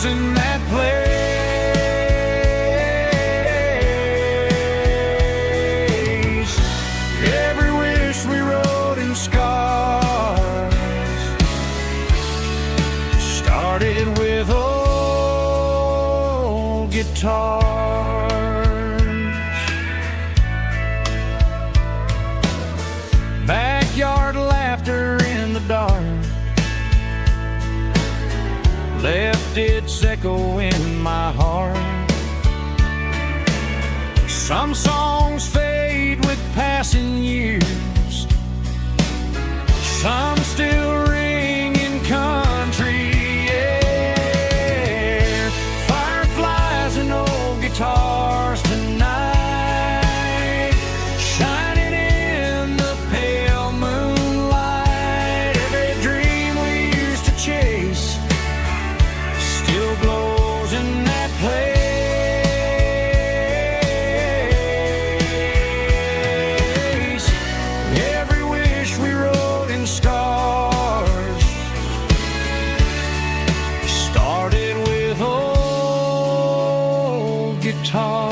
glows in that place. Every wish we wrote in scars started with old guitars. Backyard laughter in the dark left its echo in my heart. Some songs fade with passing years, some still ring in country air. Fireflies and old guitars tonight, shining in the pale moonlight. Every dream we used to chase still glows in that place. Every wish we wrote in stars started with old guitars.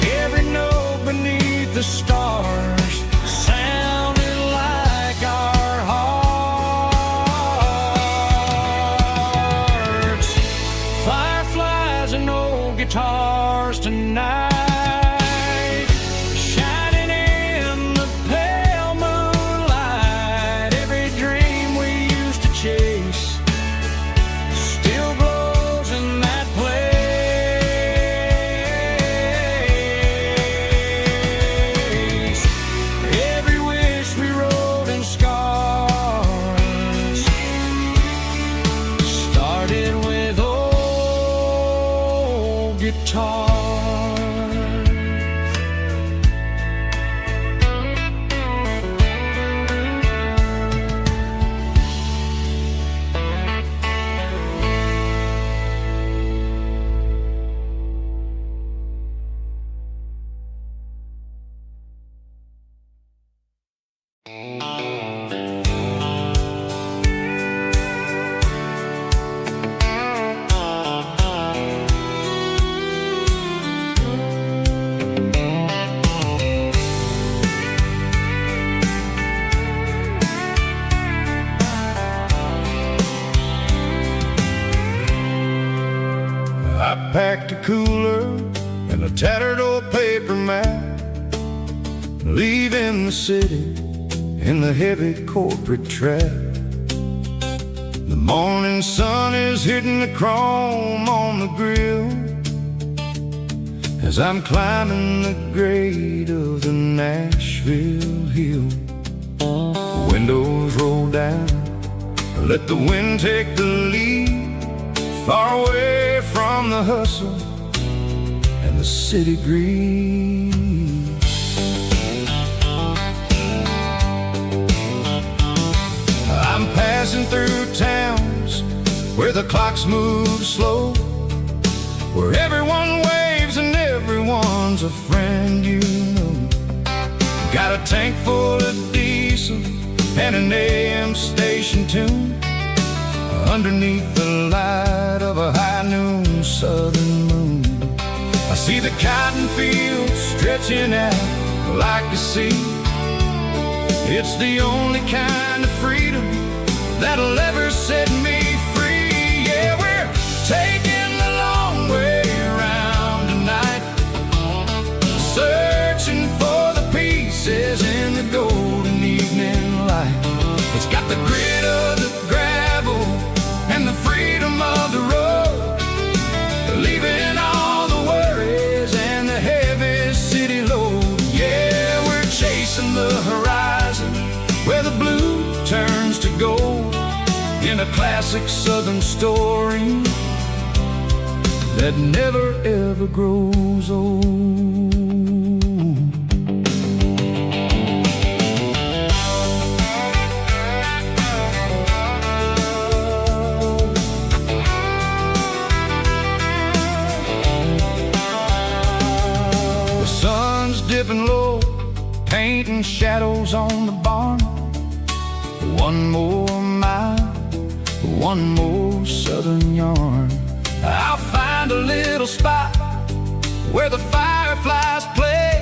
Every note beneath the stars sounded like our hearts. Fireflies and old guitars tonight, shining in the pale moonlight. Every dream we used to chase still glows in that place. Every wish we wrote in scars started with old guitars. I packed a cooler and a tattered old paper map, leaving the city in the heavy corporate trap. The morning sun is hitting the chrome on the grill as I'm climbing the grade of the Nashville hill. Windows roll down, let the wind take the lead, far away from the hustle and the city breeze. I'm passing through towns where the clocks move slow, where everyone waves and everyone's a friend you know. Got a tank full of diesel and an AM station tune underneath the light of a high noon southern moon. I see the cotton fields stretching out like a sea. It's the only kind of freedom that'll ever set me free. Yeah, we're taking the long way around tonight, searching for the pieces in the golden evening light. It's got the grit of the gravel and the freedom of the road, leaving all the worries and the heavy city load. Yeah, we're chasing the horizon where the blue turns to gold, in a classic southern story that never ever grows old. dipping low, painting shadows on the barn. One more mile, one more southern yarn. I'll find a little spot where the fireflies play,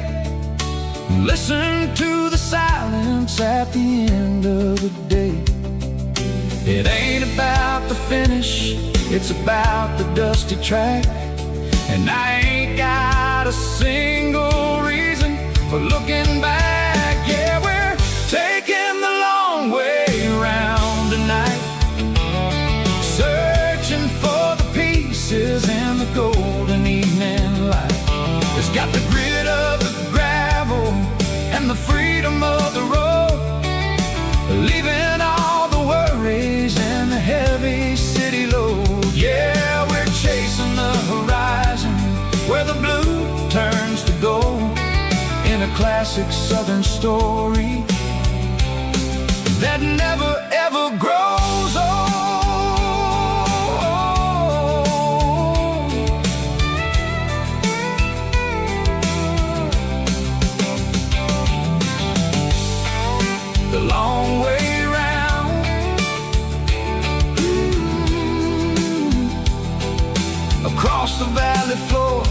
listen to the silence at the end of the day. It ain't about the finish, it's about the dusty track. And I ain't got a single reason for looking back. Yeah, we're taking the long way around tonight, searching for the pieces in the golden evening light. It's got the grit of the gravel and the freedom of the road, leaving all the worries and the heavy city load. Yeah, we're chasing the horizon where the blue turns to gold, in a classic southern story that never ever grows old. The long way round, across the valley floor,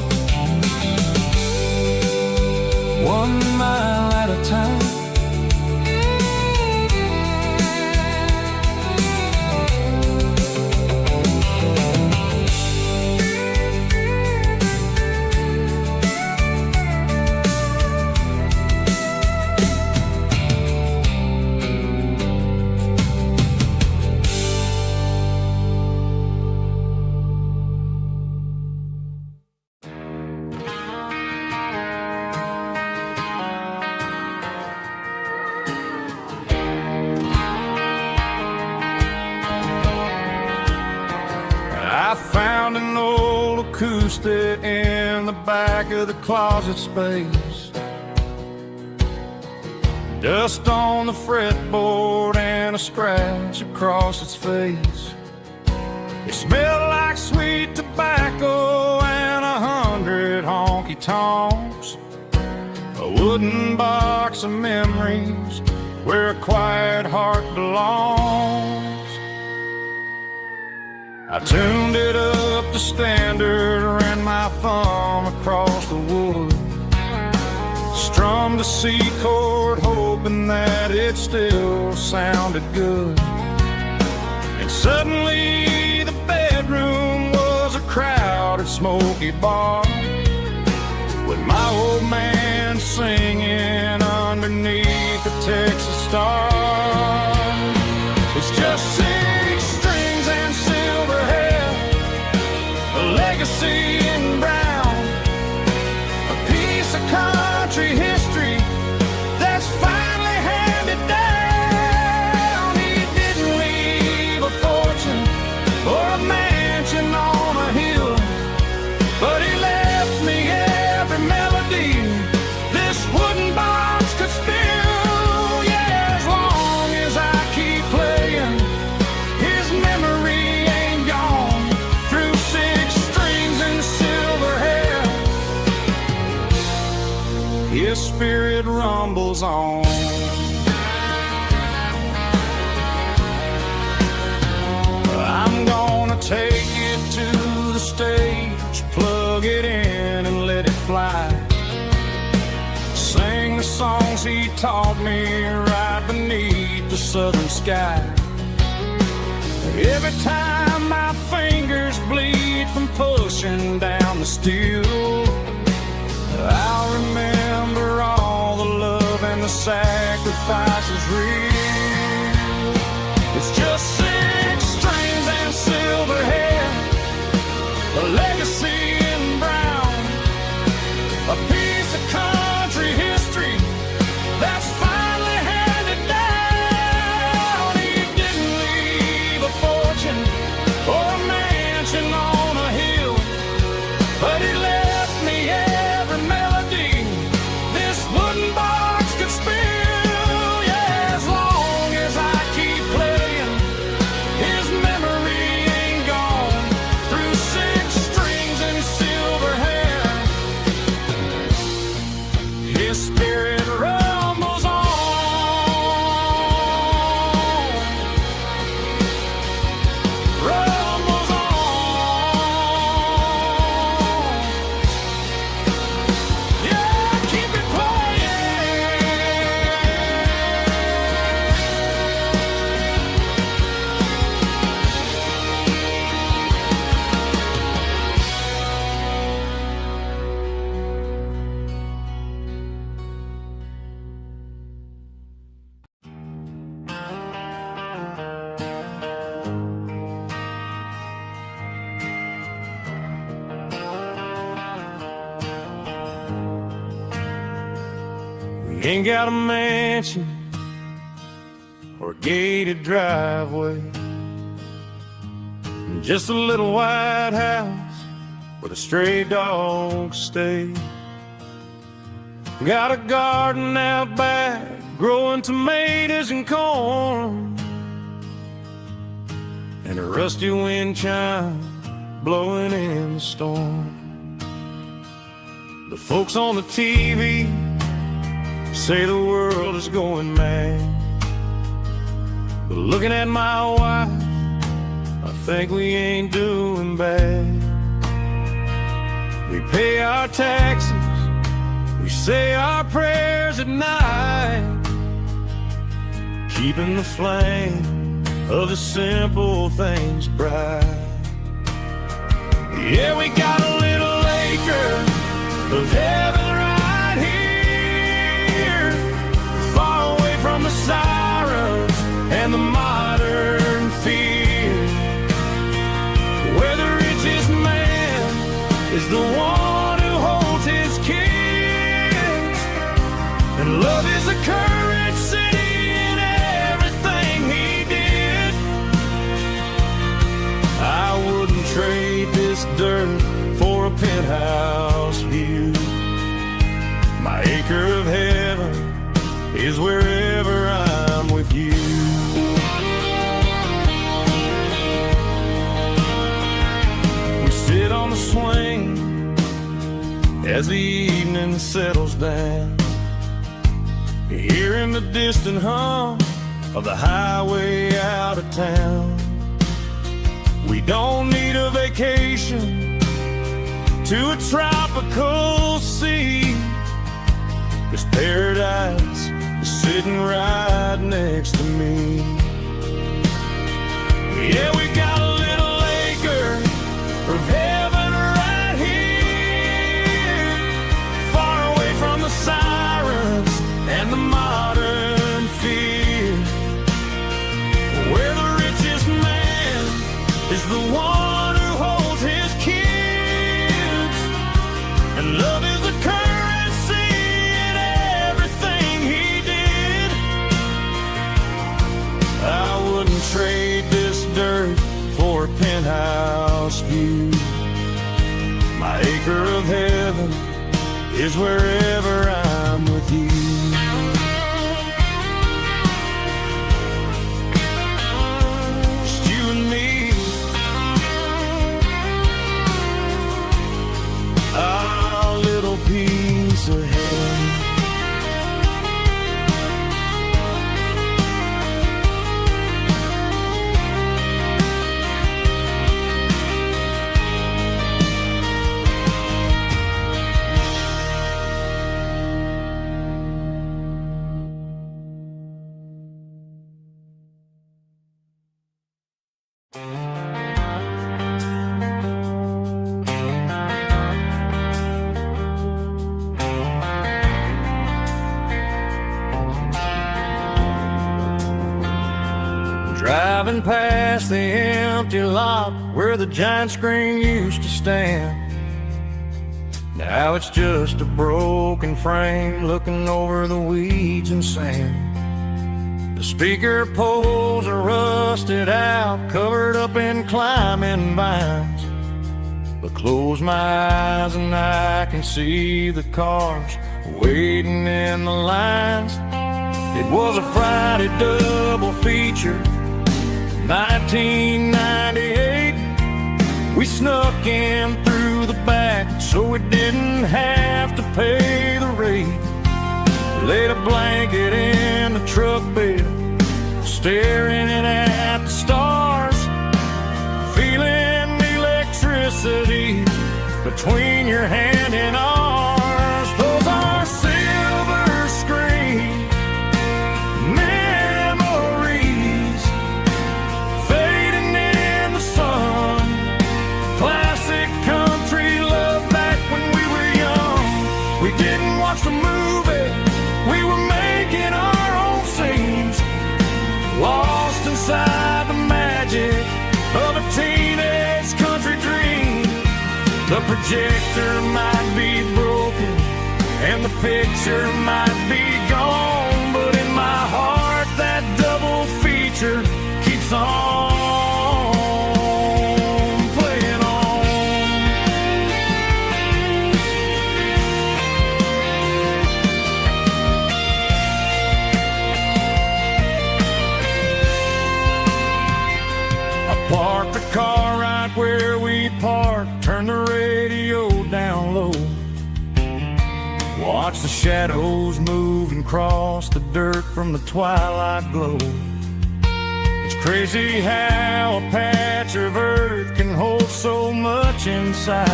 1 mile at a time. I found an old acoustic in the back of the closet space, dust on the fretboard and a scratch across its face. It smelled like sweet tobacco and 100 honky-tonks, a wooden box of memories where a quiet heart belongs. I tuned it up to standard, ran my thumb across the wood, strummed a C chord hoping that it still sounded good. And suddenly the bedroom was a crowded smoky bar, with my old man singing underneath the Texas star. It's just 6 strings and silver hair, a legacy in brown, a piece of country history that's finally handed down. He didn't leave a fortune or a mansion on a hill, but he left me every melody this wooden box could spill. Yeah, as long as I keep playing, his memory ain't gone. Through 6 strings and silver hair, his spirit rumbles on. I'm gonna take it to the stage, plug it in and let it fly, sing the songs he taught me right beneath the southern sky. Every time my fingers bleed from pushing down the steel, I'll remember all the love and the sacrifices real. It's just 6 strings and silver hair, a legacy in brown, a piece of country history that's finally handed down. He didn't leave a fortune or a mansion on a hill, but he left me every melody this wooden box could spill. Yeah, as long his spirit rumbles on. Rumbles on. Yeah, keep it ain't got a mansion or a gated driveway, just a little white house where the stray dogs stay. Got a garden out back growing tomatoes and corn, and a rusty wind chime blowing in the storm. The folks on the TV say the world is going mad, but looking at my wife, I think we ain't doing bad. We pay our taxes, we say our prayers at night, keeping the flame of the simple things bright. Yeah, we got a little acre of heaven right here, far away from the sirens and the modern fear, where the richest man is the one who holds his kids, and love is the currency in everything he did. I wouldn't trade this dirt for a penthouse view. My acre of heaven is wherever I'm with you. We sit on the swing as the evening settles down, hearing the distant hum of the highway out of town. We don't need a vacation to a tropical sea, 'cause paradise is sitting right next to me. Yeah, we got a little acre of heaven right here, far away from the sirens and the modern fear, where the richest man is the one who holds his kids, and love is the currency in everything he did. I wouldn't trade this dirt for a penthouse view. My acre of heaven is wherever I'm with you. Just you and me, our little piece of heaven. Driving past the empty lot where the giant screen used to stand, now it's just a broken frame looking over the weeds and sand. The speaker poles are rusted out, covered up in climbing vines, but close my eyes and I can see the cars waiting in the lines. It was a Friday double feature, 1998. We snuck in through the back so we didn't have to pay the rate. laid a blanket in the truck bed, staring at the stars, feeling the electricity between your hand and ours. Those are silver screen memories fading in the sun. Classic country love back when we were young. We didn't watch the movie, we were making our own scenes, lost inside the magic of a teenage country dream. The projector might be broken and the picture might be gone, but in my heart that double feature keeps on playing on. I parked the car right where we parked, turned the radio down low, watch the shadows move and cross the dirt from the twilight glow. It's crazy how a patch of earth can hold so much inside,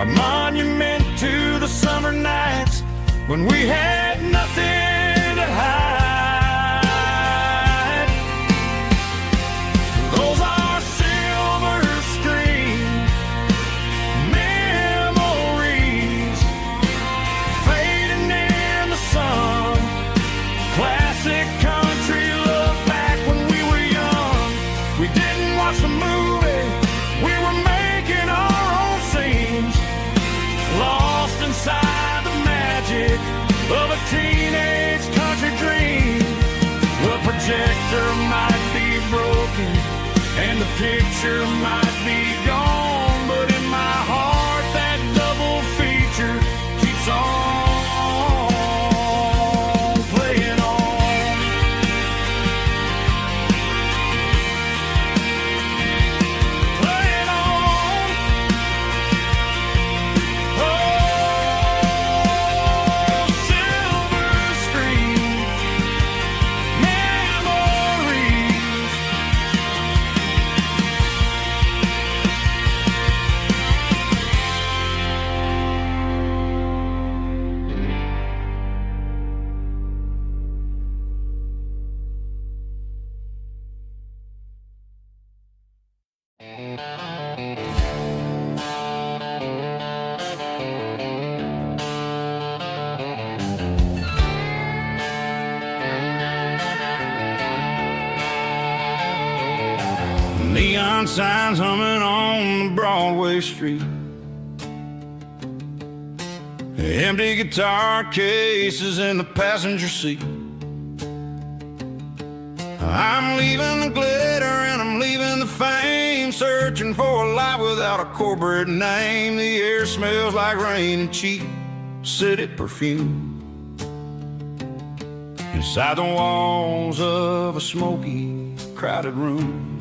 a monument to the summer nights when we had nothing to hide. Those are silver screen memories fading in the sun. Classic country love back when we were young. We didn't watch the movie, we were making our own scenes, lost inside the magic of a teenage country dream. The projector might be broken and the picture might be gone, but in my heart that double feature keeps on playing on. Playing on. Oh, silver screen memories. Neon signs humming on the Broadway street, empty guitar cases in the passenger seat. I'm leaving the glitter and I'm leaving the fame, searching for a life without a corporate name. The air smells like rain and cheap city perfume inside the walls of a smoky, crowded room.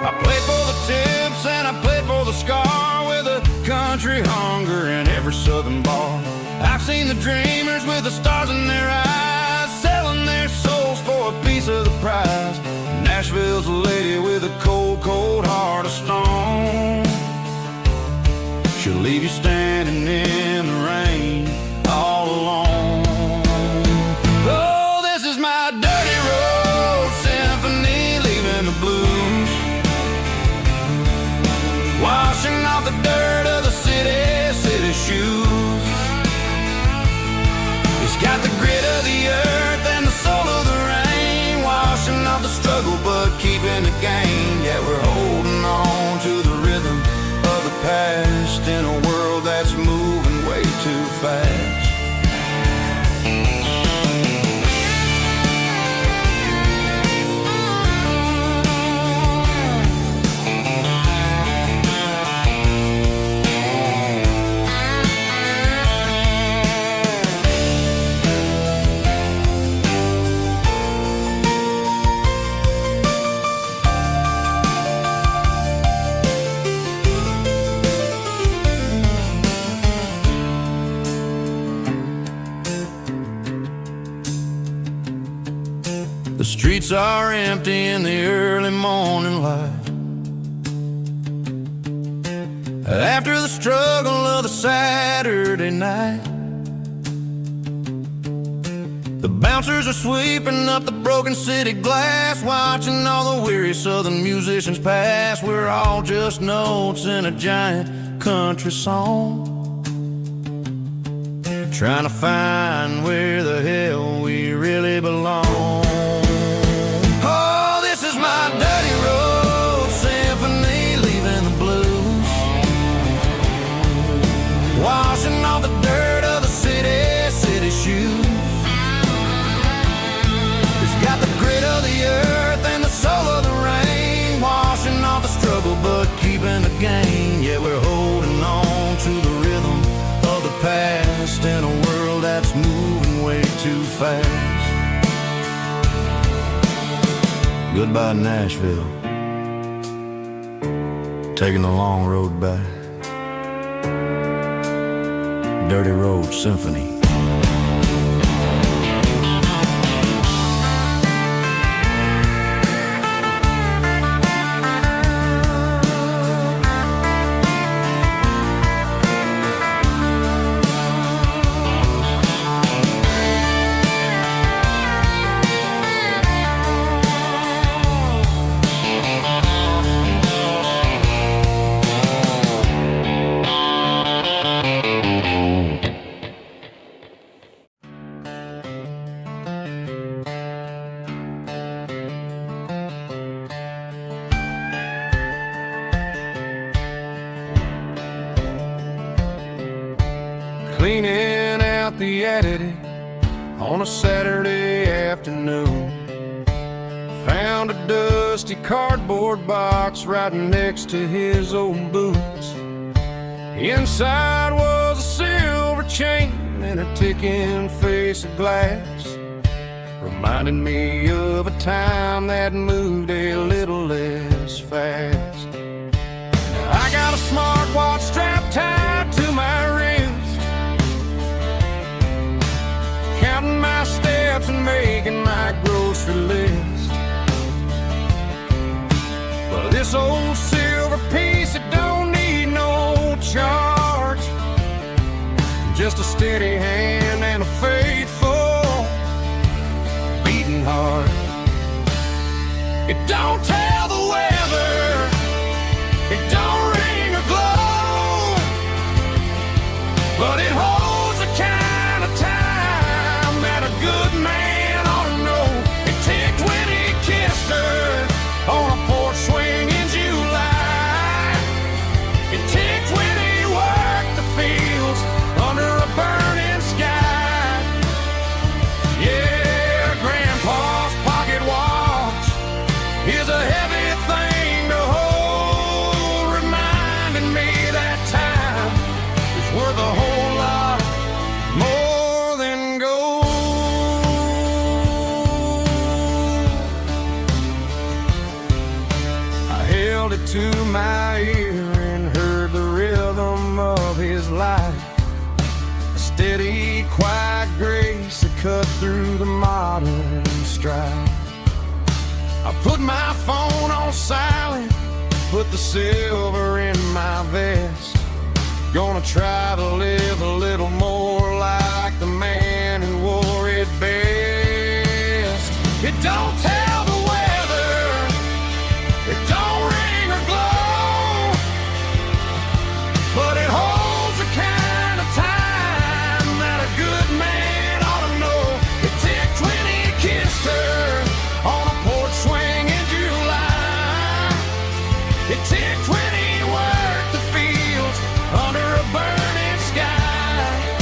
I played for the tips and I played for the scar, with a country hunger in every southern bar. I've seen the dreamers with the stars in their eyes, selling their souls for a piece of the prize. Nashville's a lady with a cold, cold heart of stone. She'll leave you standing in the rain all alone. Oh, this is my dirty road symphony, leaving the blues, washing off the dirt of the city shoes. It's got the grit of the earth and the soul of the rain, washing off the struggle but keeping the gain. Yeah, we're holding on to the rhythm of the past in a world that's moving way too fast. The streets are empty in the early morning light. After the struggle of the Saturday night, the bouncers are sweeping up the broken city glass, watching all the weary southern musicians pass. We're all just notes in a giant country song, trying to find where the hell we really belong. Oh, this is my dirty road symphony, leaving the blues, washing off the dirt of the city shoes. It's got the grit of the earth and the soul of the rain, washing off the struggle but keeping the gain. Yeah, we're holding on to the rhythm of the past in a world that's moving way too fast. Goodbye Nashville, taking the long road back. Dirty Road Symphony. Cleaning out the attic on a Saturday afternoon, found a dusty cardboard box right next to his old boots. Inside was a silver chain and a ticking face of glass, reminding me of a time that moved a little less fast. Now I got a smartwatch strapped tied to my wrist, counting my steps and making my grocery list. But this old silver piece, it don't need no charge, just a steady hand and a faithful beating heart. It don't tell the weather, it don't ring or glow, but it holds the kind of time that a good man ought to know. It ticked when he kissed her on a porch swing in July. It ticked when he worked the fields under a burning sky. Yeah, Grandpa's pocket watch is a heavy thing to hold, reminding me that time is worth a whole lot more than gold. I held it to my ear and heard the rhythm of his life, a steady, quiet grace that cut through the modern strife. I put my phone on silent, put the silver in my vest, gonna try to live a little more like the man who wore it best. It don't tell the weather, it don't ring or glow, but it holds the kind of time that a good man ought to know. It ticked when he kissed her on a porch swing in July. It ticked when he worked the fields under a burning sky.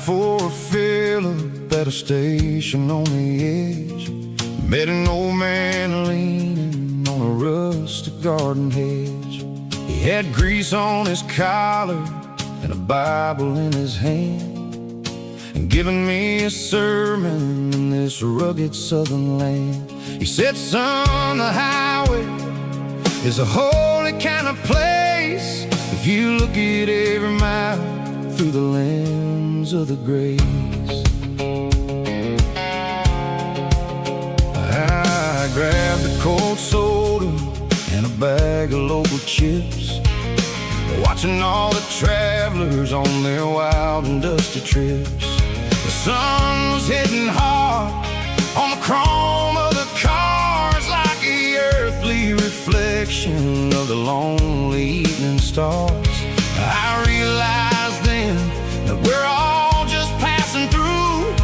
for a fill-up at a station on the edge. Met an old man leaning on a rustic garden hedge. He had grease on his collar and a Bible in his hand, and giving me a sermon in this rugged southern land. He said, son, the highway is a holy kind of place if you look at every mile through the lens of the grace. I grabbed a cold soda and a bag of local chips, watching all the travelers on their wild and dusty trips. The sun was hitting hard on the chrome of the cars, like the earthly reflection of the lonely evening stars. I realized then that we're all just passing through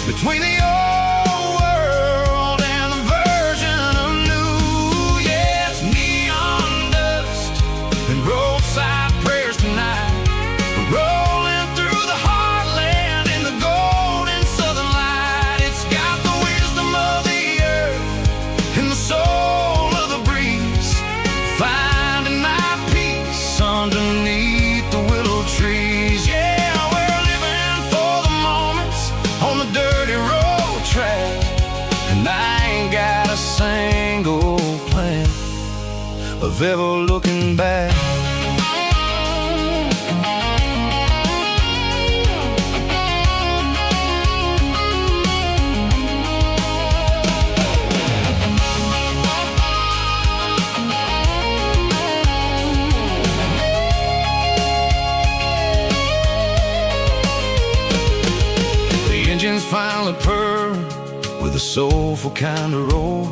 between the old world and the version of new. Yeah, it's neon dust and roadside prayers tonight, rolling through the heartland in the golden southern light. It's got the wisdom of the earth and the soul of the breeze, finding my peace underneath the willow trees. Yeah, we're living for the moments on the dirty road track, and I ain't got a single plan of ever looking back. Engines finally purr with a soulful kind of roar,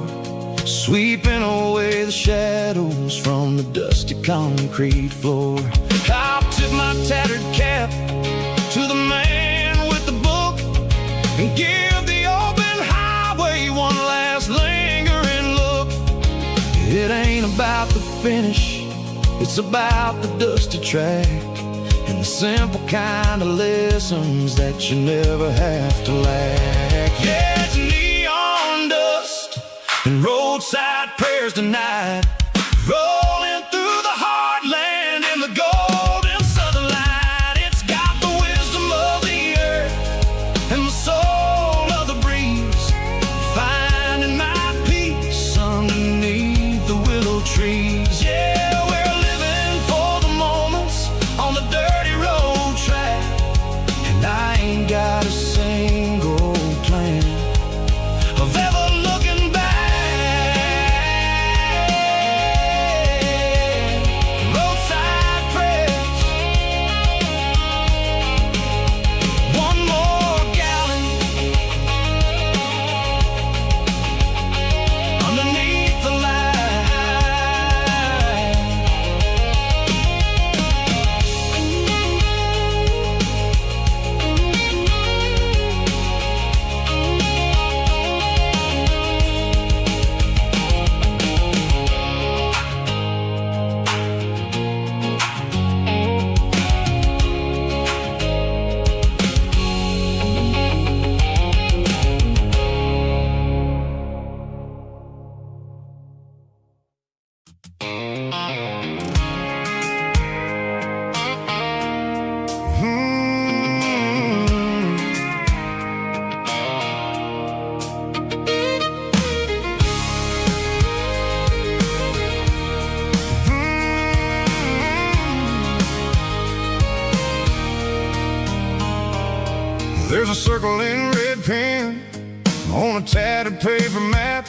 sweeping away the shadows from the dusty concrete floor. I'll tip my tattered cap to the man with the book and give the open highway one last lingering look. It ain't about the finish, it's about the dusty track and the simple kind of lessons that you never have to lack. Yeah, it's neon dust and roadside prayers tonight, rolling through the heartland in the golden southern light. It's got the wisdom of the earth and the soul of the breeze, finding my peace underneath the willow trees. Yeah, we're living for the moments on the dirty road track, and I ain't got a single plan of ever looking back. Roadside prayers, one more gallon underneath the light. There's a circle in red pen on a tattered paper map,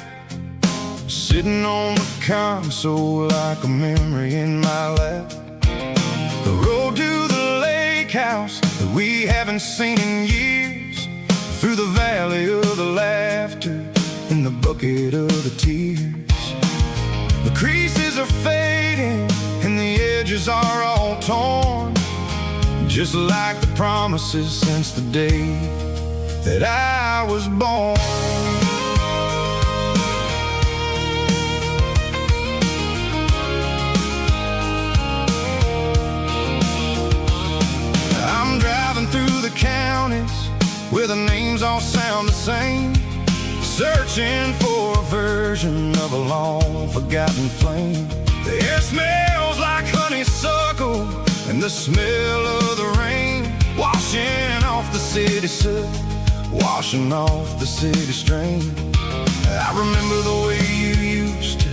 sitting on the console like a memory in my lap. The road to the lake house that we haven't seen in years, through the valley of the laughter and the bucket of the tears. The creases are fading and the edges are all torn, just like the promises since the day that I was born. I'm driving through the counties the names all sound the same, searching for a version of a long forgotten flame. The air smells like honeysuckle and the smell of the rain, washing off the city soot, washing off the city strain. I remember the way you used to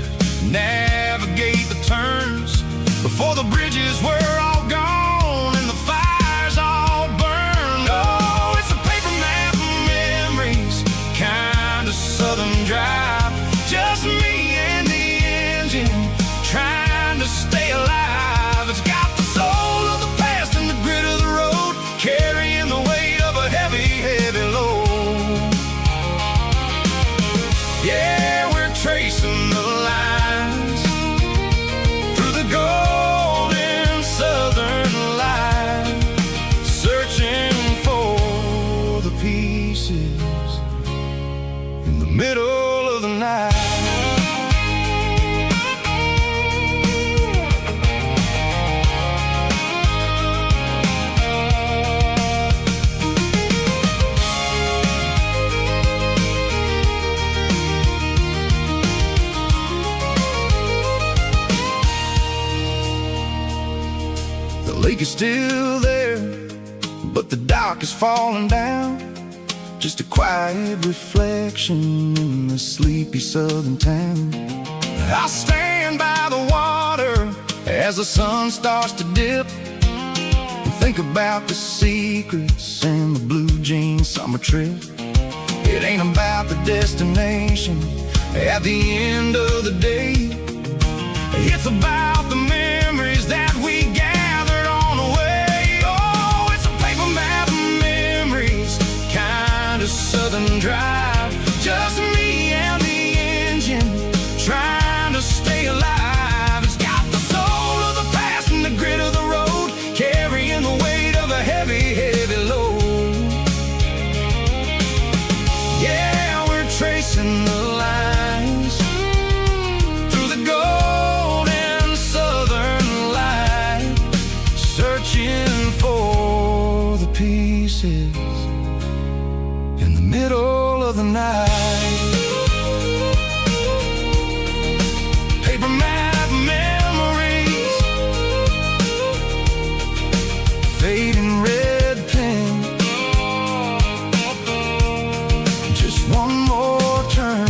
navigate the turns before the bridges were all gone and the fires all burned. Oh, it's a paper map of memories, kind of southern drive, just me and the engine trying to stay alive. It's got the soul of the past and the grit of the road, carrying the weight of a heavy, heavy load. Yeah, we're tracing the lines through the golden southern light, searching for the pieces in the middle of the night. The lake is still there, but the dock is falling down, just a quiet reflection in the sleepy southern town. I stand by the water as the sun starts to dip and think about the secrets and the blue jean summer trip. It ain't about the destination at the end of the day, it's about the memories that we gathered on the way. Oh, it's a paper map of memories, kind of southern drive, just me and the engine trying to stay alive. It's got the soul of the past and the grit of the road, carrying the weight of a heavy, heavy load. Yeah, we're tracing the lines through the golden southern light, searching for the pieces in the middle of the night. Paper map memories, fading red pen, just one more turn.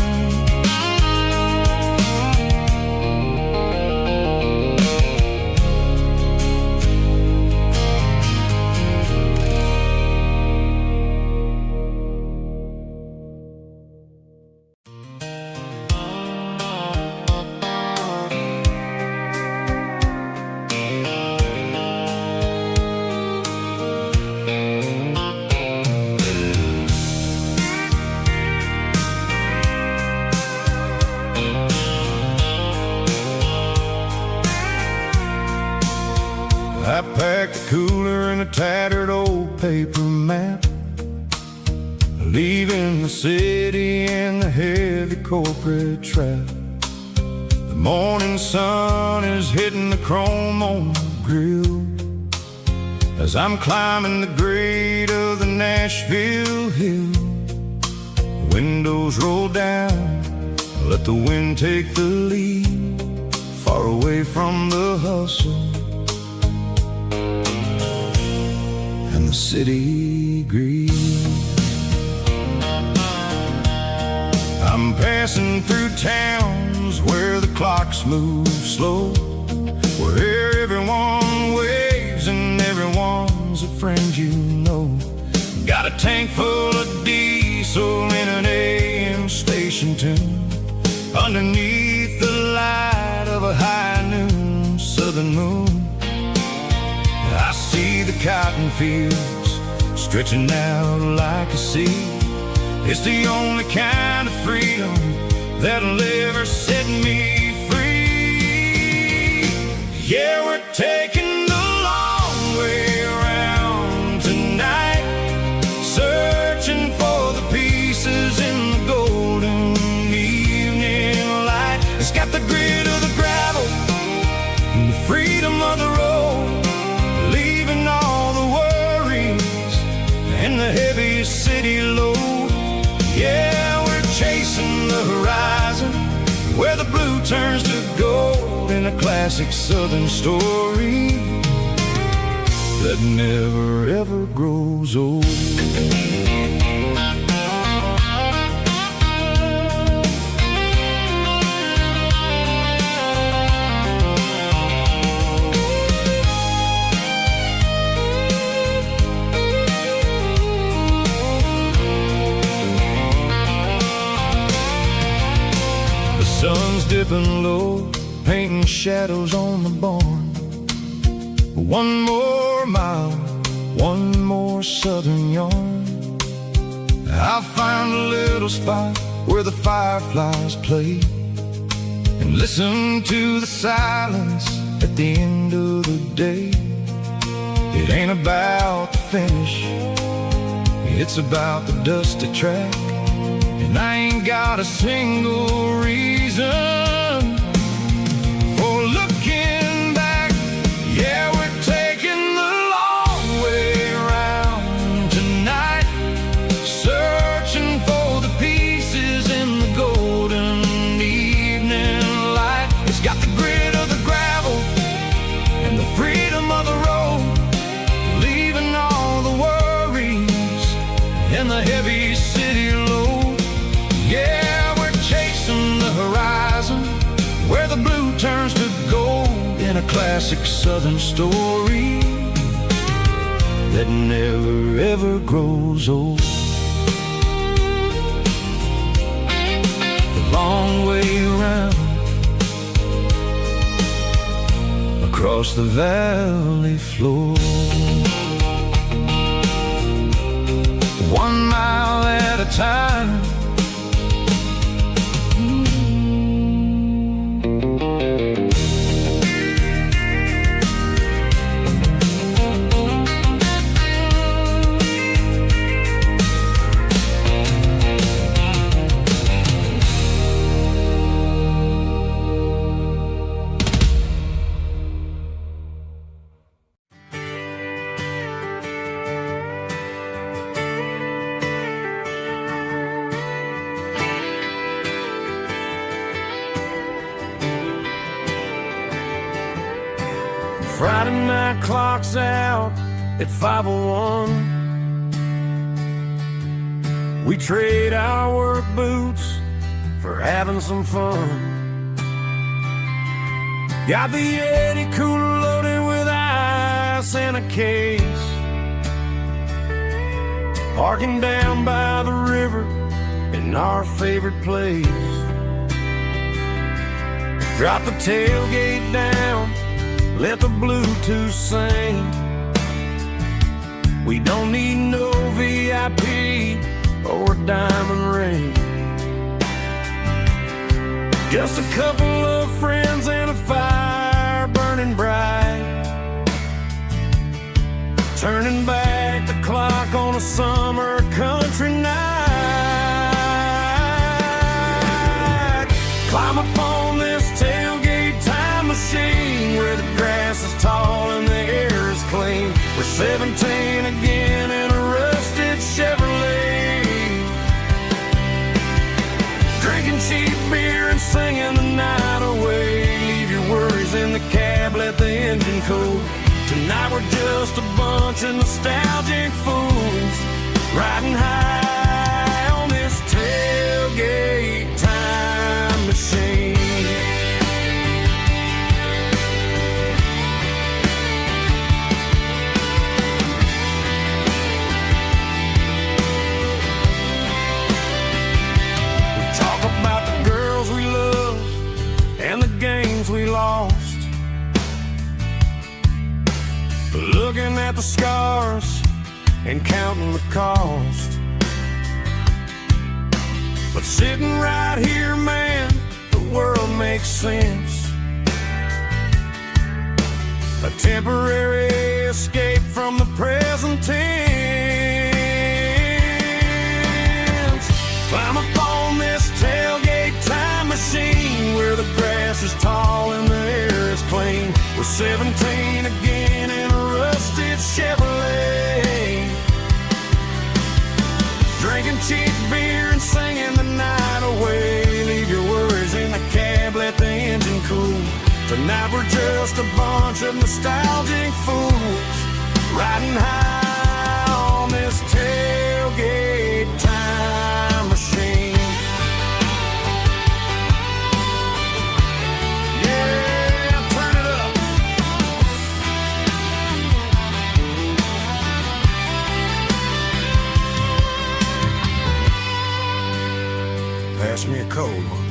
I packed the cooler in a tattered old paper map, leaving the city in the heavy corporate trap. The morning sun is hitting the chrome on the grill as I'm climbing the grade of the Nashville hill. The windows roll down, let the wind take the lead, far away from the hustle and the city greed. I'm passing through towns where the clocks move slow, where everyone waves and everyone's a friend you know. Got a tank full of diesel in an AM station tune, underneath the light of a high noon southern moon. I see the cotton fields stretching out like a sea. It's the only kind of freedom that'll ever set me free. Yeah, we're taking the long way around tonight, searching for the pieces in the golden evening light. It's got the grit of the gravel and the freedom of the road, leaving all the worries and the heavy city where the blue turns to gold in a classic southern story that never ever grows old. Sun's dipping low, painting shadows on the barn. One more mile, one more southern yarn. I'll find a little spot where the fireflies play and listen to the silence at the end of the day. It ain't about the finish, it's about the dusty track. And I ain't got a single reason for looking back. Yeah, we're taking the long way around tonight, searching for the pieces in the golden evening light. It's got the grit of the gravel and the freedom of the road, leaving all the worries and the heavy city load. Yeah, we're chasing the horizon where the blue turns to gold in a classic southern story that never ever grows old. The long way around across the valley floor, 1 mile at a time. Friday night clock's out at 5:01. We trade our work boots for having some fun. Got the Yeti cooler loaded with ice and a case, parking down by the river in our favorite place. Drop the tailgate down, let the Bluetooth sing. We don't need no VIP or a diamond ring. Just a couple of friends and a fire burning bright, turning back the clock on a summer country night. Climb up on this tailgate time machine where the grass is tall and the air is clean. We're 17 again in a rusted Chevrolet, drinking cheap beer and singing the night away. Leave your worries in the cab, let the engine cool. Tonight we're just a bunch of nostalgic fools riding high on this tailgate time machine. We lost, looking at the scars and counting the cost. But sitting right here, man, the world makes sense. A temporary escape from the present tense. Climb up on this tailgate time machine where the grass is tall and the air is clean. We're 17 again in a rusted Chevrolet, drinking cheap beer and singing the night away. Leave your worries in the cab, So now we're just a bunch of nostalgic fools riding high on this tailgate time machine. Yeah, turn it up. Pass me a cold one.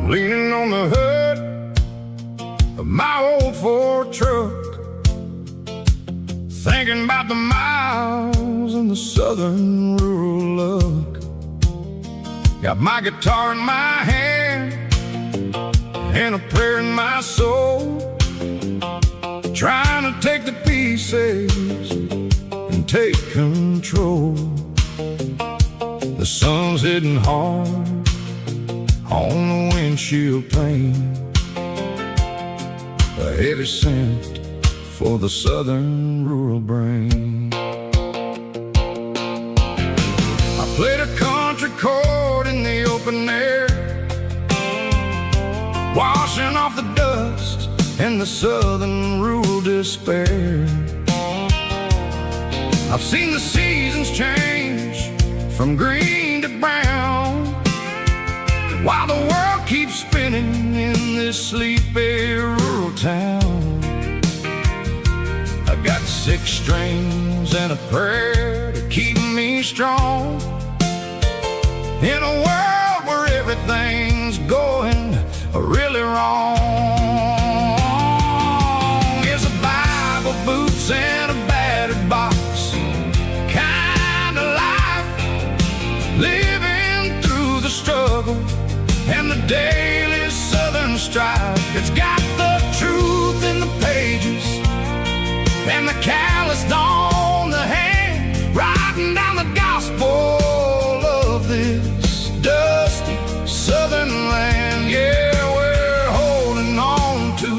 Leaning on the hood of my old Ford truck, thinking about the miles and the southern rural look. Got my guitar in my hand and a prayer in my soul, trying to take the pieces and take control. The sun's hitting hard on the windshield pane, a heavy scent for the southern rural brain. I played a country chord in the open air, washing off the dust and the southern rural despair. I've seen the seasons change from green to brown, while the world keeps spinning in this sleepy rural town. I got 6 strings and a prayer to keep me strong in a world where everything's going really wrong. It's a Bible, boots, and a battered box kind of life, living through the struggle and the daily southern strife. It's got the truth in the pages and the calloused on the hand, writing down the gospel of this dusty southern land. Yeah, we're holding on to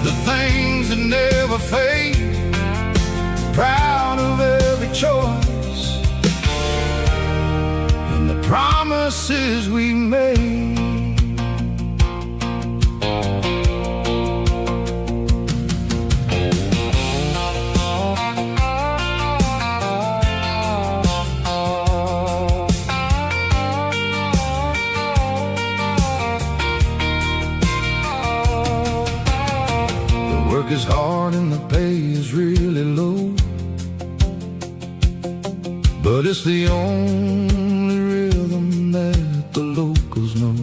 the things that never fade, proud of every choice and the promises we made. The work is hard and the pay is really low, but it's the only rhythm that the locals know.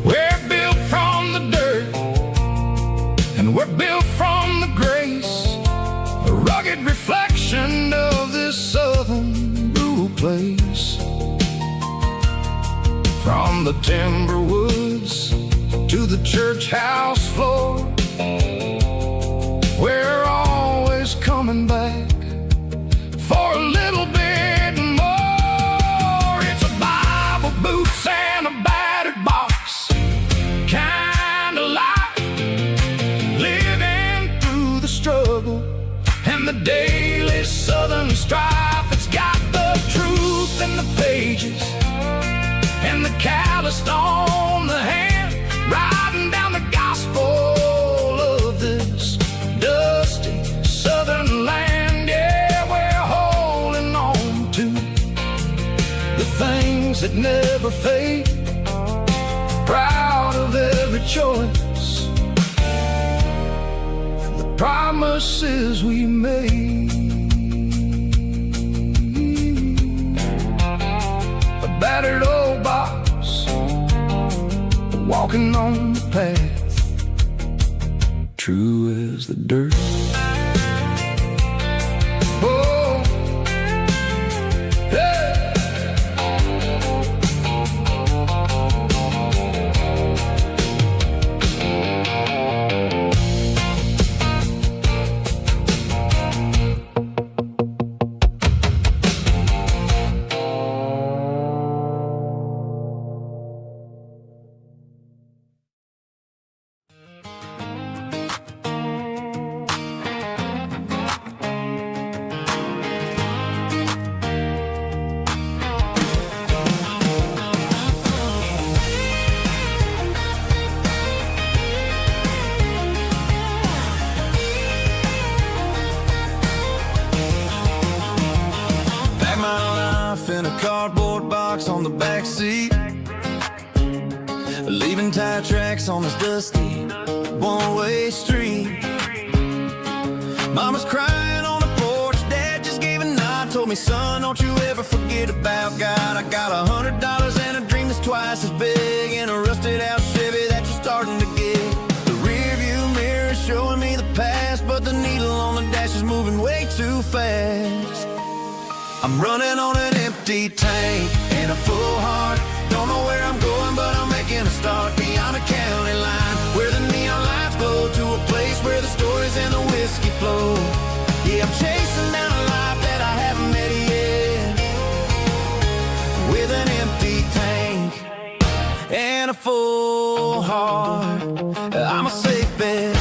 We're built from the dirt and we're built from the grace, a rugged reflection of this southern rural place. From the timber woods to the church house floor, we're always coming back for a little bit more. It's a Bible, boots, and a battered box kind of life, living through the struggle and the daily southern strife. It's got the truth in the pages and the calloused on the hand, writing down the gospel of this dusty southern land. Yeah, we're holding on to the things that never fade, proud of every choice and the promises we made. A battered old box, walking on the path, true as the dirt. the back seat, leaving tire tracks on this dusty one-way street. Mama's crying on the porch, Dad just gave a nod, told me, son, don't you ever forget about God. I got $100 and a dream that's twice as big, and a rusted out Chevy that you're starting to get. The rear view mirror is showing me the past, but the needle on the dash is moving way too fast. I'm running on an empty tank and a full heart. Don't know where I'm going, but I'm making a start beyond the county line, where the neon lights glow, to a place where the stories and the whiskey flow. Yeah, I'm chasing down a life that I haven't met yet, with an empty tank and a full heart. I'm a safe bet.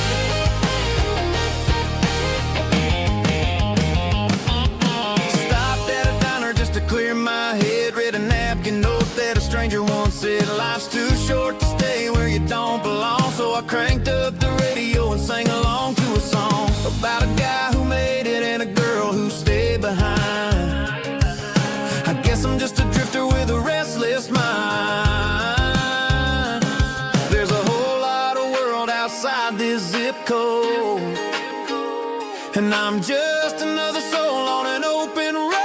Clear my head, read a napkin note that a stranger once said, life's too short to stay where you don't belong. So I cranked up the radio and sang along to a song about a guy who made it and a girl who stayed behind. I guess I'm just a drifter with a restless mind. There's a whole lot of world outside this zip code, and I'm just another soul on an open road.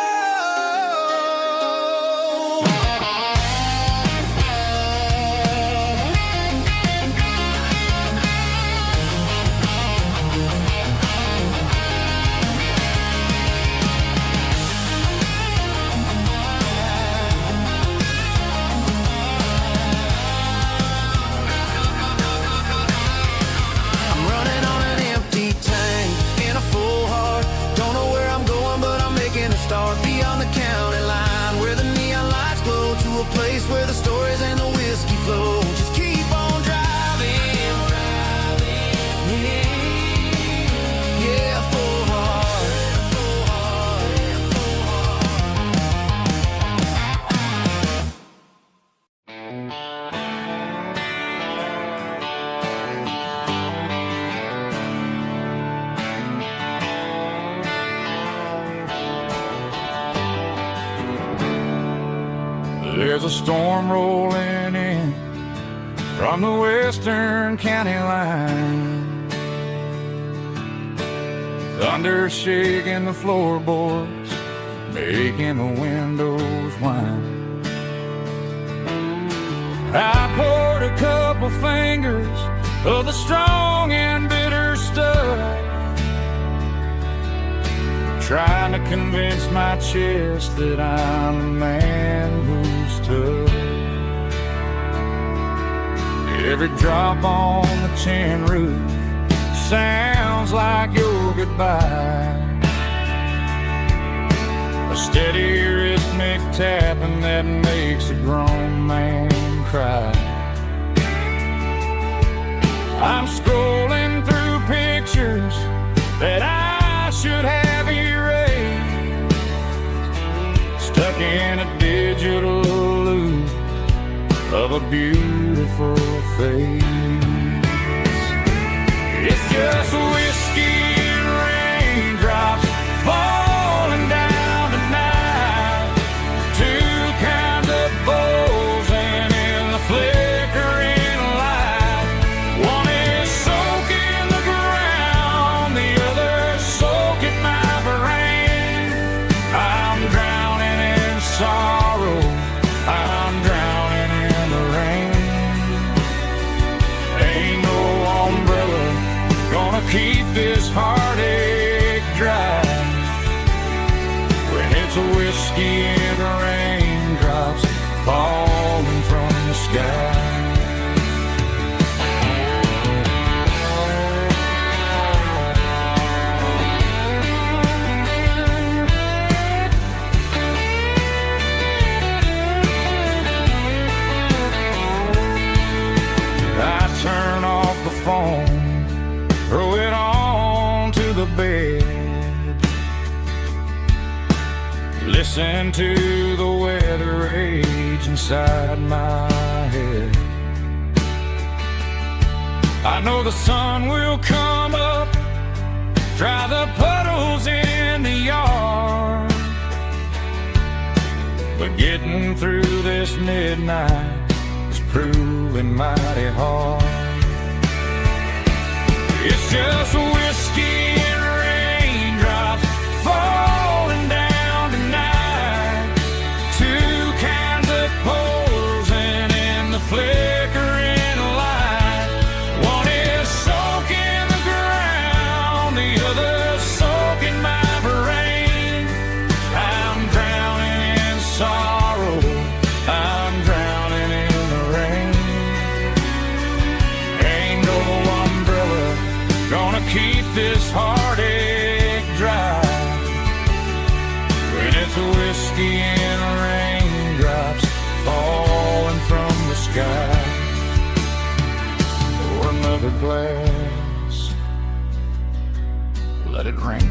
Start beyond the county line, where the neon lights glow, to a place where the stories and the whiskey flow. Just keep on driving, yeah, full heart. There's a storm rolling in from the western county line, thunder shaking the floorboards, making the windows whine. I poured a couple fingers of the strong and bitter stuff, trying to convince my chest that I'm a man who's tough. Every drop on the tin roof sounds like your goodbye, a steady rhythmic tapping that makes a grown man cry. I'm scrolling through pictures that I should have erased, stuck in a digital loop of a beautiful face. It's just whiskey and raindrops falling down tonight, two kinds of bowls and in the flickering light. One is soaking the ground, the other soaking my brain. I'm drowning in sorrow, I'm drowning in the rain. Ain't no umbrella gonna keep this heartache dry when it's a whiskey and raindrops falling from the sky. I turn off the phone, throw it on to the bed, listen to the weather rage inside my head. I know the sun will come up, dry the puddles in the yard, but getting through this midnight is proving mighty hard. It's just whiskey and raindrops falling down tonight. Two kinds of posing in the flickering light. One is soaking the ground, the other soaking my brain. I'm drowning in sorrow, I'm drowning in the rain. Ain't no umbrella gonna keep this heartache dry when it's whiskey and raindrops falling from the sky. Pour another glass, let it rain.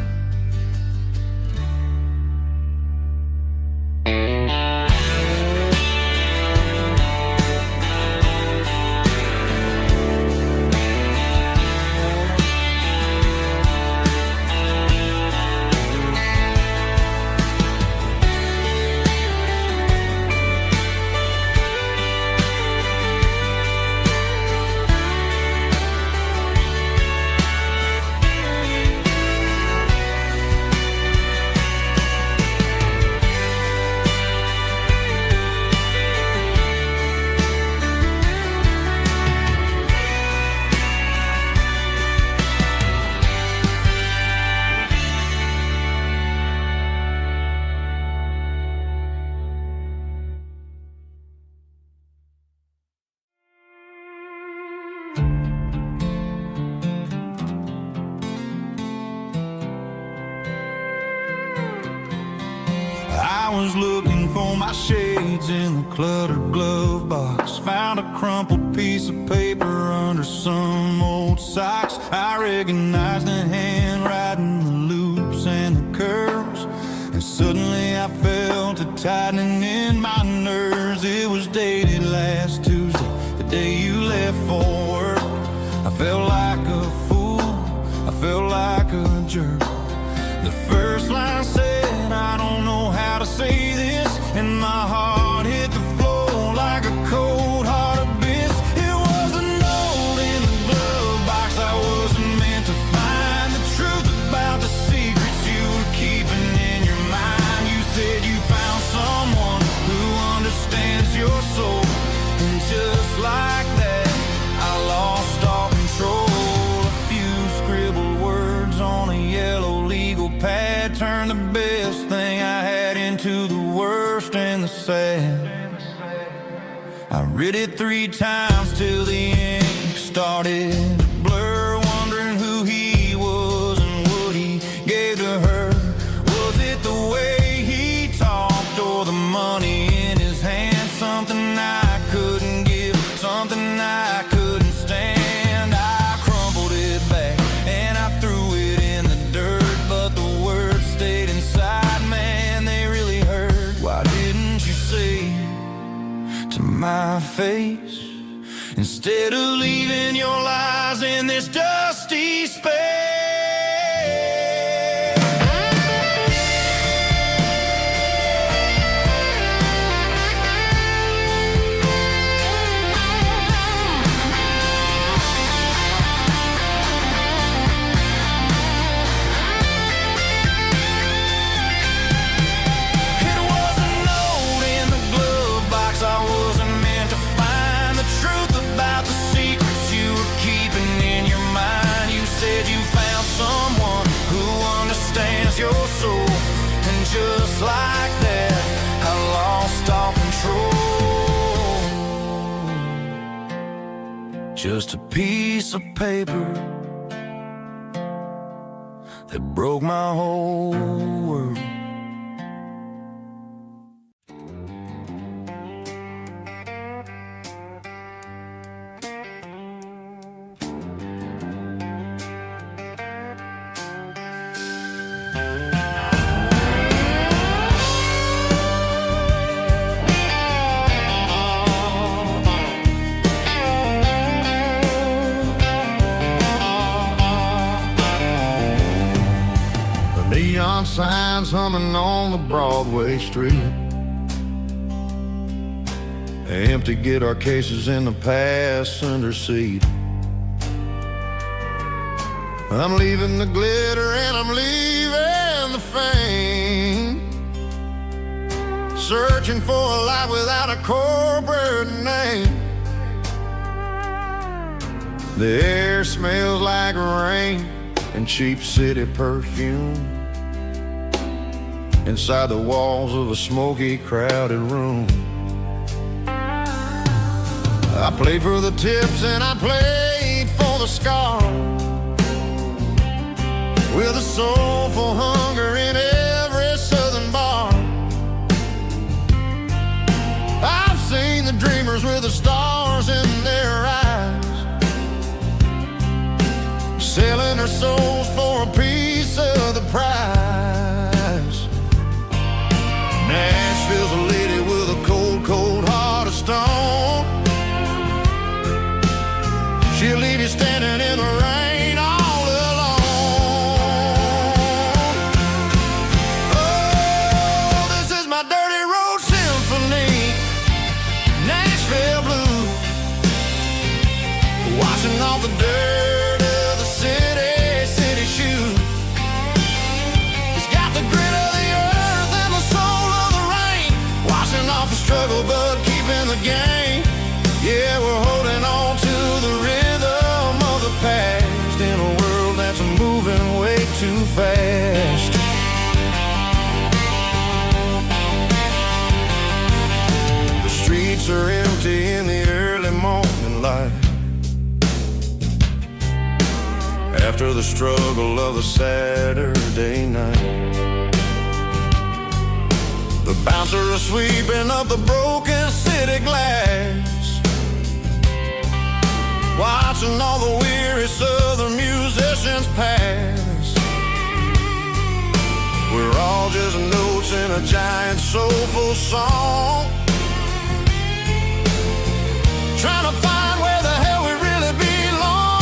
I was looking for my shades in the cluttered glove box. Found a crumpled piece of paper under some old socks. I recognized the handwriting, the loops and the curves, and suddenly I felt a tightening in my nerves. It was dated last Tuesday, the day you left for work. I felt like a fool, I felt like a jerk. The first line said, I don't know how to say this, and my heart hit the floor like a cold heart abyss. It was a note in the glove box I wasn't meant to find. The truth about the secrets you were keeping in your mind. You said you found someone who understands your soul, and just like that I lost all control. A few scribbled words on a yellow legal pad turned the best thing I had into the worst and the sad. I read it 3 times till the ink started to blur, wondering who he was and what he gave to her. Was it the way he talked or the money in his hand? Something I couldn't give, something I couldn't stand. I crumpled it back and I threw it in the dirt, but the words stayed inside, man, they really hurt. Why didn't you say to my face, instead of leaving your lies in this dusty space? Your soul, and just like that I lost all control. Just a piece of paper that broke my whole world. Neon signs humming on the Broadway street, empty guitar cases in the passenger seat. I'm leaving the glitter and I'm leaving the fame, searching for a life without a corporate name. The air smells like rain and cheap city perfume inside the walls of a smoky, crowded room. I played for the tips and I played for the scars, with a soulful hunger in every southern bar. I've seen the dreamers with the stars in their eyes, selling their souls for a piece of the prize. Nashville's a lady with a cold, cold heart of stone. She'll leave you standing in the rain all alone. Oh, this is my dirty road symphony, Nashville blues, washing off the dirt of the city shoes. It's got the grit of the earth and the soul of the rain, washing off the struggle but keeping the game. Yeah, we're holding on to the rhythm of the past in a world that's moving way too fast. The streets are empty in the early morning light, after the struggle of the Saturday night. The bouncers are sweeping up the broken city glass, watching all the weary southern musicians pass. We're all just notes in a giant soulful song, trying to find where the hell we really belong.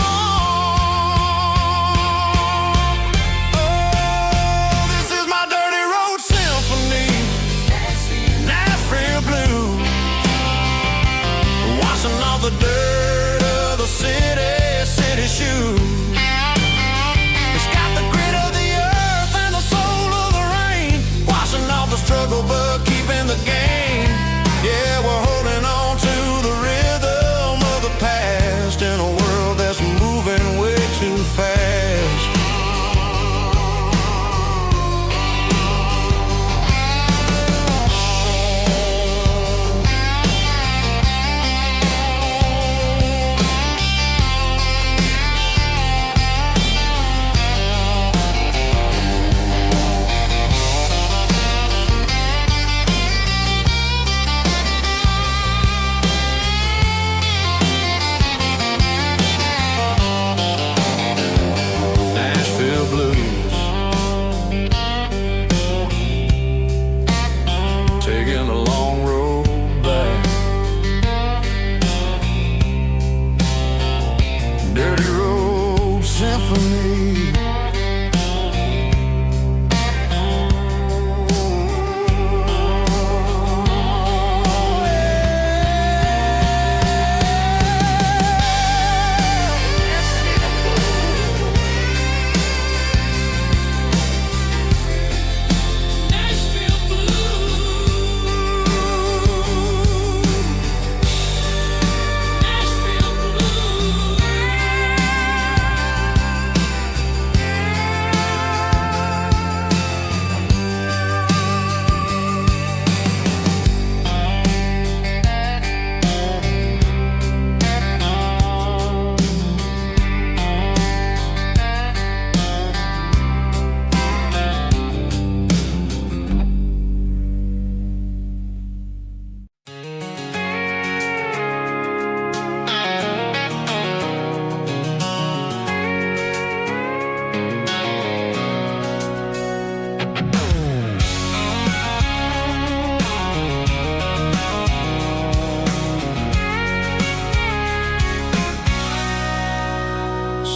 Oh, this is my dirty road symphony, Nashville blues, washing off the dirt of the city shoes. It's got the grit of the earth and the soul of the rain, washing off the struggle but keeping the game. Yeah, we're holding on to the rhythm of the past in a world that's moving way too fast. Nashville blues, taking the long road back. Dirty road symphony.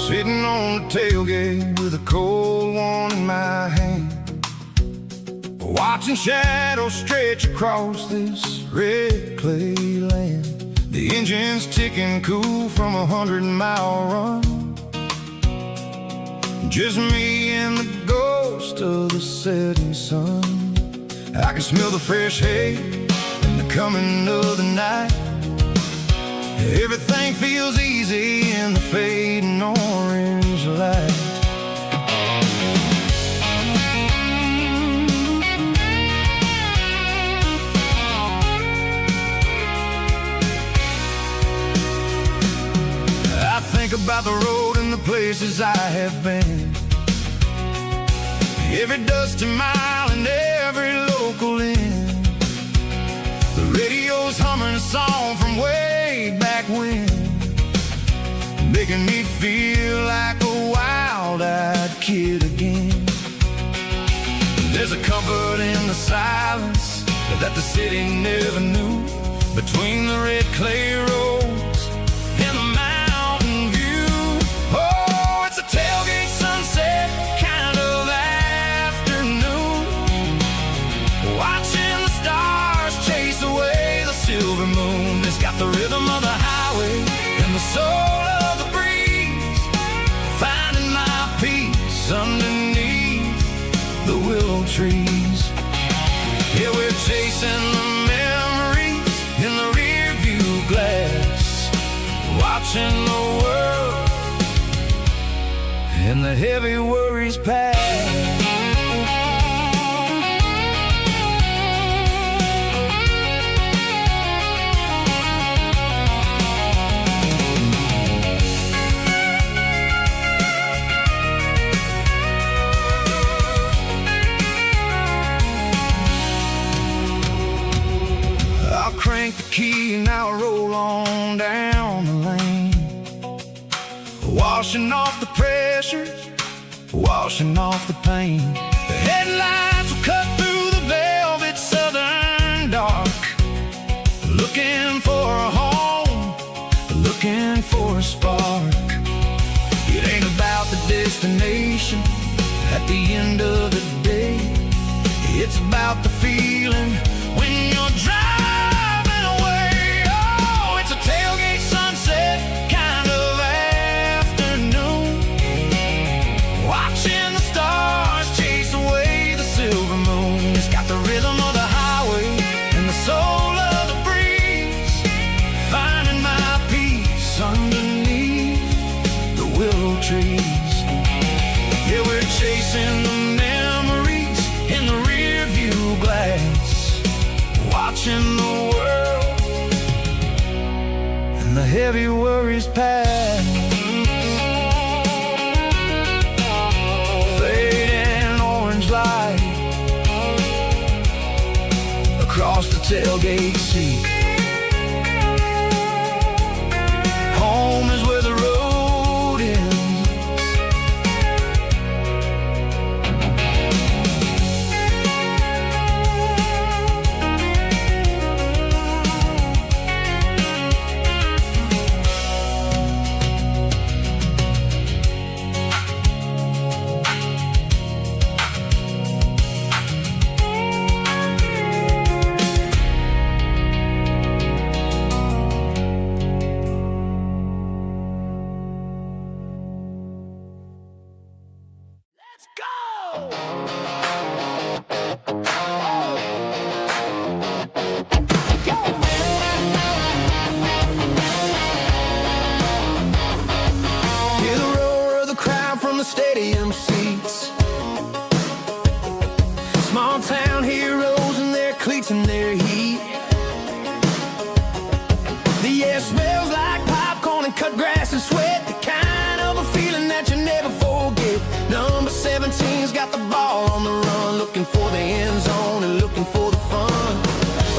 Sitting on the tailgate with a cold one in my hand, watching shadows stretch across this red clay land. The engine's ticking cool from a 100-mile run. Just me and the ghost of the setting sun. I can smell the fresh hay and the coming of the night. Everything feels easy in the fading orange light. I think about the road and the places I have been. Every dusty mile and every local inn. The radio's humming a song from way back when, making me feel like a wild-eyed kid again. There's a comfort in the silence that the city never knew, between the red clay roads and the mountain view. Oh, it's a tailgate sunset kind of afternoon, watching the stars chase away the silver moon. It's got the rhythm of the highway and the soul of the breeze, finding my peace underneath the willow trees. Yeah, we're chasing the memories in the rear view glass, watching the world and the heavy worries pass. Crank the key and I'll roll on down the lane, washing off the pressure, washing off the pain. The headlights will cut through the velvet southern dark, looking for a home, looking for a spark. It ain't about the destination at the end of the day, it's about the feeling when you're driving. Tailgate sunset kind of afternoon, watching the stars chase away the silver moon. It's got the rhythm of the highway and the soul of the breeze, finding my peace underneath the willow trees. Yeah, we're chasing the memories in the rear view glass, watching the world and the heavy worries pass. Fading orange light across the tailgate seat. Home is where the road ends. Stadium seats, small town heroes in their cleats and their heat. The air smells like popcorn and cut grass and sweat, the kind of a feeling that you never forget. Number 17's got the ball on the run, looking for the end zone and looking for the fun.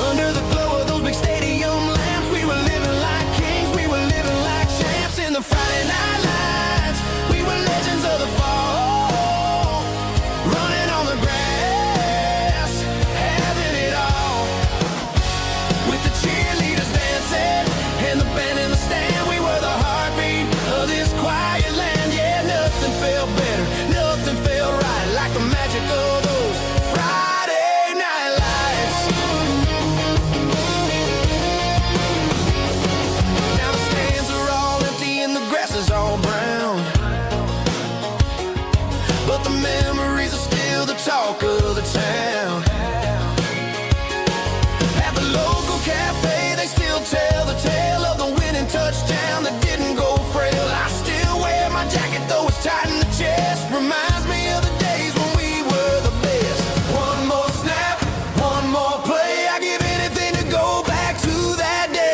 Under the glow of those big stadium lamps, we were living like kings, we were living like champs in the Friday night lights. We were legends of the fall, running on the grass, having it all. With the cheerleaders dancing and the band in the stand, we were the heartbeat of this quiet land. Yeah, nothing felt better, nothing felt right like the magic of those Friday night lights. talk of the town. At the local cafe, they still tell the tale of the winning touchdown that didn't go frail. I still wear my jacket, though it's tight in the chest. Reminds me of the days when we were the best. One more snap, one more play. I give anything to go back to that day.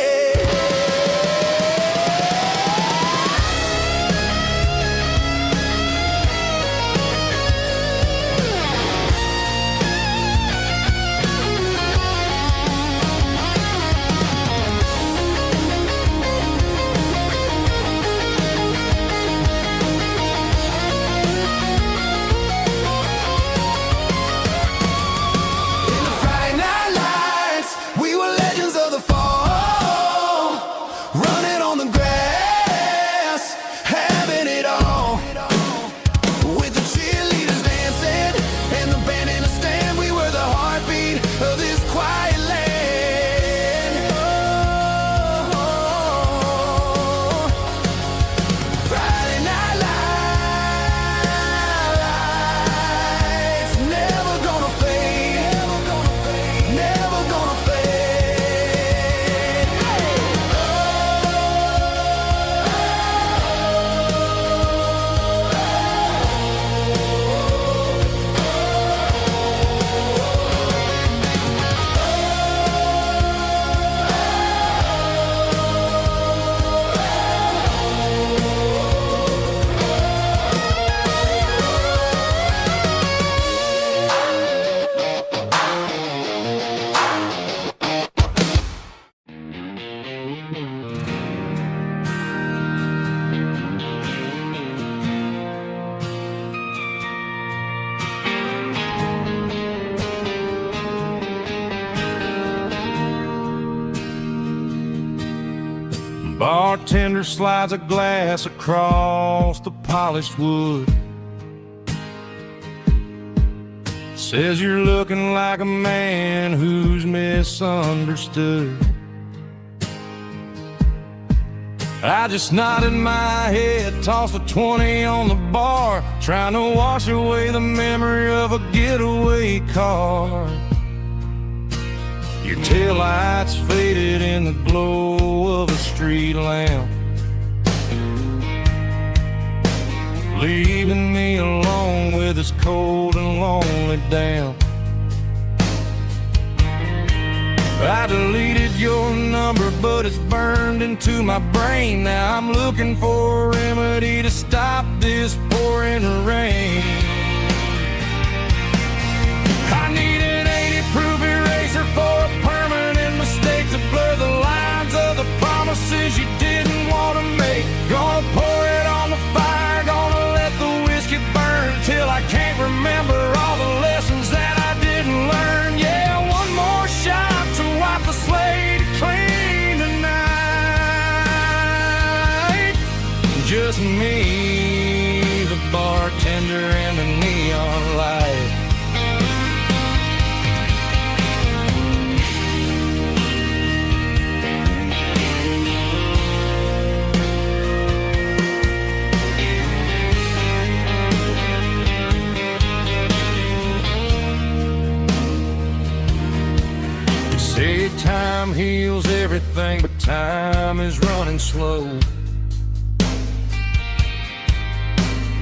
Bartender slides a glass across the polished wood. Says you're looking like a man who's misunderstood. I just nodded my head, tossed a 20 on the bar, trying to wash away the memory of a getaway car. Your taillights faded in the glow of a street lamp, leaving me alone with this cold and lonely damp. I deleted your number, but it's burned into my brain. Now I'm looking for a remedy to stop this pouring rain. I need an 80-proof eraser for a permanent mistake to blur the lines of the promises you didn't want to make. Gonna pour it on the fire, gonna let the whiskey burn till I can't remember all the lessons that I didn't learn. Yeah, one more shot to wipe the slate clean tonight. Just me, the bartender, and the neon light. Say time heals everything, but time is running slow.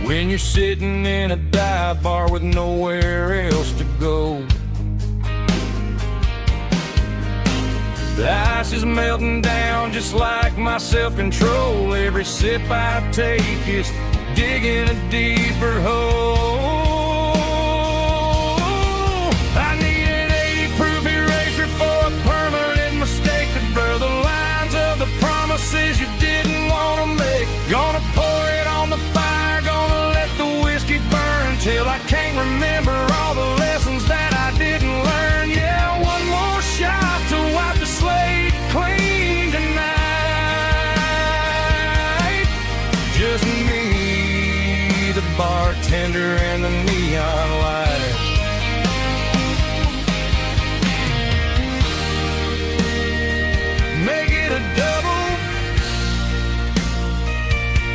When you're sitting in a dive bar with nowhere else to go, the ice is melting down just like my self-control. Every sip I take is digging a deeper hole. I need an 80-proof eraser for a permanent mistake to blur the lines of the promises you didn't want to make. Gonna pour it on the fire, gonna let the whiskey burn till I can't remember all the lessons that I didn't learn. Yeah, one more shot to wipe the slate clean tonight. Just me, the bartender, and the neon light. Make it a double,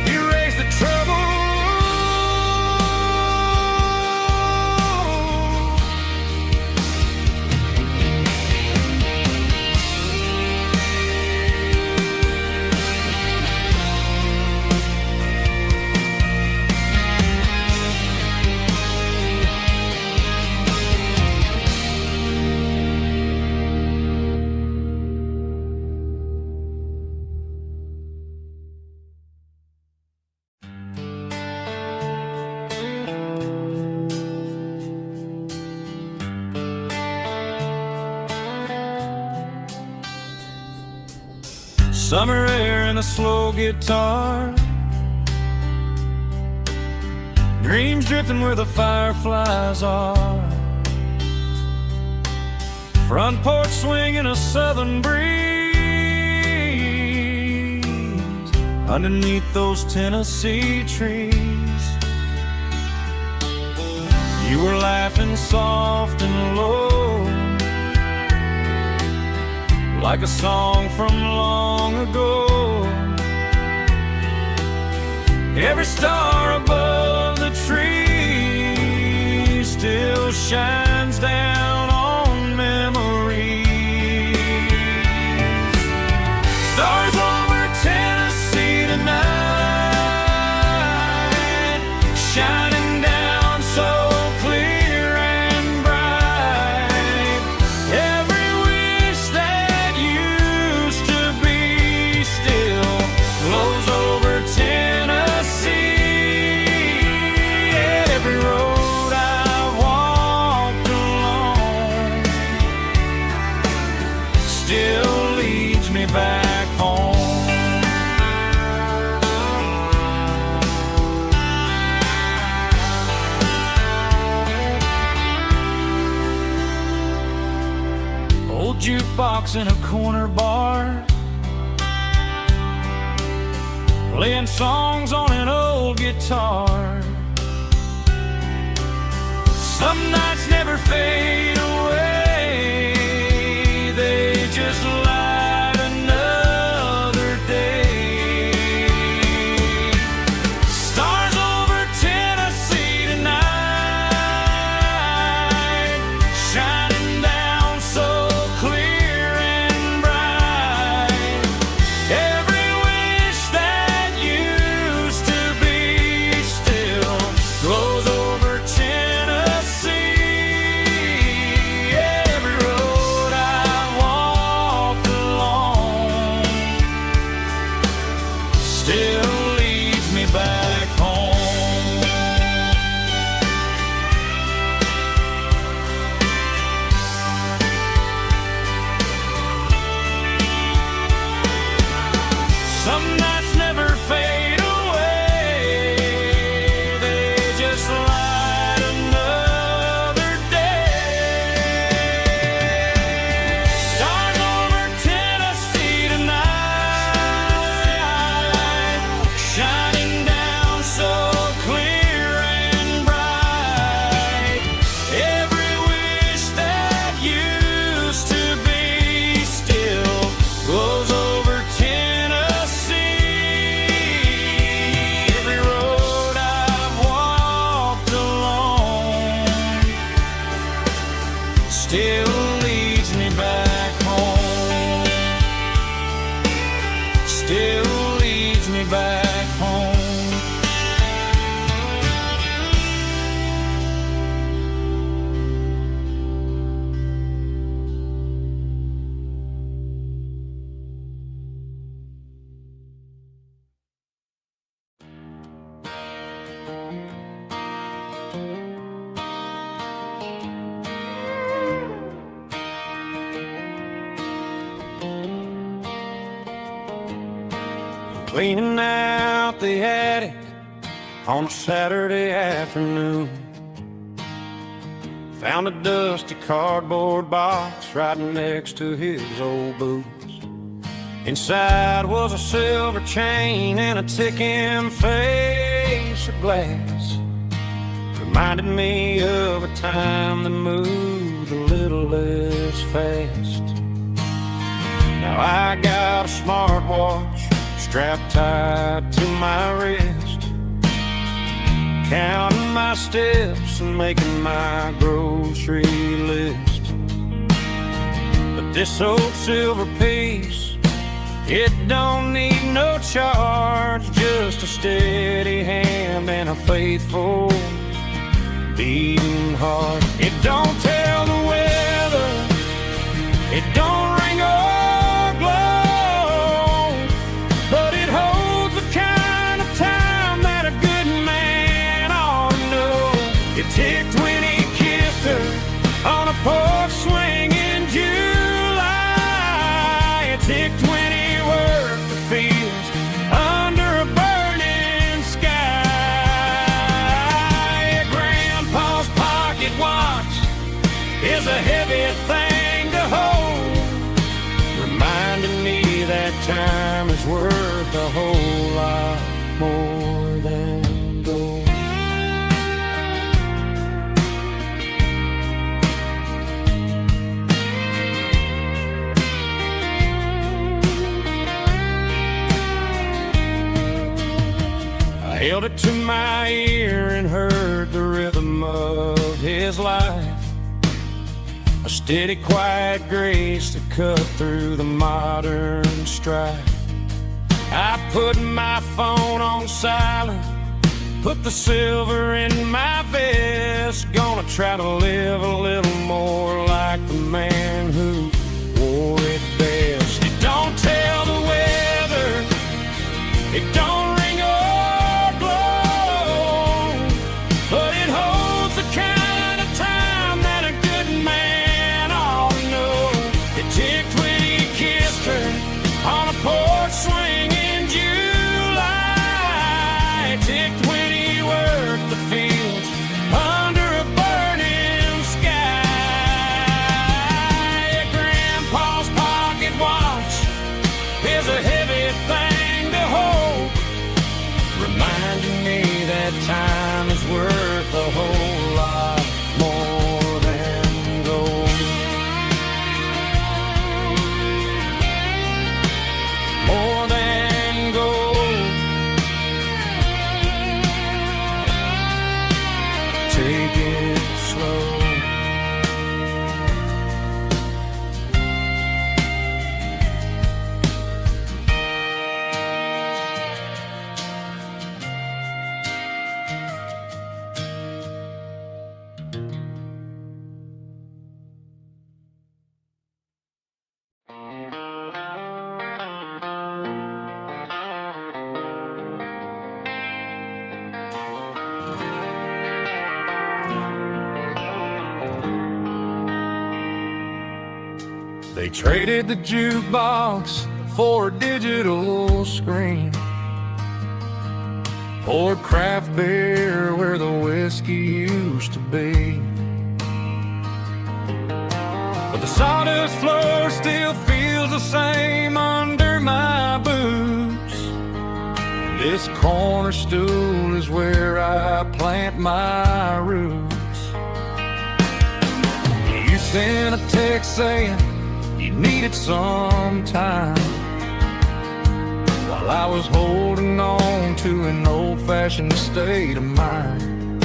erase the trouble. Summer air and a slow guitar, dreams drifting where the fireflies are, front porch swinging a southern breeze underneath those Tennessee trees. You were laughing soft and low, like a song from long ago. Every star above the tree still shines down on memories. Stars over Tennessee tonight, shining down so clear and bright. Every wish that used to be still glows over Tennessee. Every road I've walked along still leads me back home. Old jukebox in a corner bar, playing songs on an old guitar. Some nights never fade away, they just light another day. Stars over Tennessee tonight, shining down so clear and bright. Every wish that used to be still glows over Tennessee. Every road I walked along still leads me back home. Some nights never fade away, they just light another day. Stars over Tennessee tonight, shining down so clear and bright. Every wish that used to be still glows over Tennessee. Every road I've walked along still leads me back home. Still leads me back home. Cleaning out the attic on a Saturday afternoon, found a dusty cardboard box right next to his old boots. Inside was a silver chain and a ticking face of glass. Reminded me of a time that moved a little less fast. Now I got a smartwatch strapped tight to my wrist, counting my steps and making my grocery list. But this old silver piece, it don't need no charge, just a steady hand and a faithful beating heart. It don't tell the weather, it don't ring or glow, but it holds the kind of time that a good man ought to know. It ticked when he kissed her on a porch swing in July. It ticked when he worked held it to my ear and heard the rhythm of his life. A steady, quiet grace to cut through the modern strife. I put my phone on silent, put the silver in my vest. Gonna try to live a little more like the man who wore it best. It don't tell the weather, it don't ring or blow, but it holds the kind of time that a good man ought to know. It ticked when he kissed her on a porch swing in July. It ticked when he worked the fields under a burning sky. Yeah, Grandpa's pocket watch is a heavy thing to hold, reminding me that time is worth a whole lot more than gold. More than gold. Take it slow. They traded the jukebox for a digital screen, poured craft beer where the whiskey used to be. But the sawdust floor still feels the same under my boots. This corner stool is where I plant my roots. You sent a text saying you needed some time, while I was holding on to an old-fashioned state of mind.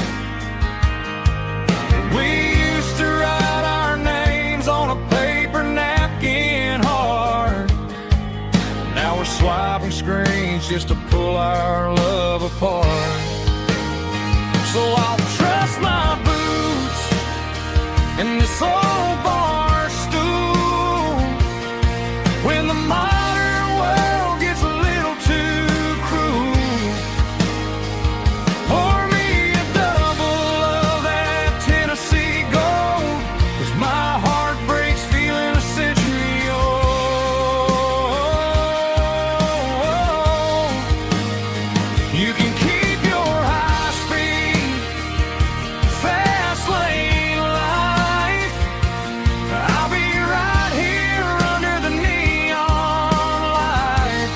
We used to write our names on a paper napkin hard. Now we're swiping screens just to pull our love apart. So I'll trust my boots and this old bar stool when the modern world gets a little too cruel. Pour me a double of that Tennessee gold, 'cause my heart breaks feeling a century old. You can keep your high-speed, fast lane life. I'll be right here under the neon light,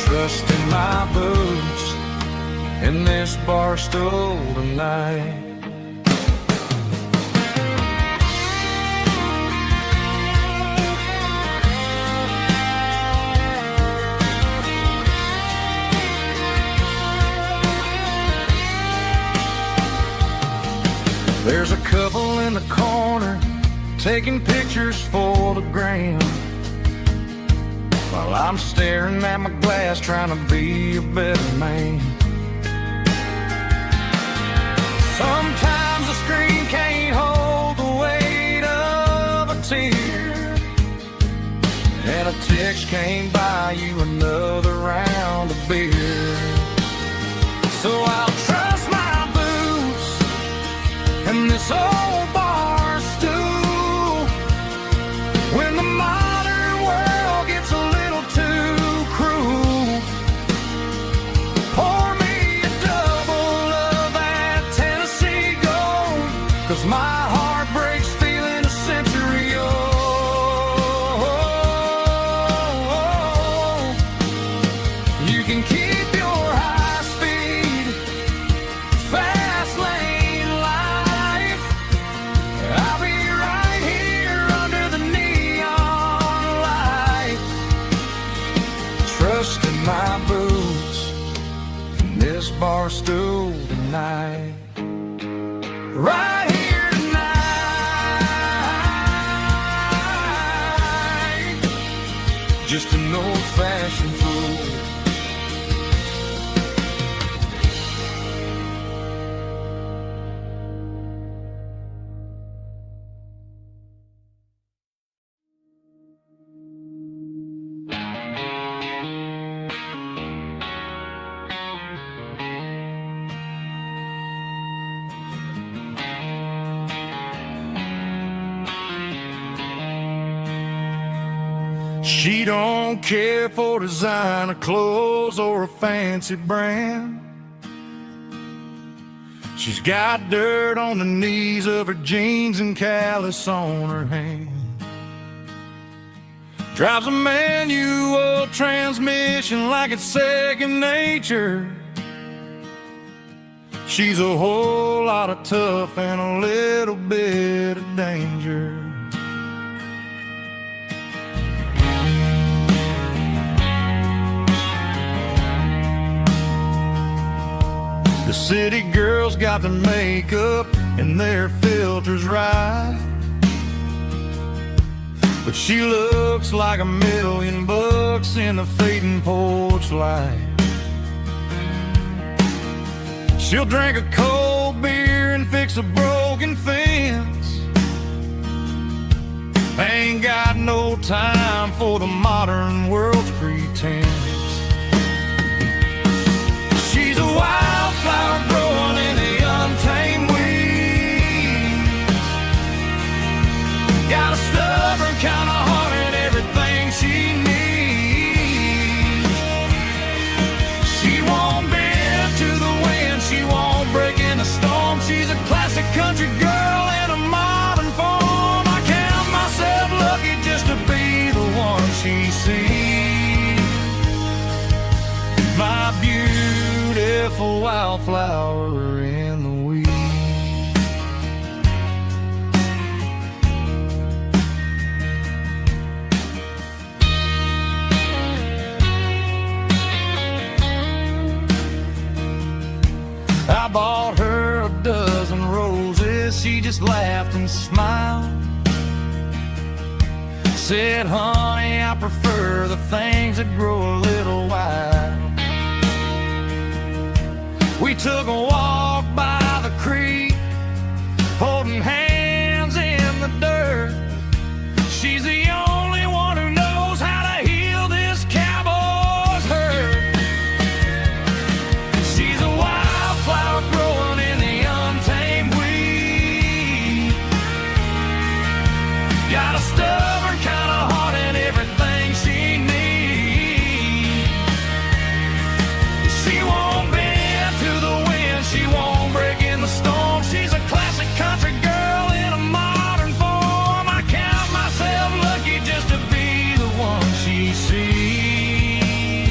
trusting my boots in this bar stool tonight. There's a couple in the corner taking pictures for the gram, while I'm staring at my glass trying to be a better man. Sometimes the screen can't hold the weight of a tear, and a text can't buy you another round of beer. So I'll trust my boots and this old bar stool when the modern world gets a little too cruel. Pour me a double of that Tennessee gold, 'cause my heart breaks feeling a century old. You can keep your high-speed, fast lane life. I'll be right here under the neon light, trusting my boots this bar stool tonight. Right here tonight. Just an old-fashioned fool. She don't care for designer clothes or a fancy brand. She's got dirt on the knees of her jeans and callus on her hand. Drives a manual transmission like it's second nature. She's a whole lot of tough and a little bit of danger. The city girls got their makeup and their filters right, but she looks like $1,000,000 in the fading porch light. She'll drink a cold beer and fix a broken fence. Ain't got no time for the modern world's pretense. She's a wildflower growing in the untamed weeds. Got a stubborn kind of heart and everything she needs. She won't bend to the wind, she won't break in the storm. She's a classic country girl in a modern form. I count myself lucky just to be the one she sees. My beautiful wildflower in the weeds. I bought her a dozen roses, she just laughed and smiled. Said, honey, I prefer the things that grow a little wild. We took a walk by the creek, holding hands in the dirt. She's the only one who knows how to heal this cowboy's hurt. She's a wildflower growing in the untamed weed. Got a stubborn kind of heart and everything she needs. She won't bend to the wind, she won't break in the storm. She's a classic country girl in a modern form. I count myself lucky just to be the one she sees.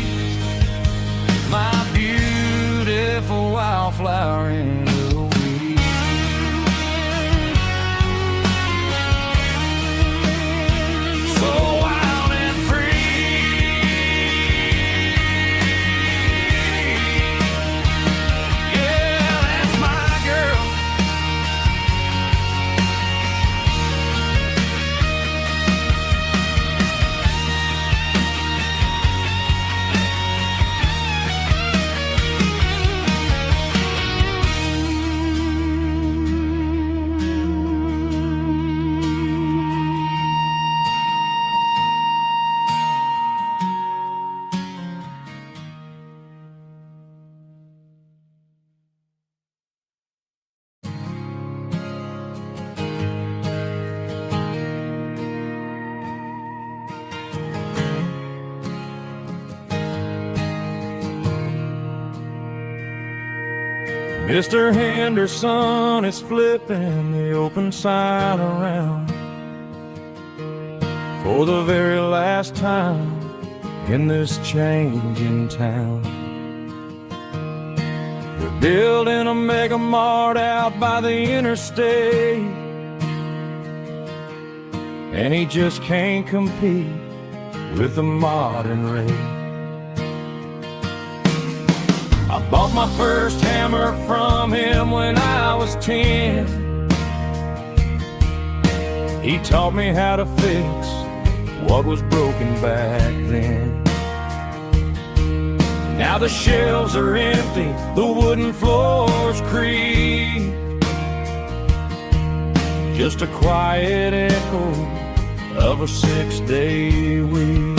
My beautiful wildflower in the weeds. So wild and free. Yeah, that's my girl. Mr. Henderson is flipping the open sign around for the very last time in this changing town. They're building a mega mart out by the interstate, and he just can't compete with the modern rate. I bought my first hammer from him when I was 10. He taught me how to fix what was broken back then. Now the shelves are empty, the wooden floors creak, just a quiet echo of a 6-day week.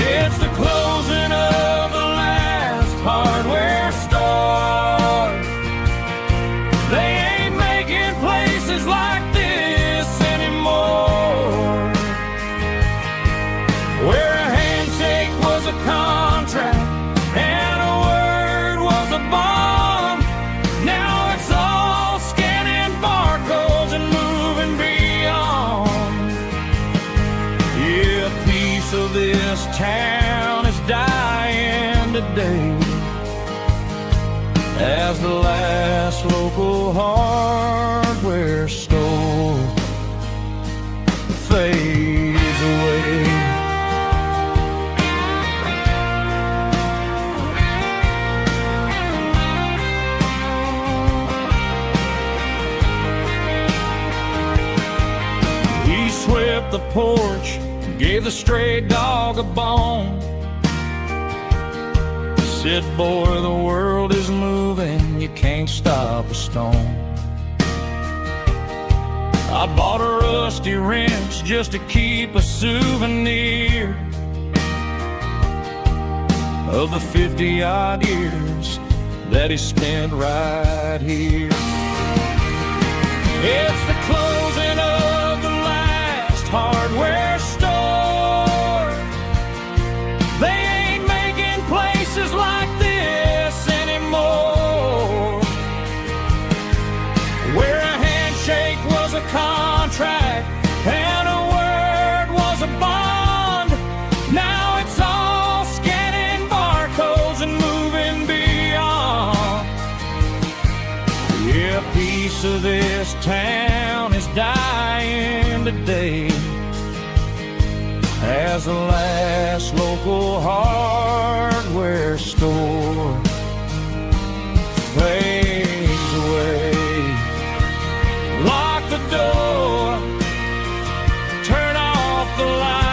It's the closing of the last hardware store. They ain't making places like this anymore, where a handshake was a contract and a word was a bond. Now it's all scanning barcodes and moving beyond. Yeah, a piece of this town is dying today as the last local hardware store fades away. He swept the porch, gave the stray dog a bone, said, boy, the world is moving, you can't stop a stone. I bought a rusty wrench just to keep a souvenir of the 50-odd years that he spent right here. It's the closing of the last hardware store. They ain't making places like this anymore, where a handshake was a contract and a word was a bond. Now it's all scanning barcodes and moving beyond. Yeah, a piece of this town is dying today as the last local hardware store fades away. Lock the door, turn off the light.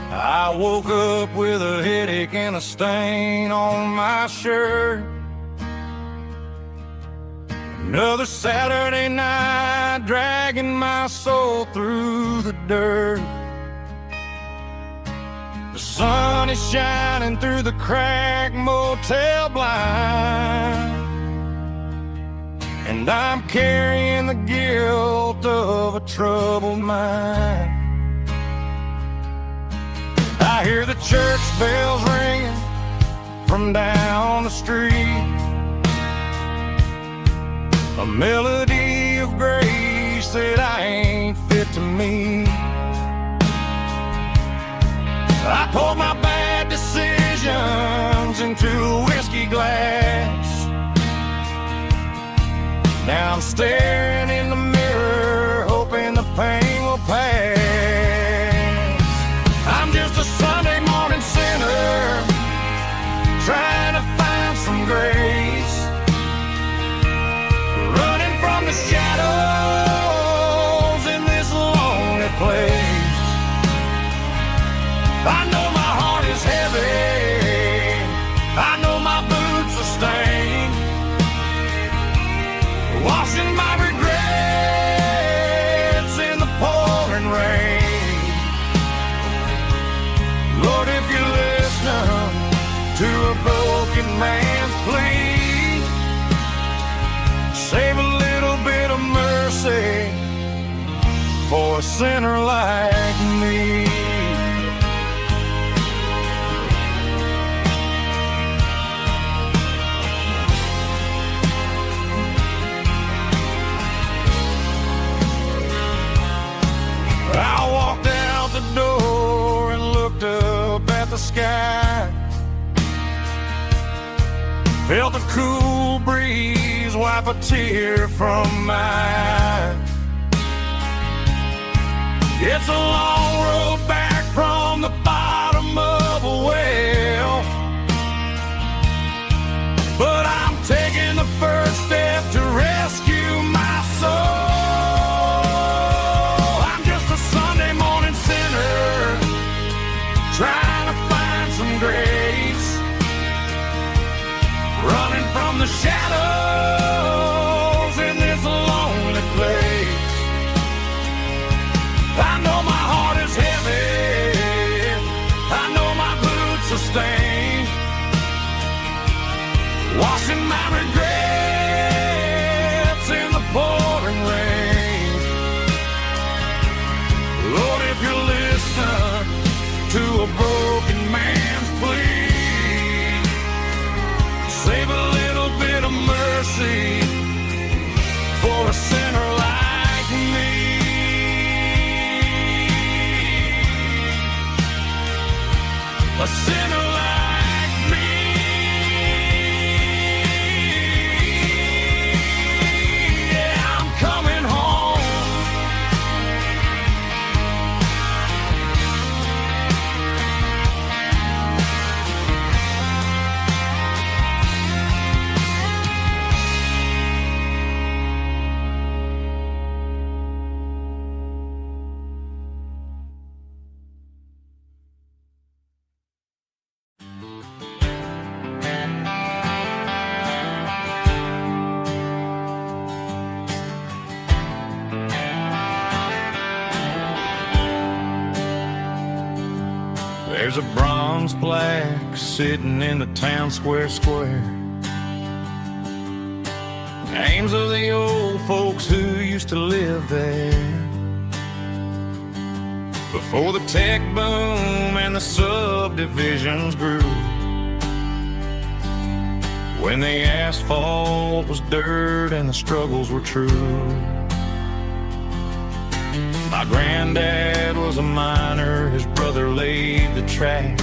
I woke up with a headache and a stain on my shirt. Another Saturday night dragging my soul through the dirt. The sun is shining through the cracked motel blind, and I'm carrying the guilt of a troubled mind. I hear the church bells ringing from down the street, a melody of grace that I ain't fit to meet. I poured my bad decisions into a whiskey glass. Now I'm staring in the mirror, hoping the pain will pass. I'm just a Sunday morning sinner, trying to find some grace, running from the shadows in this lonely place. I know my heart is heavy, I know my boots are stained, washing my regrets for a sinner like me. I walked out the door and looked up at the sky. Felt the cool breeze wipe a tear from my eye. It's a long road back from the bottom of a well, but I'm taking the first step to rescue my soul. I'm just a Sunday morning sinner trying to find some grace, running from the shadows in this lonely place. I know my heart is heavy, I know my boots are stained, washing my regrets in the pouring rain. Lord, if you listen to a broken man's plea, save a little bit of mercy for a sinner like me. A sinner like me. Yeah, I'm coming home. There's a bronze plaque sitting in the town square. Names of the old folks who used to live there before the tech boom and the subdivisions grew, when the asphalt was dirt and the struggles were true. My granddad was a miner, his brother laid the track.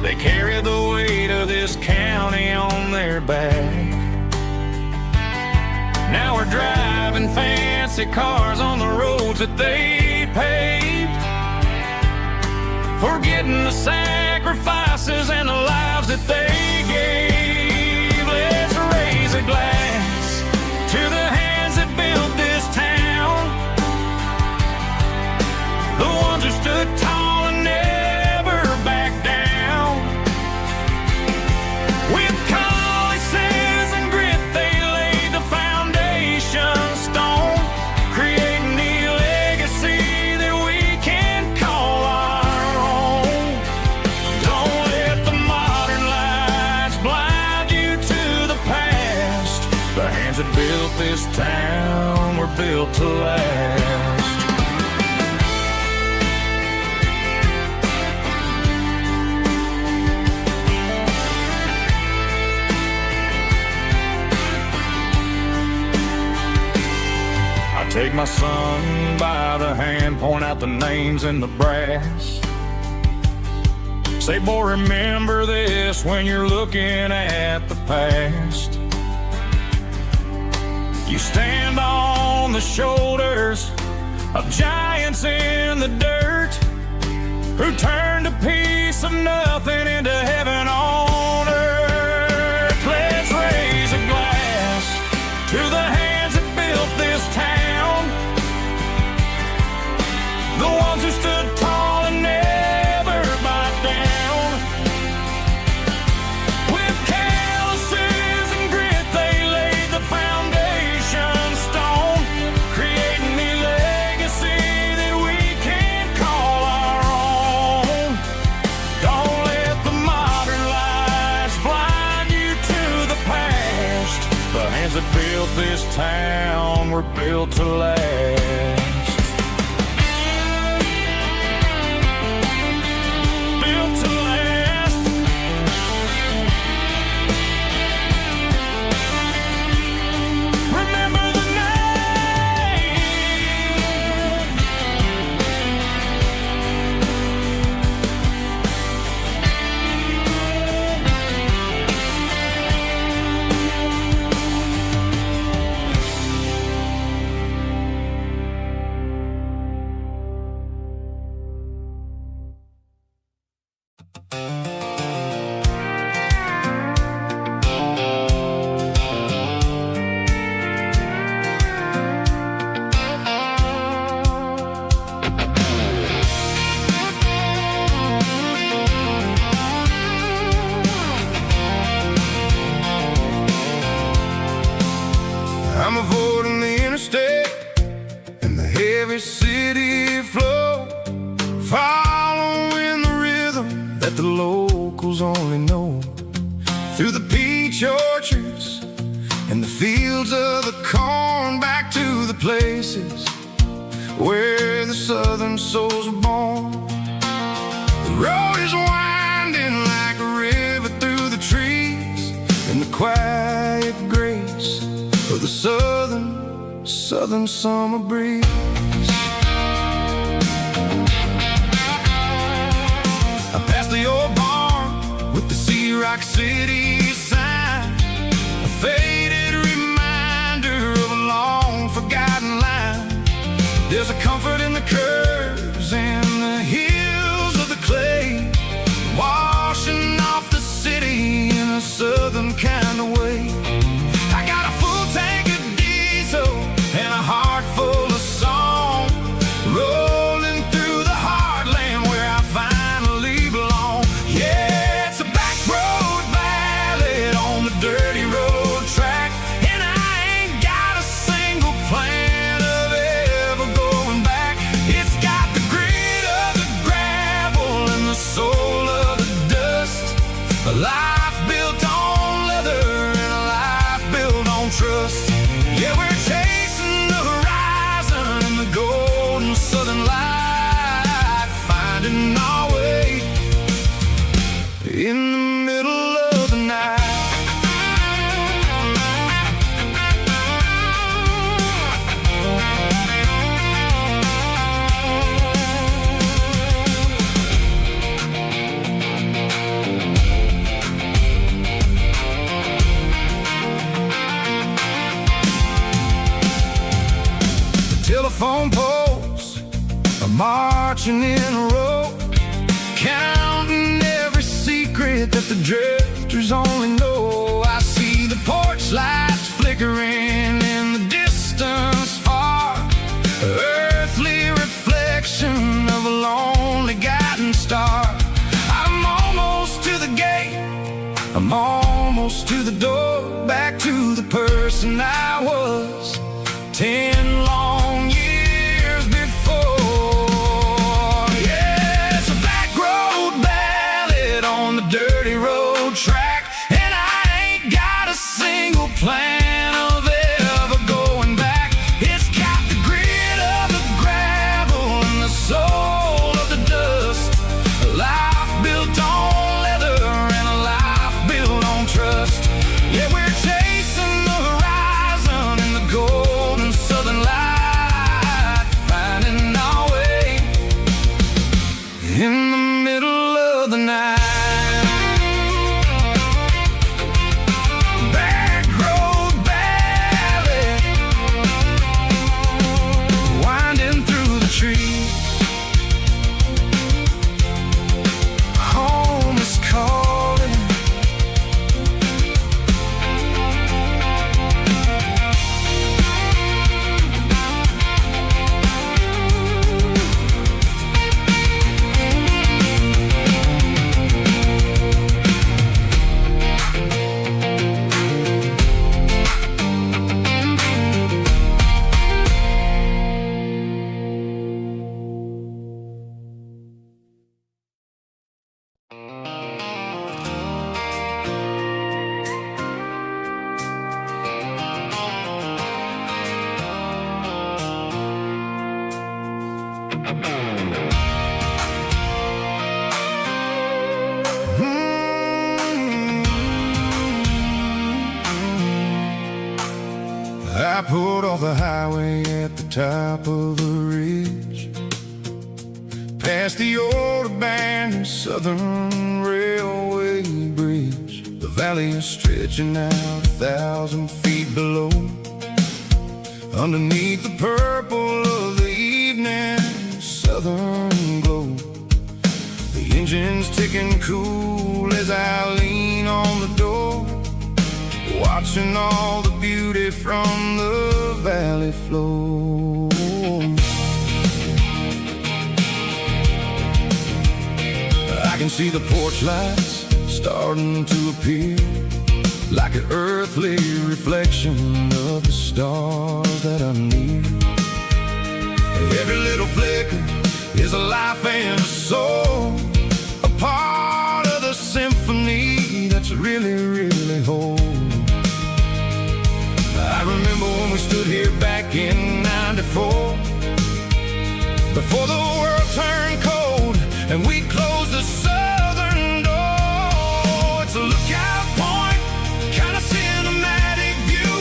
They carried the weight of this county on their back. Now we're driving fancy cars on the roads that they paved, forgetting the sacrifices and the lives that they gave. Let's raise a glass to the hands that built this town, the ones who stood tall and never backed down. With calluses and grit they laid the foundation stone, creating the legacy that we can call our own. Don't let the modern lights blind you to the past. The hands that built this town were built to last. Take my son by the hand, point out the names in the brass. Say, boy, remember this when you're looking at the past. You stand on the shoulders of giants in the dirt, who turned a piece of nothing into heaven on earth. Let's raise a glass to the hands that built this town, the ones who stood tall and never backed down. With calluses and grit they laid the foundation stone, creating the legacy that we can call our own. Don't let the modern lights blind you to the past. The hands that built this town were built to last. every city flow, following the rhythm that the locals only know. Through the peach orchards and the fields of the corn, back to the places where the southern souls were born. The road is winding like a river through the trees, in the quiet grace of the southern summer breeze. I passed the old barn with the Sea Rock City sign, a faded reminder of a long forgotten line. There's a comfort in the curves and the hills of the clay, washing off the city in a southern kind of way. I got a full tank of diesel and a heart full of song, rolling through the heartland where I finally belong. Yeah, it's a back road ballad on the dirty road track, and I ain't got a single plan of ever going back. It's got the grit of the gravel and the soul of the dust, a life built on leather and a life built on trust. Yeah, we're chasing the horizon in the golden southern light, finding our way in the middle of the night. Telephone poles are marching in a row, counting every secret that the drifters only know. I see the porch lights flickering in the distance far, earthly reflection of a lonely guiding star. I'm almost to the gate, I'm almost to the door, back to the person I was 10 long years before. Yeah, it's a back road ballad on the dirty road track, and I ain't got a single plan of ever going back. It's got the grit of the gravel and the soul of the dust, a life built on leather and a life built on trust. Yeah, we're chasing the horizon in the golden southern light, finding our way in the middle of the night. Back road ballad, winding through the trees. Home is calling. I pulled off the highway at the top of a ridge, past the old abandoned southern railway bridge. The valley is stretching out 1,000 feet below, underneath the purple of the evening southern glow. The engine's ticking cool as I lean on the door, watching all the beauty from the valley flow. I can see the porch lights starting to appear, like an earthly reflection of the stars that are near. Every little flicker is a life and a soul, a part of the symphony that's really, really whole. I remember when we stood here back in '94, before the world turned cold and we closed the southern door. It's a lookout point, kind of cinematic view,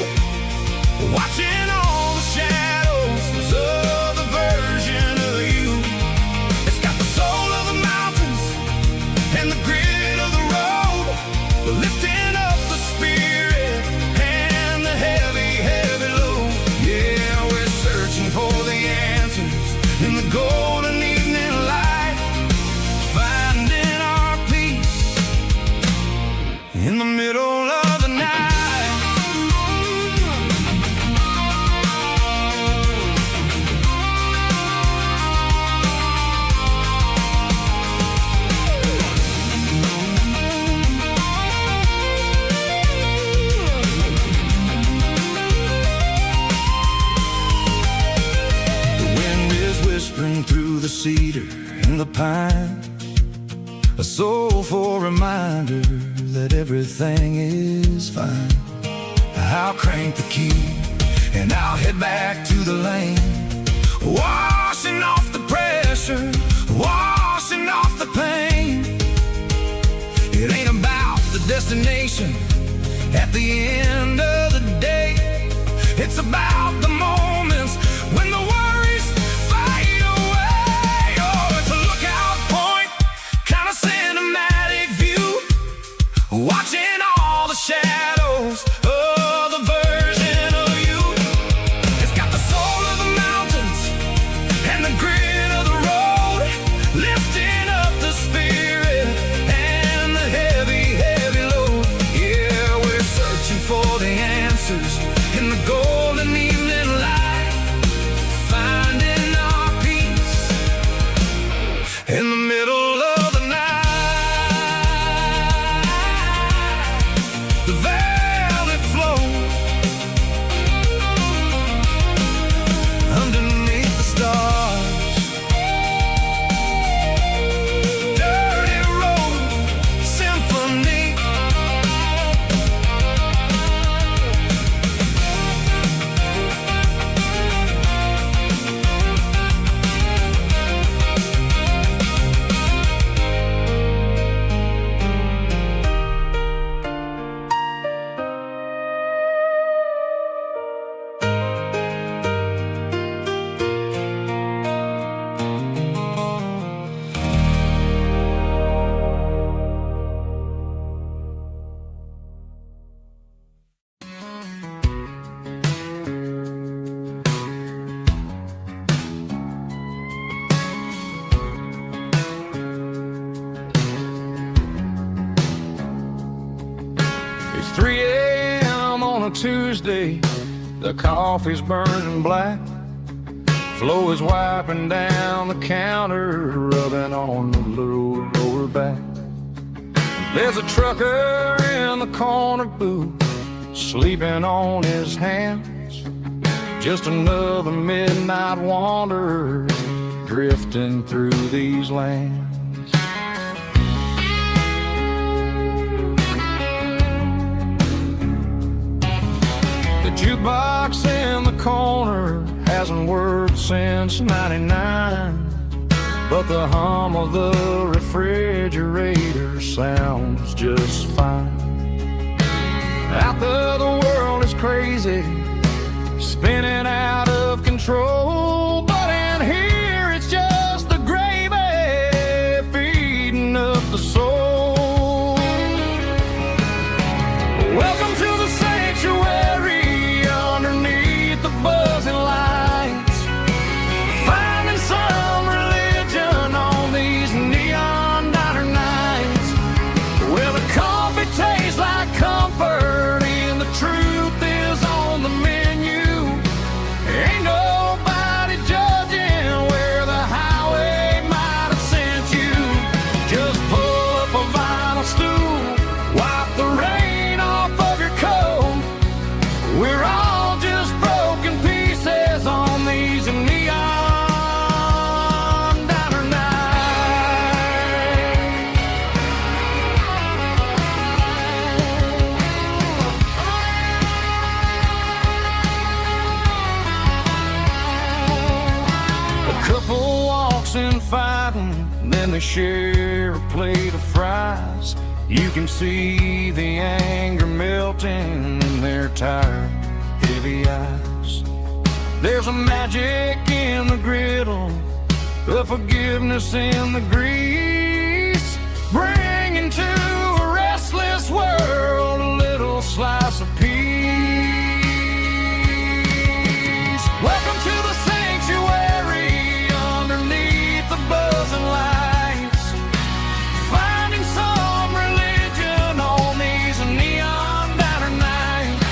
watching all the shadows of the version of you. It's got the soul of the mountains and the grit of the road, lifting up the spirit and the heavy, heavy load. Yeah, we're searching for the answers in the golden evening light, finding our peace in the middle of the night. Whispering through the cedar and the pine, a soulful reminder that everything is fine. I'll crank the key and I'll head back to the lane, washing off the pressure, washing off the pain. It ain't about the destination at the end of the day, it's about the moments when the worries fade away. Oh, it's a lookout point, kind of cinematic view, watching all the shadows of the version of you. It's got the soul of the mountains and the grit of the road, lifting up the spirit and the heavy, heavy load. Yeah, we're searching for the answers in the golden evening light, finding our peace in the middle of the night. The valley flows underneath the stars. Dirty road symphony. It's 3 a.m. on a Tuesday, the coffee's burning black, Flo is wiping down the counter, rubbing on the little lower back. There's a trucker in the corner booth, sleeping on his hands, just another midnight wanderer drifting through these lands. The jukebox in the corner hasn't worked since '99, but the hum of the refrigerator sounds just fine. Out there the world is crazy, spinning out of control, but in here it's just the gravy feeding up the soul. Welcome to the sanctuary underneath the buzzing lights, finding some religion on these neon diner nights. Well, the coffee tastes like comfort and the truth is on the menu. Ain't nobody Couple walks and fighting, then they share a plate of fries. You can see the anger melting in their tired, heavy eyes. There's a magic in the griddle, a forgiveness in the grease, bringing to a restless world a little slice of peace. Welcome to the sanctuary underneath the buzzing lights, finding some religion on these neon diner nights,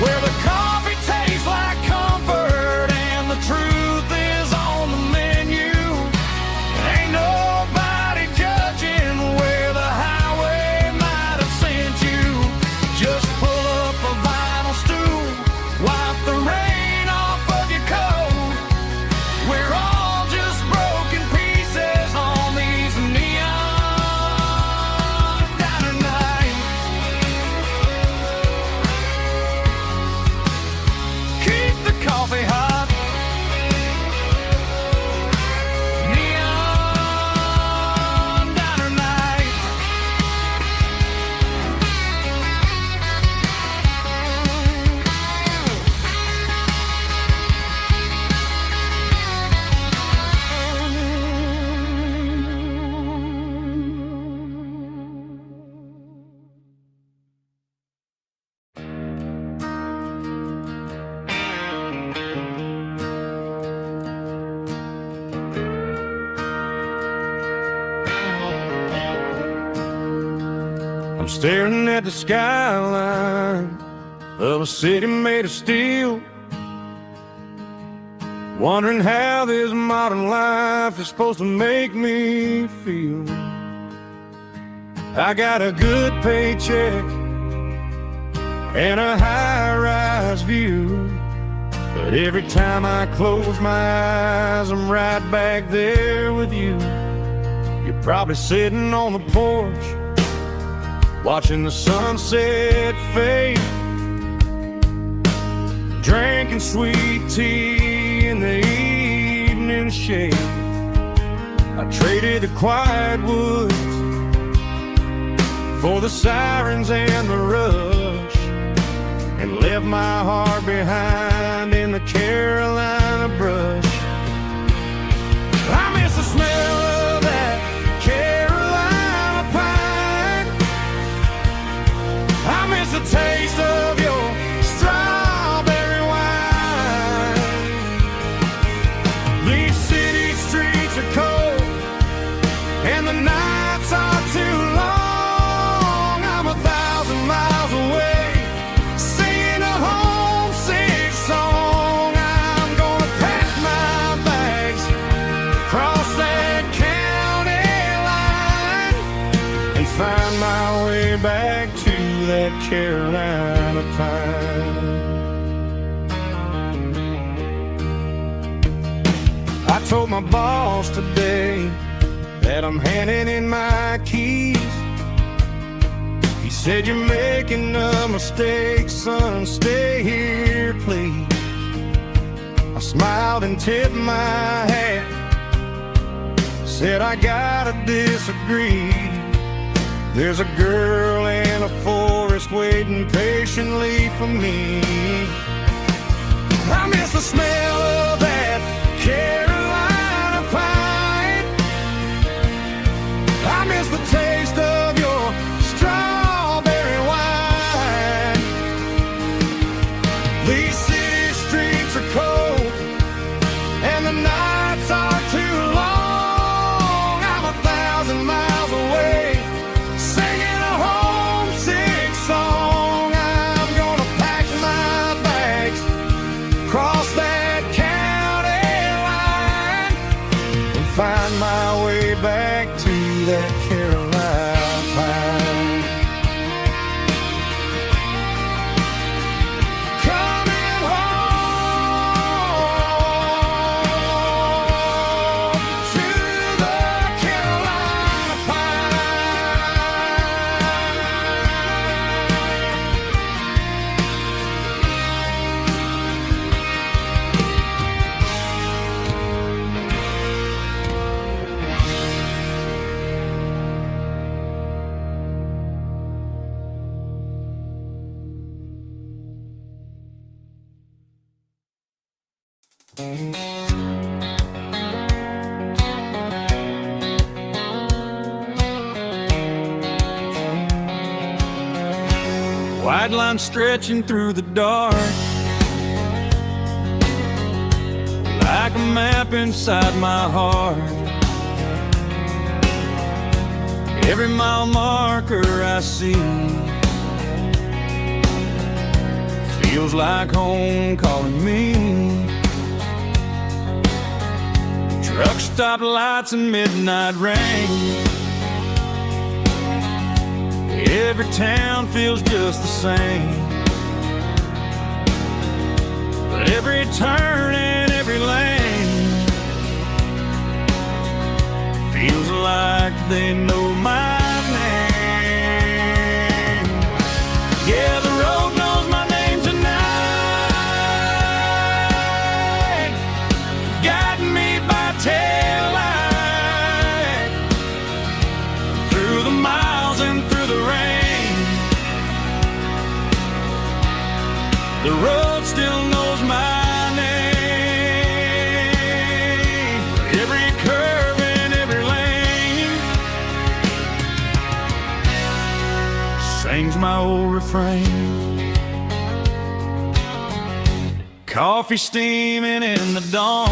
where the coffee tastes like comfort and the truth is on the menu. Ain't nobody judging where the highway might have sent you. Just pull up a vinyl stool, wipe the rain off of your coat. We're all just broken pieces on these neon diner nights. Keep the coffee hot. Neon diner nights. I'm staring at the skyline of a city made of steel, wondering how this modern life is supposed to make me feel. I got a good paycheck and a high-rise view, but every time I close my eyes, I'm right back there with you. You're probably sitting on the porch, watching the sunset fade, drinking sweet tea in the evening shade. I traded the quiet woods for the sirens and the rush, and left my heart behind in the Carolina brush. I miss the smell of that Carolina pine. I miss the taste of your strawberry wine. These city streets are cold and the nights are too long. I'm 1,000 miles away, singing a homesick song. I'm gonna pack my bags, cross that county line, and find my way back to that Carolina pine. I told my boss today that I'm handing in my keys. He said, "You're making a mistake, son, stay here, please." I smiled and tipped my hat, said, "I gotta disagree. There's a girl in a forest waiting patiently for me." I miss the smell of that Carolina pine. I miss the taste of your strawberry wine. These city streets are cold and the nights are too long. I'm 1,000 miles away, singing a homesick song. I'm gonna pack my bags, cross that county line, and find my way back to that Carolina pine. Coming home to the Carolina pine. White line stretching through the dark, like a map inside my heart. Every mile marker I see feels like home calling me. Truck stop lights and midnight rain. Every town feels just the same, but every turn and every lane feels like they know my name. Yeah, the road knows my name tonight, guiding me by taillight through the miles and through the rain. The road still knows my name. Every curve and every lane sings my old refrain. Coffee steaming in the dawn,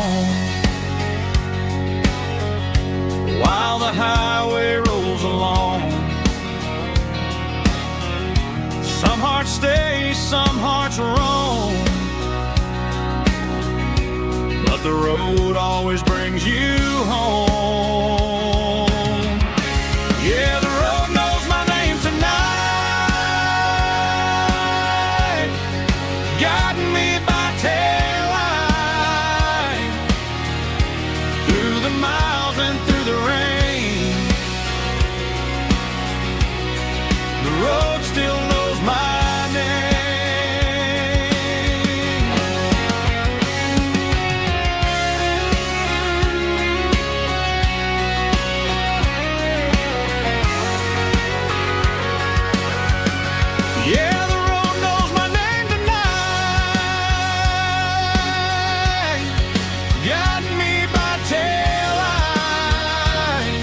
while the highway rolls along. Some hearts stay, some hearts roam, but the road always brings you home. Yeah, the road knows my name tonight, guiding me by taillight through the miles and through the rain. The road still knows my name. Yeah, the road knows my name tonight, guiding me by taillight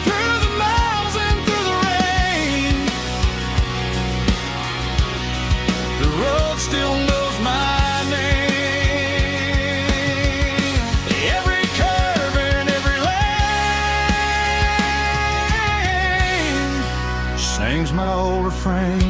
through the miles and through the rain. The road still knows my name. Every curve and every lane sings my old refrain.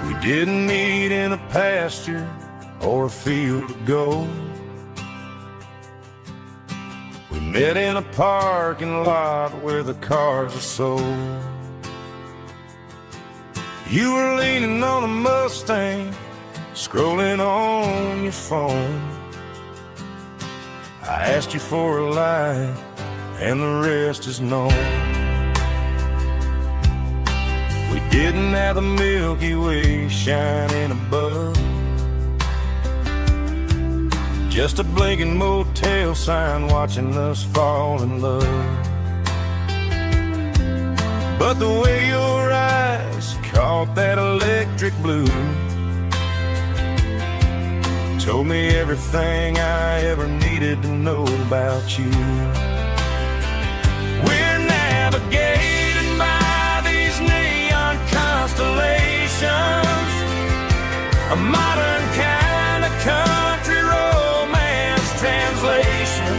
We didn't meet in a pasture or a field of gold. We met in a parking lot where the cars are sold. You were leaning on a Mustang, scrolling on your phone. I asked you for a light, and the rest is known. We didn't have the Milky Way shining above, just a blinking motel sign watching us fall in love. But the way your eyes caught that electric blue told me everything I ever needed to know about you. We're navigated by these neon constellations, a modern kind of country romance translation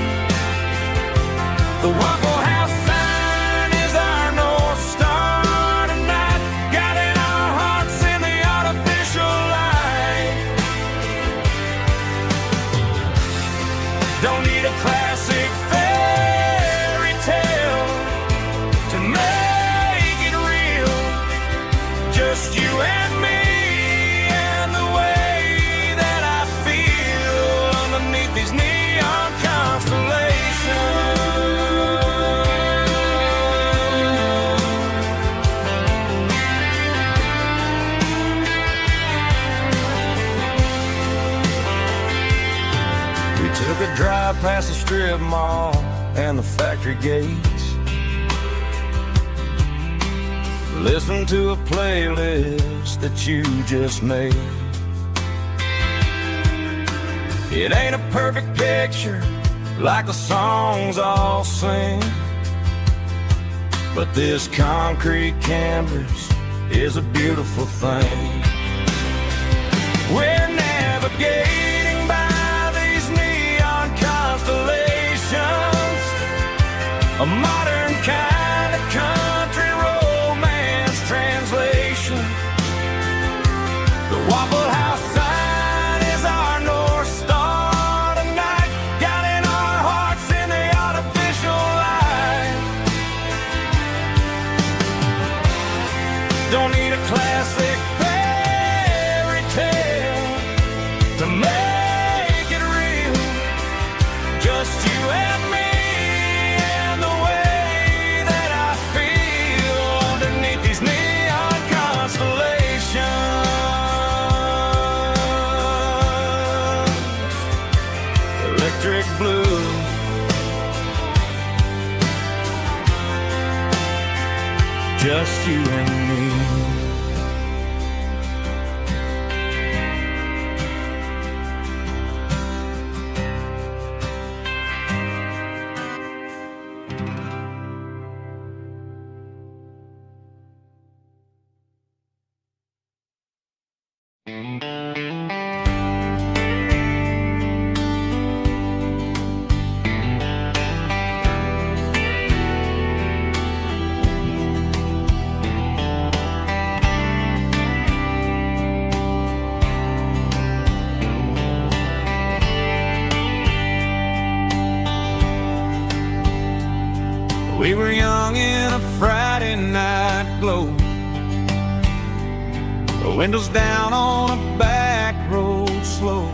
The Waffle House sign is our North Star tonight, guiding our hearts in the artificial light. Don't need a classic fairy tale to make it real. Just you and me and the way that I feel underneath these neon constellations. We took a drive past the strip mall and the factory gates. Listen to a playlist that you just made. It ain't a perfect picture like the songs all sing, but this concrete canvas is a beautiful thing. We're navigating by these neon constellations, a modern kind of country romance translation. The Waffle House sign is our North Star tonight, guiding our hearts in the artificial light. Don't need a classic fairy tale to make it real. Just you and me and the way that I feel underneath these neon constellations. Electric blue, just you and me. We were young in a Friday night glow, the windows down on a back road slow,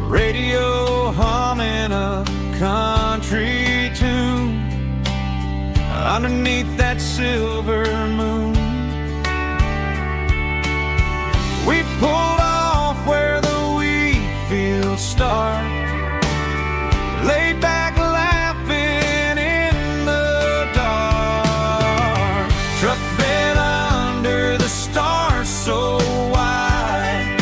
radio humming a country tune underneath that silver moon. We pulled off where the wheat fields start, laid back laughing in the dark, truck bed under the stars so wide,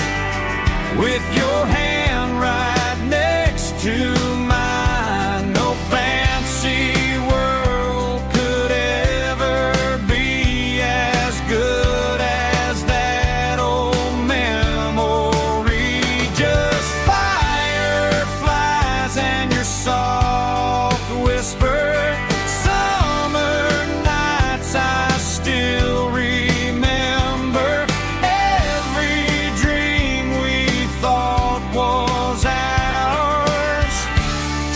with your hand right next to mine. No fancy world could ever be as good as that old memory. Just fireflies and your soft whisper. Summer nights I still remember. Every dream we thought was ours,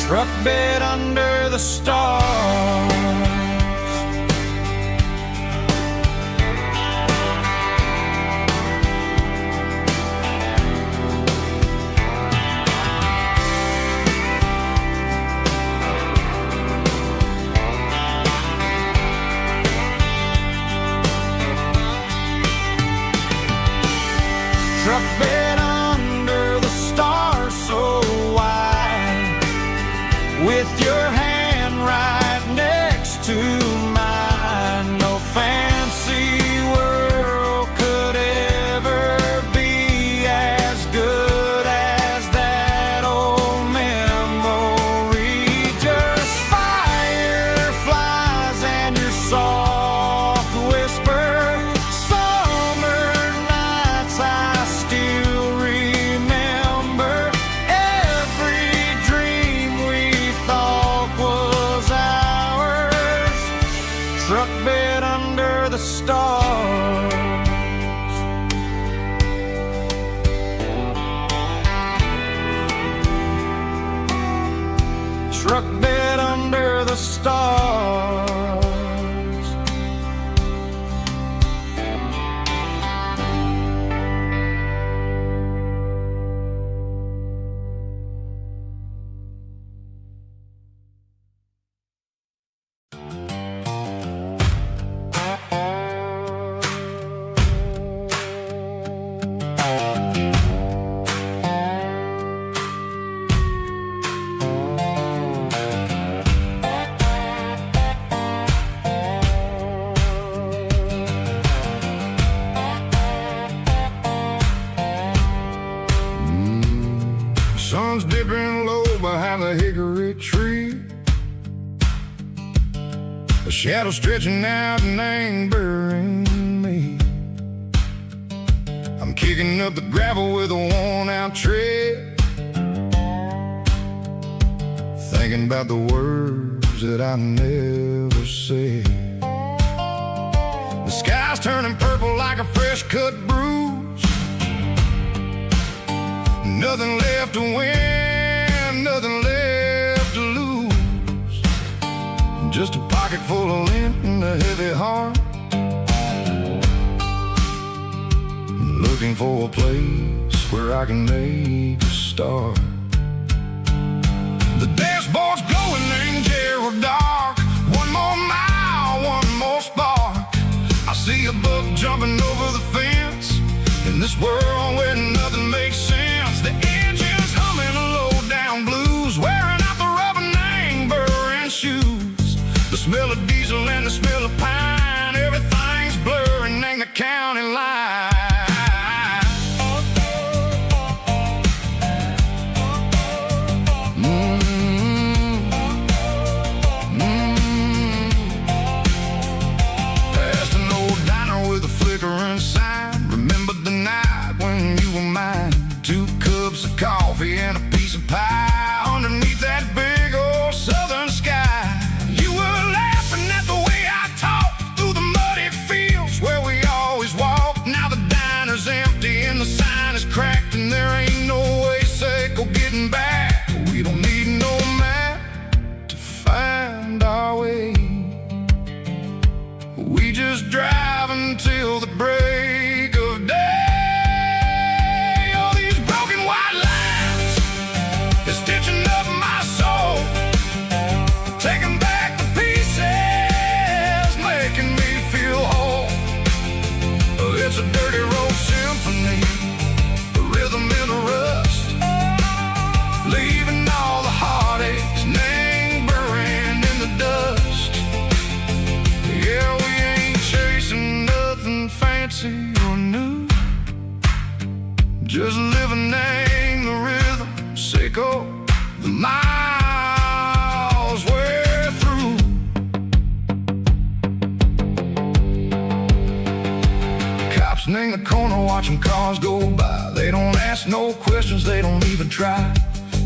truck bed under the stars. Truck bed under the stars so wide, with your hand right next to mine. No fancy world could ever be as good as that old memory. Just fireflies and your soft whisper. Summer nights I still remember. Every dream we thought struck dead under the stars. Sun's dipping low behind the hickory tree. A shadow stretching out and angering me. I'm kicking up the gravel with a worn-out tread, thinking about the words that I never said. The sky's turning purple like a fresh-cut bruise. Nothing left to win, nothing left to lose. Just a pocket full of lint and a heavy heart, looking for a place where I can make a start. The dashboard's glowing in Yearwood dark. One more mile, one more spark. I see a buck jumping over the fence in this world where nothing makes sense. The engine's humming a low-down blues, wearing out the rubber name, burring shoes. The smell of diesel and the smell of pine, everything's blurring in the county line. Past an old diner with a flickering sign. Remember the night when you were mine. 2 cups of coffee and a piece of pie underneath that big old southern sky. You were laughing at the way I talked through the muddy fields where we always walked. Now the diner's empty and the sign is cracked, and there ain't no way safe or getting back. We don't need no map to find our way. We just drive until the break of day. It's a dirty road symphony, a rhythm in a rust, leaving all the heartaches, name burning in the dust. Yeah, we ain't chasing nothing fancy or new, just living in the rhythm, sicko, the miles we're through. In the corner watching cars go by. They don't ask no questions, they don't even try.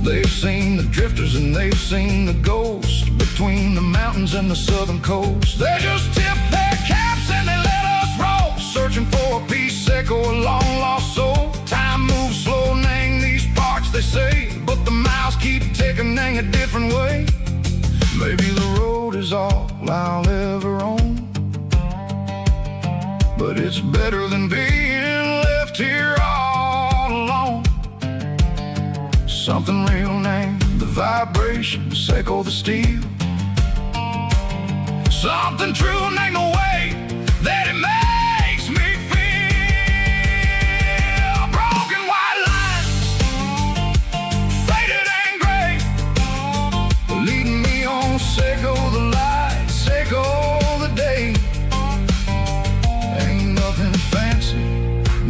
They've seen the drifters and they've seen the ghosts between the mountains and the southern coast. They just tip their caps and they let us roll, searching for a piece echo, a long lost soul. Time moves slow in these parts, they say, but the miles keep ticking in a different way. Maybe the road is all I'll ever own, but it's better than being left here all alone. Something real named the vibrations echo the steel. Something true named the way that it makes me feel. Broken white lines, faded and gray, leading me on, Seco the light, Seco the day.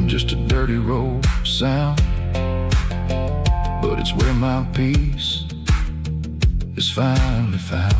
Just a dirty road sound, but it's where my peace is finally found.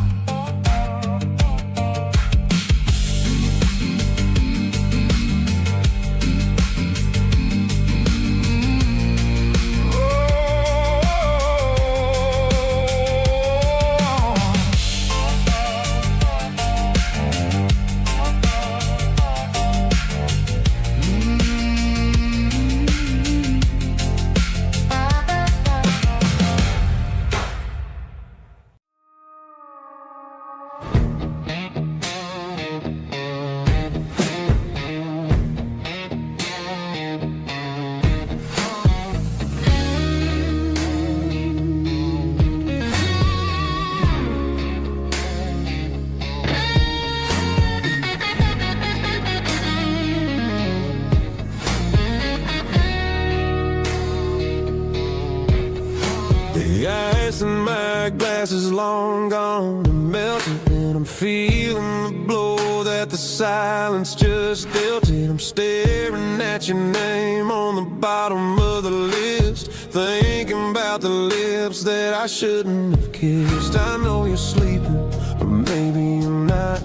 grass is long gone and melted, and I'm feeling the blow that the silence just dealt it. I'm staring at your name on the bottom of the list, thinking about the lips that I shouldn't have kissed. I know you're sleeping, but maybe you're not.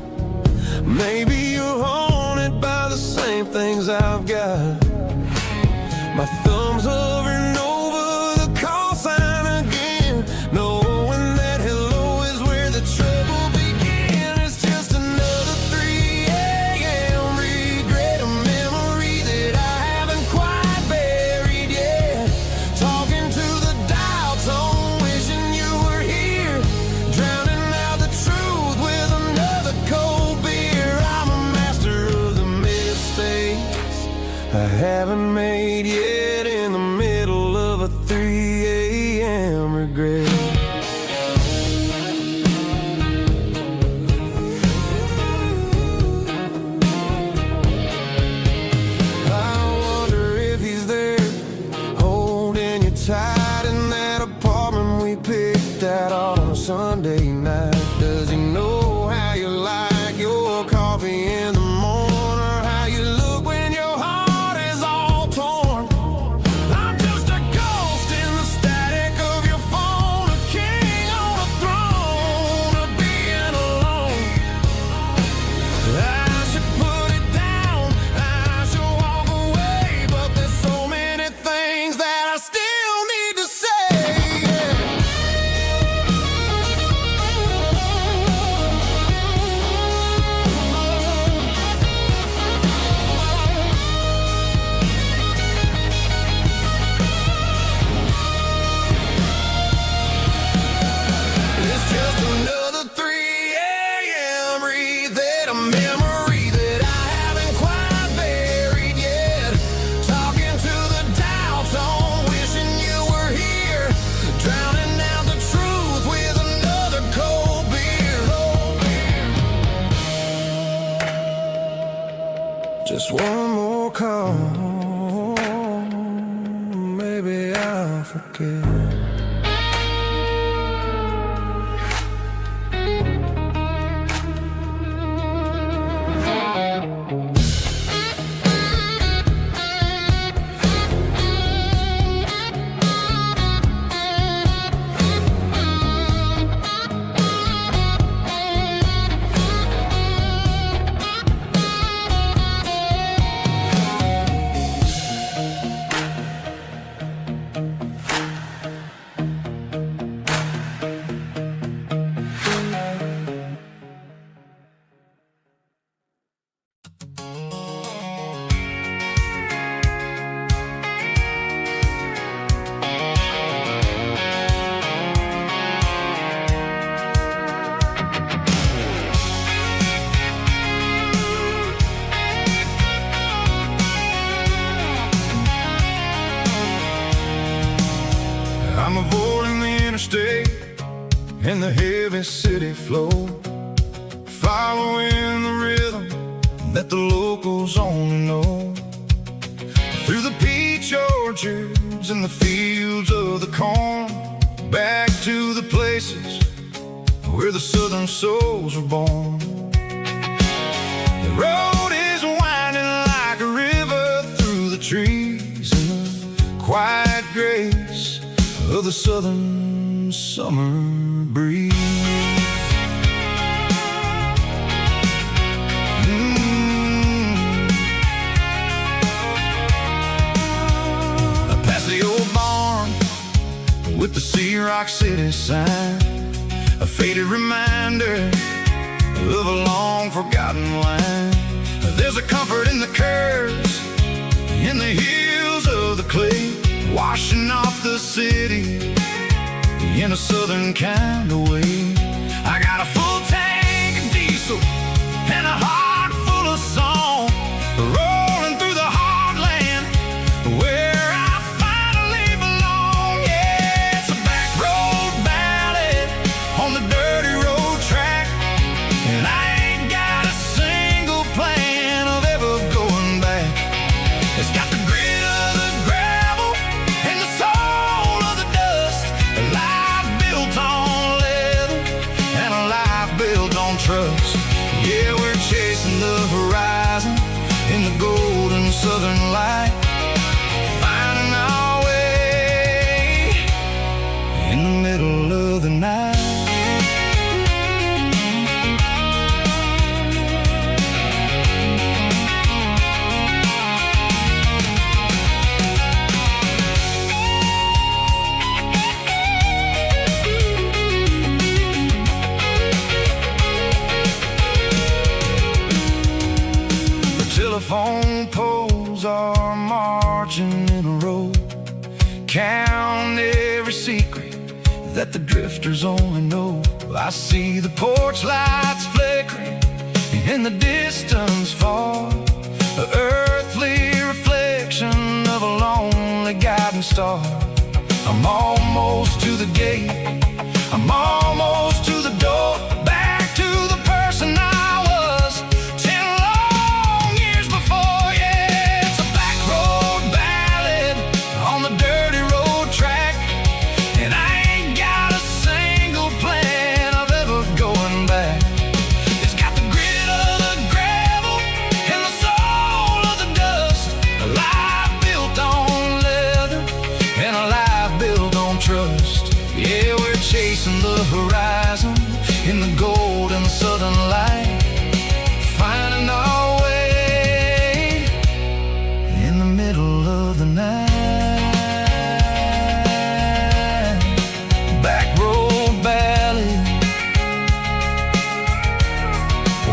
Maybe you're haunted by the same things I've got. My thumb's hovering over the call sign again, knowing that hello is where the trouble began. It's just another 3 a.m. regret, a memory that I haven't quite buried yet. Talking to the dial tone, wishing you were here, drowning out the truth with another cold beer. I'm a master of the mistakes I haven't made yet, in the middle of a 3 a.m. regret. I wonder if he's there, holding you tight in that apartment we picked out on a Sunday night. Does he know how you like your coffee in the morning, or how you look when your heart is all torn? I'm just a ghost in the static of your phone, a king on a throne of being alone. I should put it down, I should walk away, but there's so many things that I still need to say. It's just another 3 a.m. read, a memory that I haven't quite buried yet. Talking to the dial tone, wishing you were here, drowning out the truth with another cold beer. Just one more call, maybe I'll forget. I'm avoiding the interstate and the heavy city flow, following the rhythm that the locals only know. Through the peach orchards and the fields of the corn, back to the places where the southern souls were born. The road is winding like a river through the trees, in the quiet grace of the southern summer breeze. Past the old barn with the Sea Rock City sign, a faded reminder of a long forgotten line. There's a comfort in the curves, in the hills of the clay, washing off the city in a southern kind of way. I got a full tank of diesel and a heart full of song, rolling through the heartland where I finally belong. Yeah, it's a back road ballad on the dirty road track, and I ain't got a single plan of ever going back. It's got the grit of the gravel and the soul of the dust, a life built on lead don't trust. Yeah, we're chasing the horizon in the golden southern light, finding our way in the middle of the night. Telephone poles are marching in a row, count every secret that the drifters only know. I see the porch lights flickering in the distance far, an earthly reflection of a lonely guiding star. I'm almost to the gate, I'm almost to the door, back to the person I was 10 long years before. Yeah, it's a back road ballad on the dirty road track, and I ain't got a single plan of ever going back. It's got the grit of the gravel and the soul of the dust, a life built on leather and a life built on trust. Yeah, we're chasing the horizon in the golden southern light, finding our way in the middle of the night. Back road ballad,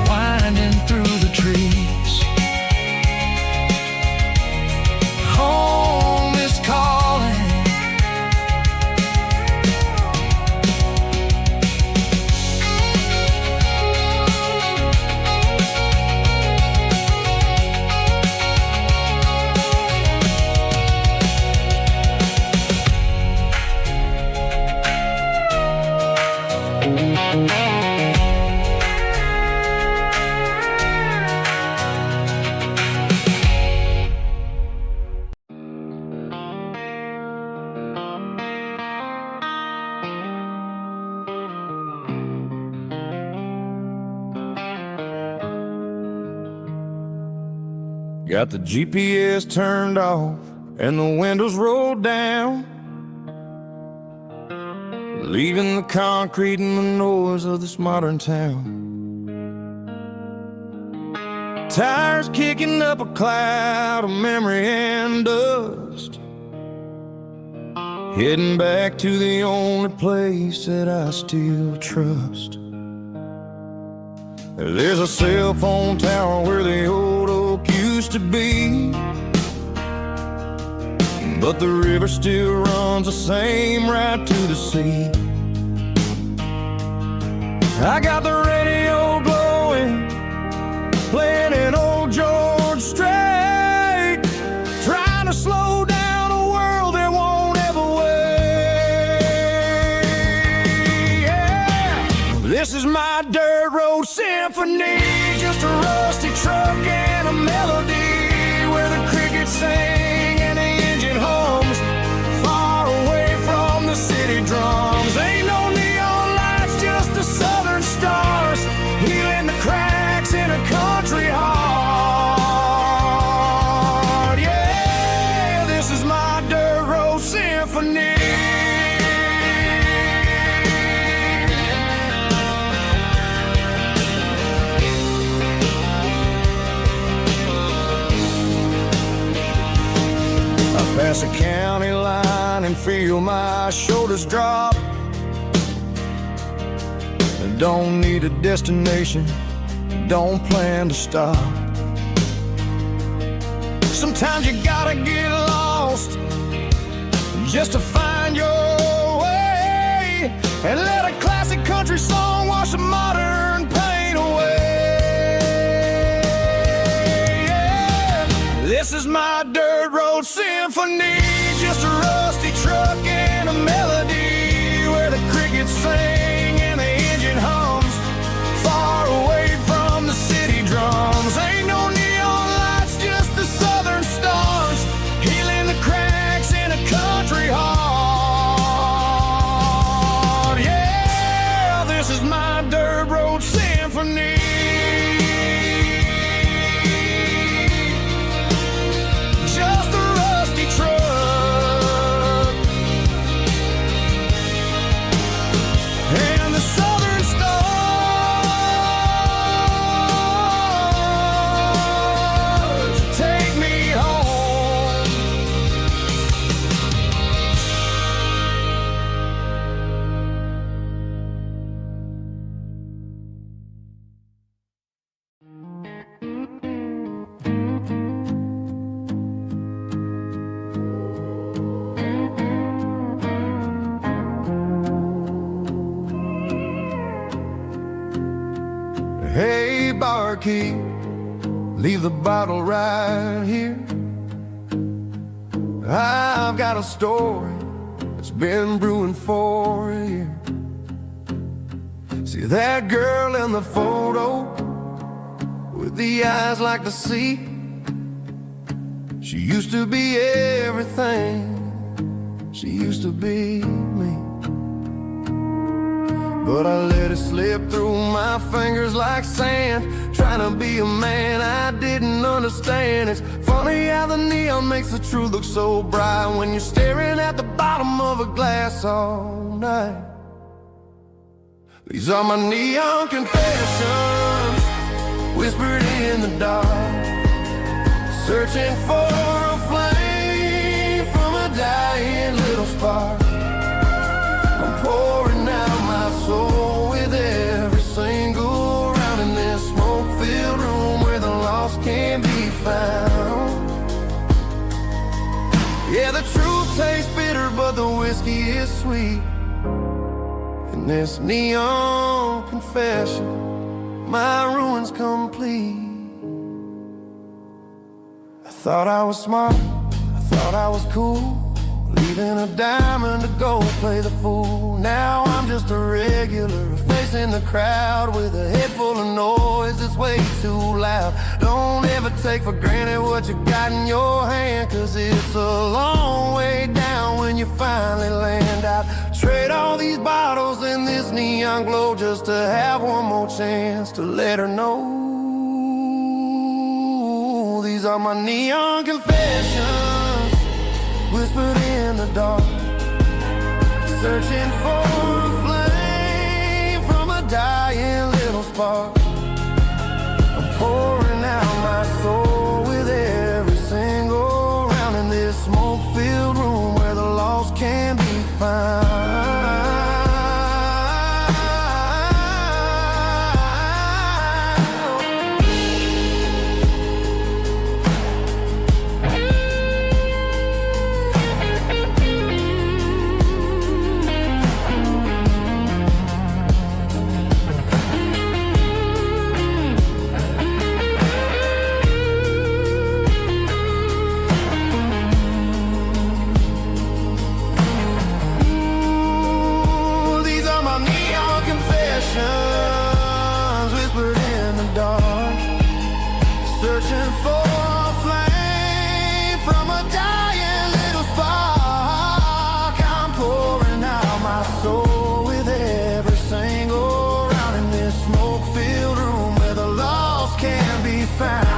winding through the trees. Home is calling. Got the GPS turned off and the windows rolled down, leaving the concrete and the noise of this modern town. Tires kicking up a cloud of memory and dust, heading back to the only place that I still trust. There's a cell phone tower where the old oak used to be, but the river still runs the same right to the sea. I got the radio glowing, playing an old George Strait, trying to slow down a world that won't ever wait. Yeah. This is my dirt road symphony, just a rusty truck and a melody where the crickets sing and the engine hums, far away from the city drums. Ain't no neon lights, just the southern stars, healing the cracks in a country heart. Yeah, this is my dirt road symphony. Pass a county line and feel my shoulders drop. Don't need a destination, don't plan to stop. Sometimes you gotta get lost just to find your way, and let a classic country song wash a modern pain away. Yeah. This is my dirt road symphony, just a rusty truck and a melody where the crickets sing and the engine hums, far away from the city drums. Ain't no neon lights, just the southern stars, healing the cracks in a country heart. Yeah, this is my dirt road symphony. Hey, barkeep, leave the bottle right here. I've got a story that's been brewing for a year. See that girl in the photo with the eyes like the sea? She used to be everything. She used to be me. But I let it slip through my fingers like sand, trying to be a man I didn't understand. It's funny how the neon makes the truth look so bright when you're staring at the bottom of a glass all night. These are my neon confessions, whispered in the dark, searching for a flame from a dying little spark. I'm pouring out my soul with every single round in this smoke-filled room where the lost can be found. Yeah, the truth tastes bitter, but the whiskey is sweet. In this neon confession, my ruin's complete. I thought I was smart, I thought I was cool, leaving a diamond to go play the fool. Now I'm just a regular, facing the crowd with a head full of noise that's way too loud. Don't ever take for granted what you got in your hand, cause it's a long way down when you finally land out. Trade all these bottles and this neon glow just to have one more chance to let her know. These are my neon confessions, whispered in the dark, searching for a flame from a dying little spark. I'm pouring out my soul with every single round in this smoke-filled room where the lost can be found. Whispered in the dark, searching for a flame from a dying little spark. I'm pouring out my soul with every single round in this smoke-filled room where the lost can be found.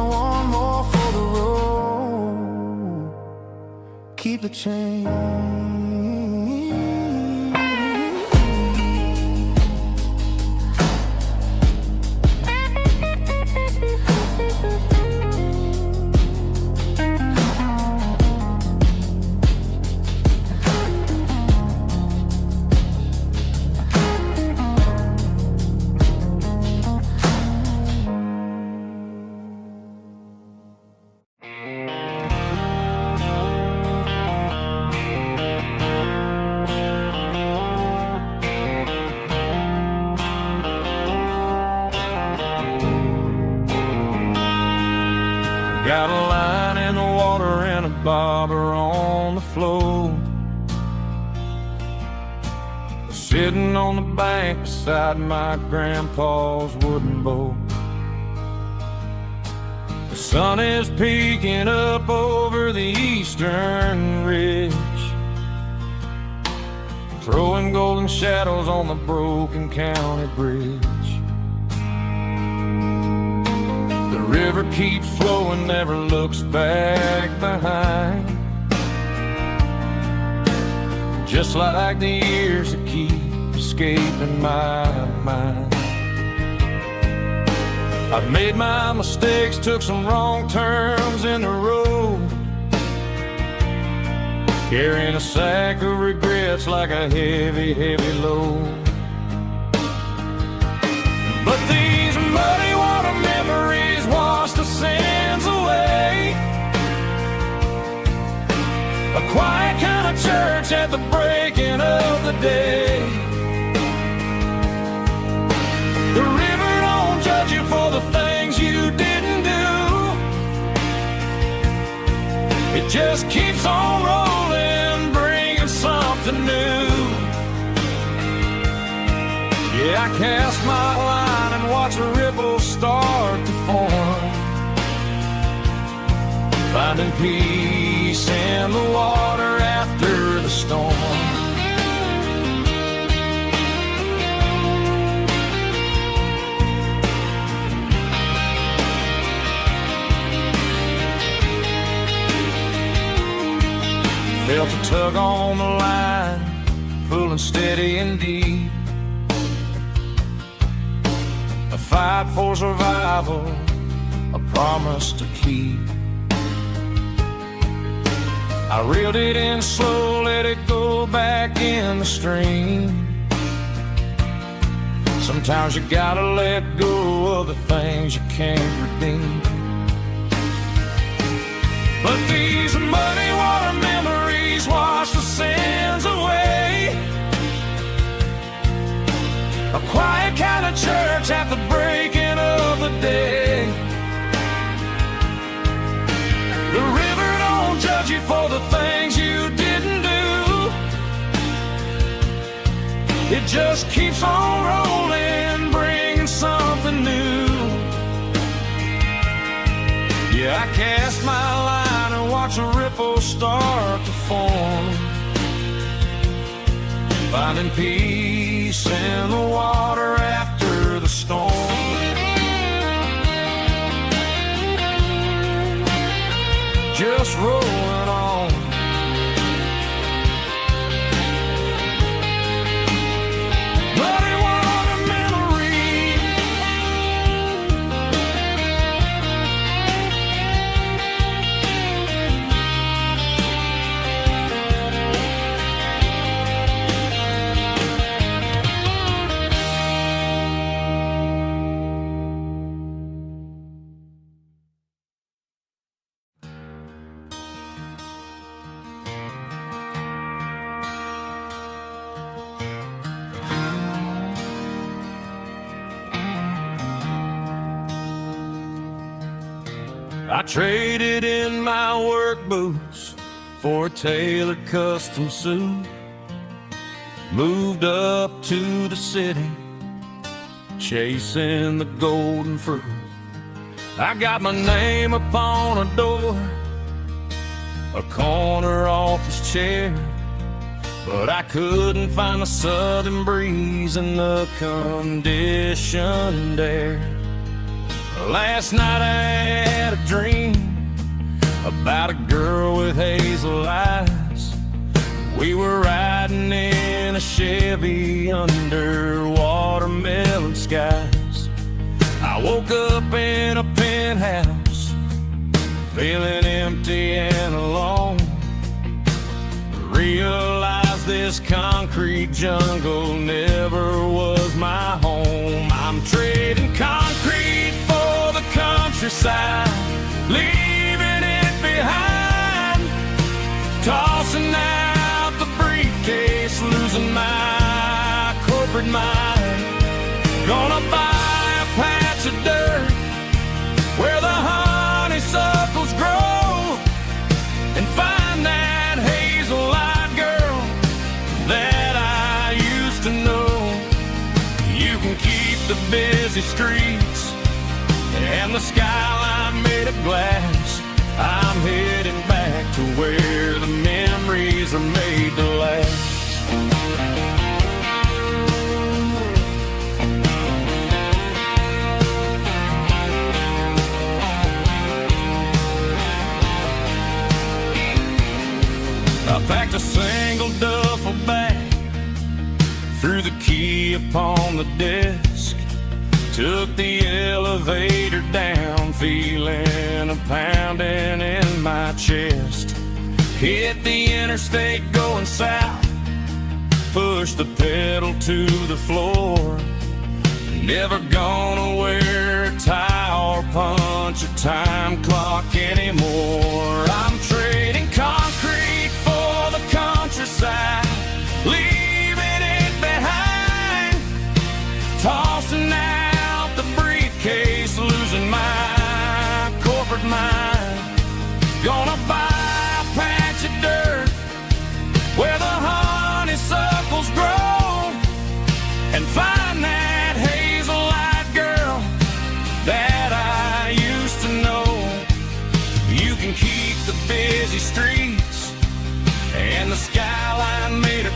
One more for the road, keep the change. Got a line in the water and a bobber on the floor, sitting on the bank beside my grandpa's wooden boat. The sun is peeking up over the eastern ridge, throwing golden shadows on the broken county bridge. The river keeps flowing, never looks back behind, just like the years that keep escaping my mind. I've made my mistakes, took some wrong turns in the road, carrying a sack of regrets like a heavy, heavy load. But these muddy water memories wash the sins away. A quiet kind of church at the breaking of the day. The river don't judge you for the things you didn't do. It just keeps on rolling, bringing something new. Yeah, I cast my line and watch a ripple start to form, finding peace in the water after the storm. Felt a tug on the line, pulling steady and deep. A fight for survival, a promise to keep. I reeled it in slow, let it go back in the stream. Sometimes you gotta let go of the things you can't redeem. But these muddy water memories wash the sins away. A quiet kind of church at the breaking of the day. The river don't judge you for the things you didn't do. It just keeps on rolling, bringing something new. Yeah, I cast my line and watch a ripple start to form, finding peace in the water after the storm. Just rolling on. Muddy water memory. I traded in my work boots for a tailored custom suit. Moved up to the city, chasing the golden fruit. I got my name upon a door, a corner office chair, but I couldn't find the southern breeze in the conditioned air. Last night I had a dream about a girl with hazel eyes. We were riding in a Chevy under watermelon skies. I woke up in a penthouse, feeling empty and alone. Realized this concrete jungle never was my home. I'm trading concrete for the countryside, leaving it behind, tossing out the briefcase, losing my corporate mind. Gonna buy a patch of dirt where the honeysuckles grow and find that hazel-eyed girl that I used to know. You can keep the busy streets and the skyline made of glass. I'm heading back to where the memories are made to last. I packed a single duffel bag, threw the key upon the desk, took the elevator down, feeling a pounding in my chest. Hit the interstate going south, pushed the pedal to the floor. Never gonna wear a tie or punch a time clock anymore. I'm trading concrete for the country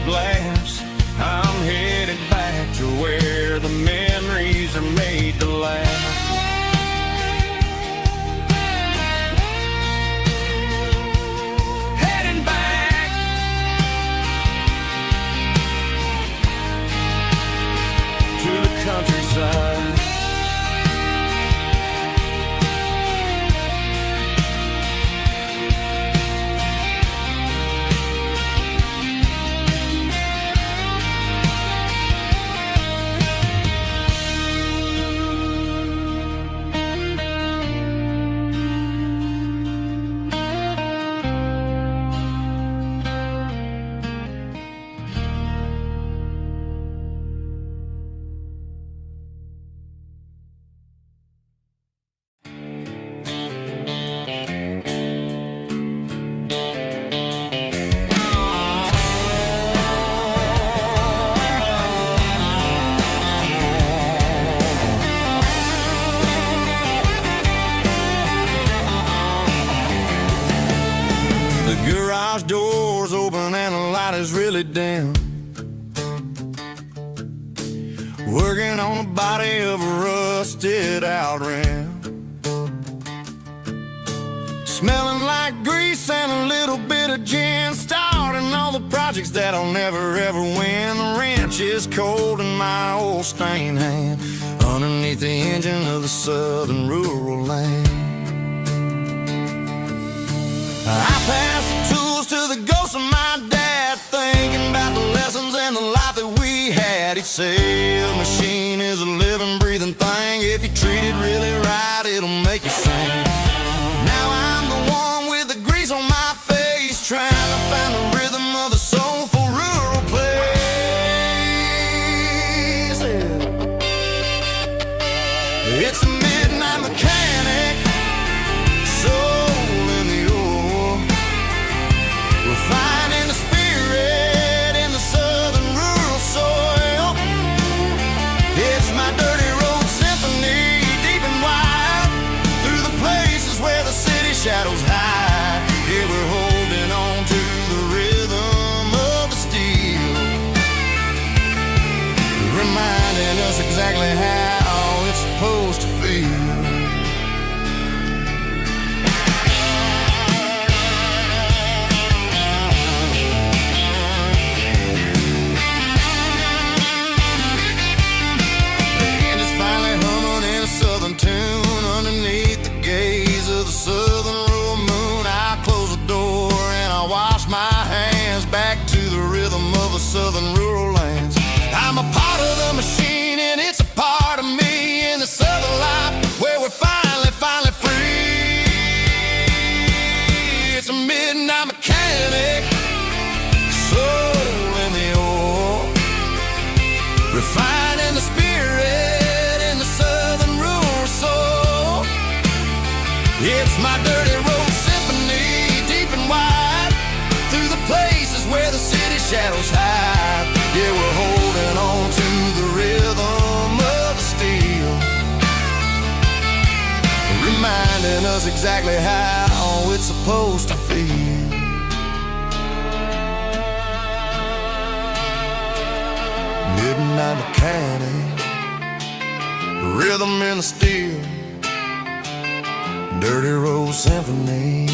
laughs. I'm headed back to where the memories are made to last. Heading back to the countryside. Garage doors open and the light is really dim. Working on the body of a rusted out rim. Smelling like grease and a little bit of gin. Starting all the projects that I'll never ever win. The wrench is cold in my old stained hand underneath the engine of the southern rural land. I pass the tools to the ghost of my dad, thinking about the lessons and the life that we had. He'd say a machine is a living, breathing thing. If you treat it really right, it'll make you sing. Now I'm the one with the grease on my face, trying to find the rhythm of the soulful rural place. It's a midnight mechanic, finding the spirit in the southern rural soil. It's my dirty road symphony, deep and wide, through the places where the city shadows hide. Yeah, we're holding on to the rhythm of the steel, reminding us exactly how it's supposed to feel. Tune underneath the gaze of the southern rural moon. I close the door and I wash my hands back to the rhythm of the southern rural lands. I'm a part of the machine and it's a part of me in the southern life where we're finally free. It's a midnight mechanic, soul in the ore, refining the spirit in the southern rural soul. It's my dirty road symphony, deep and wide, through the places where the city shadows hide. Yeah, we're holding on to the rhythm of the steel, reminding us exactly how it's supposed to feel. Midnight mechanic, rhythm in the steel, dirty road symphony.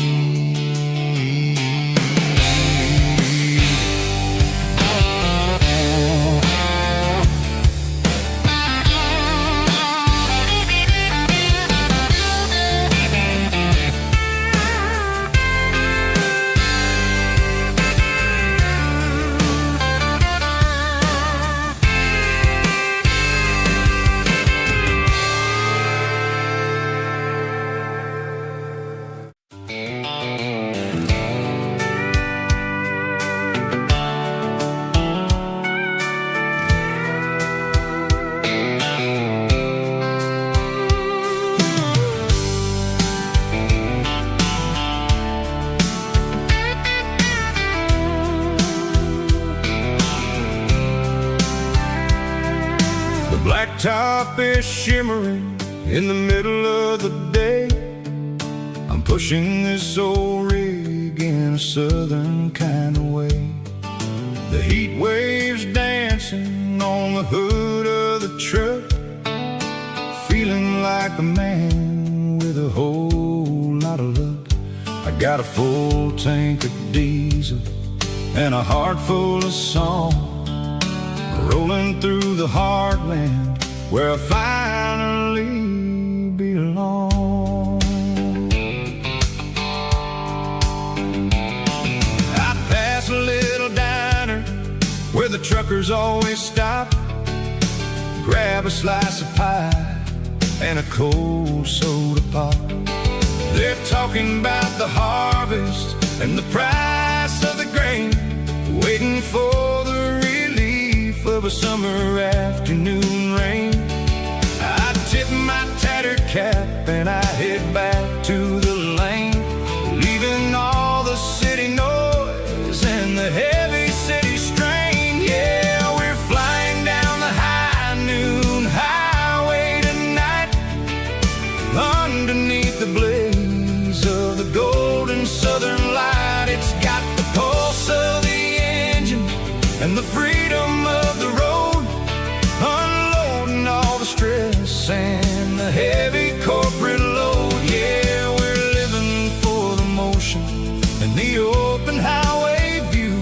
Blacktop is shimmering in the middle of the day. I'm pushing this old rig in a southern kind of way. The heat waves dancing on the hood of the truck, feeling like a man with a whole lot of luck. I got a full tank of diesel and a heart full of song, rolling through the heartland where I finally belong. I pass a little diner where the truckers always stop, grab a slice of pie and a cold soda pop. They're talking about the harvest and the price of the grain, waiting for the relief of a summer afternoon rain. I tip my tattered cap and I head back to the lane, leaving all the city noise and the heavy city strain. Yeah, we're flying down the high noon highway tonight, underneath the blaze of the golden southern light. It's got the pulse of the engine and the freedom of the road, unloading all the stress and the heavy corporate load. Yeah, we're living for the motion and the open highway view,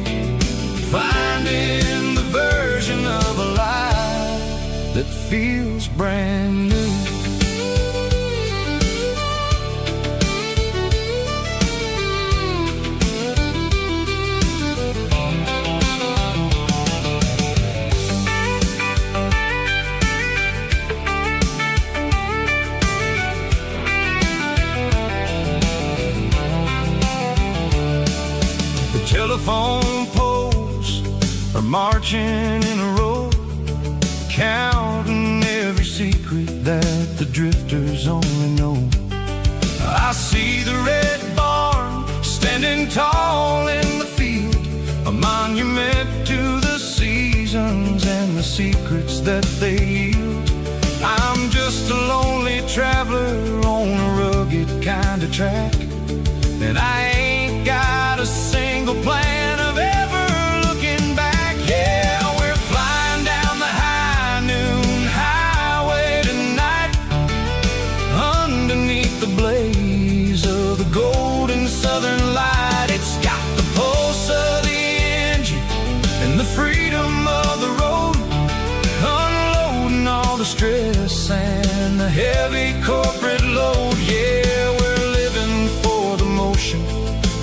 finding the version of a life that feels brand new. Telephone poles are marching in a row, counting every secret that the drifters only know. I see the red barn standing tall in the field, a monument to the seasons and the secrets that they yield. I'm just a lonely traveler on a rugged kind of track, and I ain't got a single plan of ever looking back. Yeah, we're flying down the high noon highway tonight, underneath the blaze of the golden southern light. It's got the pulse of the engine and the freedom of the road, unloading all the stress and the heavy corporate load. Yeah, we're living for the motion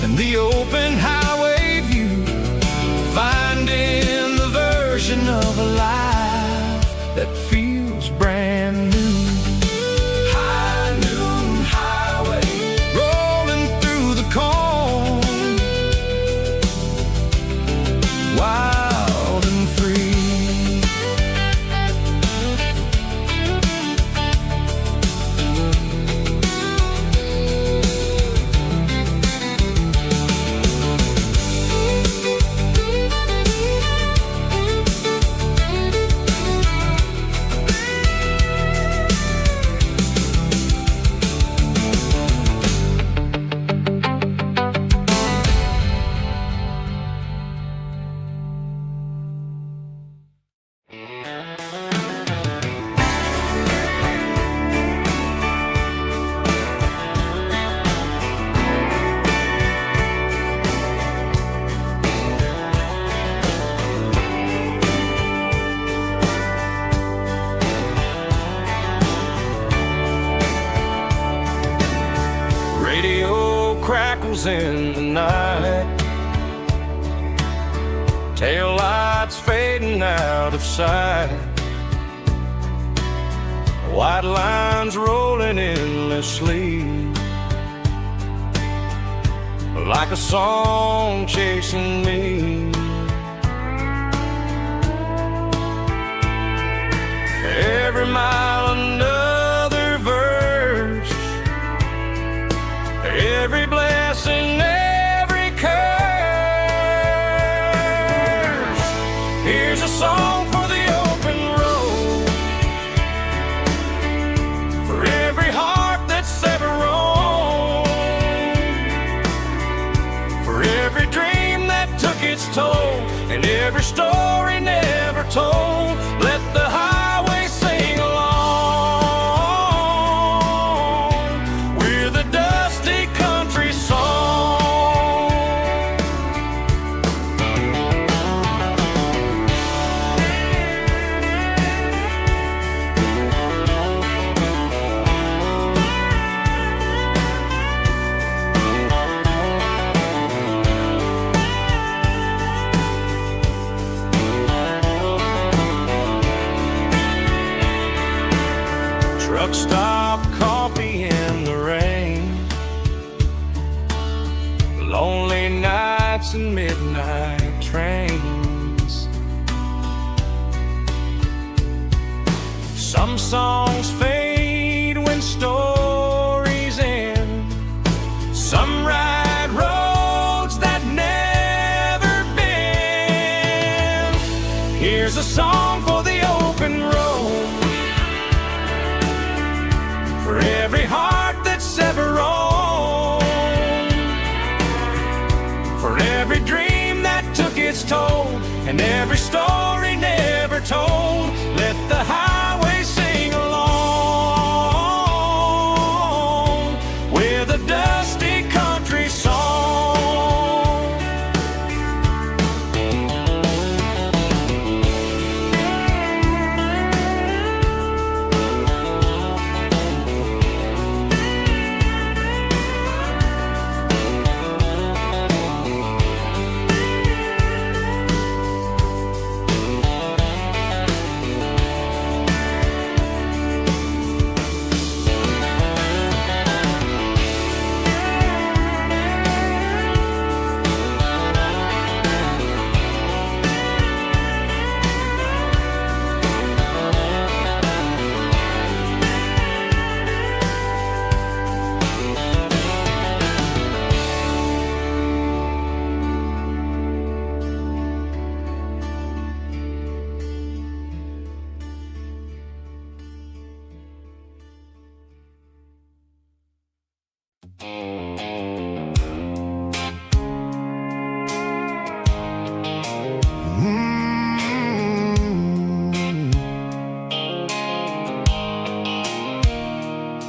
and the open highway view, finding the version of a life that feels brand new. High noon highway, rolling through the corn, wild and free. Radio crackles in the night, tail lights fading out of sight, white lines rolling endlessly, like a song chasing me. Every mile another verse, every blessing, every curse. Here's a song for the open road, for every heart that's ever roamed, for every dream that took its toll, and every story never told. Let the highway sing along with a dusty country song. Truck stop coffee in the rain, lonely nights and midnight trains. Some songs fade when stories end. Some ride roads that never bend. Here's a song for the open road, for every heart that's ever roamed, for every dream that took its toll, and every story never told. Let the highway sing along with a dusty country song.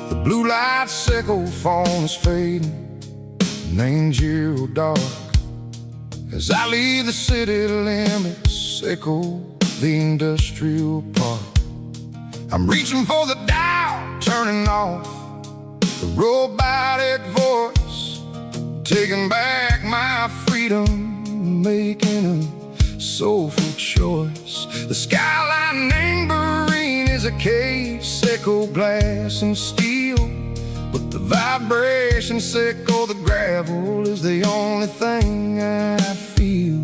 The blue light sickle phone is fading, named Yearwood dark. As I leave the city limits, sickle the industrial park. I'm reaching for the dial, turning off the robotic voice, taking back my freedom, making a soulful choice. The skyline named Marine is a cave, sickle glass and steel, but the vibration sickle, the gravel is the only thing I feel.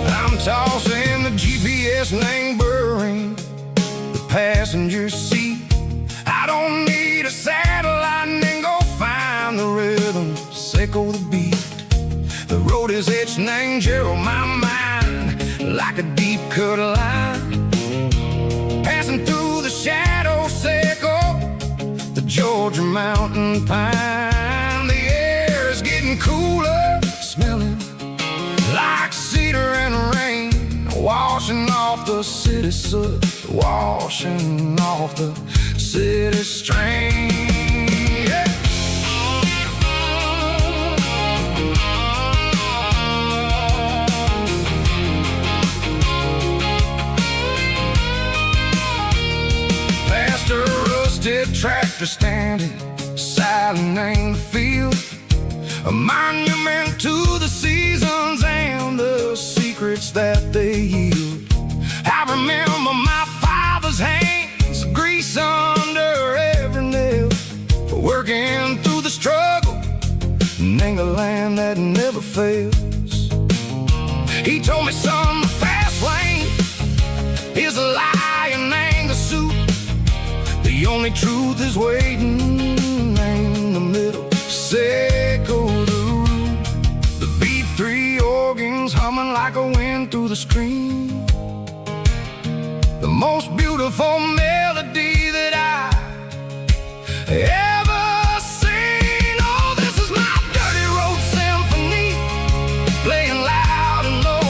I'm tossing the GPS named Burring, the passenger seat. I don't need a satellite and go find the rhythm, sickle the beat. The road is etched named Gerald, my mind, like a deep cut line. Passing through the shadow sickle, the Georgia mountain pine. The air is getting cooler, smelling like cedar and rain, washing off the city soot, washing off the city strain. Yeah. Past a rusted tractor standing silent in the field, a monument to the seasons and the secrets that they yield. I remember my father's hands, grease under every nail, for working through the struggle in the land that never fails. He told me, son, the fast lane is a lie and ain't the suit. The only truth is waiting in the middle, sickle the root. The B3 organs humming like a wind through the screen. The most beautiful beautiful melody that I ever seen. Oh, this is my dirty road symphony, playing loud and low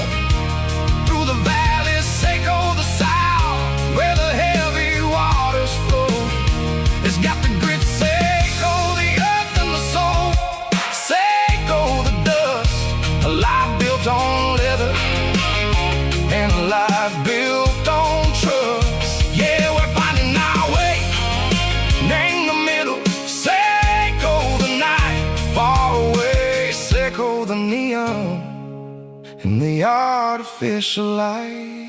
through the valleys, Seco the south, where the heavy waters flow. It's got the grit, Seco, the earth and the soul, Seco the dust, a life built on leather and a life built on trust. Yeah, we're finding our way in the middle, Seco the night, far away, Seco the neon and the artificial light.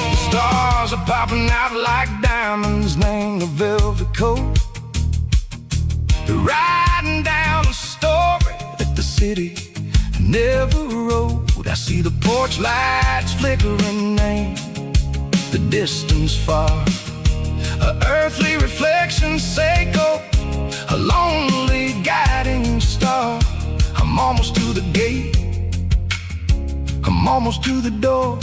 The stars are popping out like diamonds, named the velvet coat. They're riding down a story that the city never wrote. I see the porch lights flickering, name the distance far. A earthly reflection, Seco, a lonely guiding star. I'm almost to the gate, I'm almost to the door,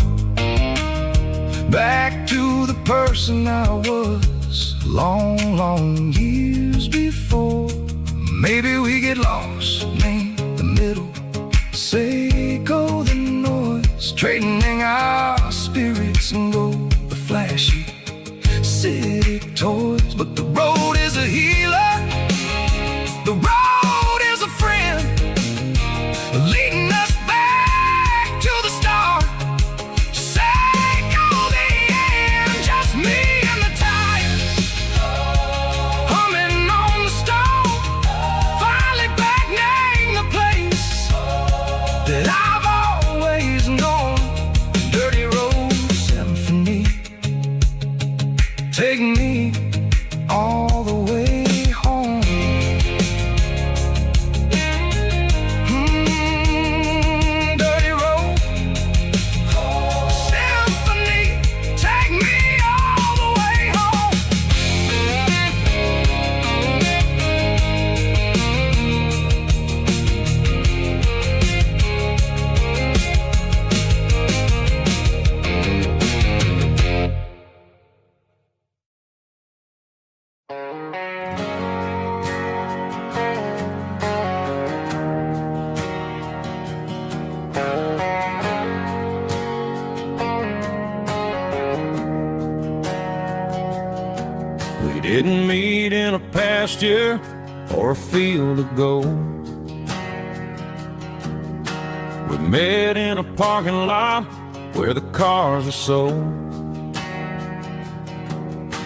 back to the person I was long, long years before. Maybe we get lost, name the middle, Seco the noise, trading our spirits and go the flashy city toys. But the road is a healer, the road is a friend, leading us back to the start. Seco the end, just me and the tires, humming on the stove, finally back, name the place that I've always known. Dirty road symphony, take me all the way home. Dirty road symphony, take me all the way home. We didn't meet in a pasture or a field of gold. We met in a parking lot where the cars are sold.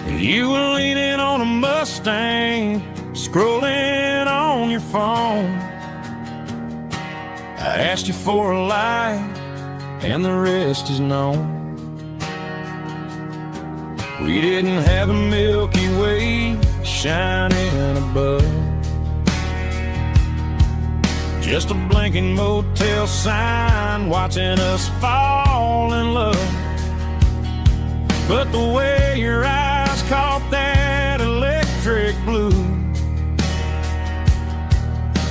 You were leaning on a Mustang, scrolling on your phone. I asked you for a light, and the rest is known. We didn't have a Milky Way shining above, just a blinking motel sign watching us fall in love. But the way your eyes caught that electric blue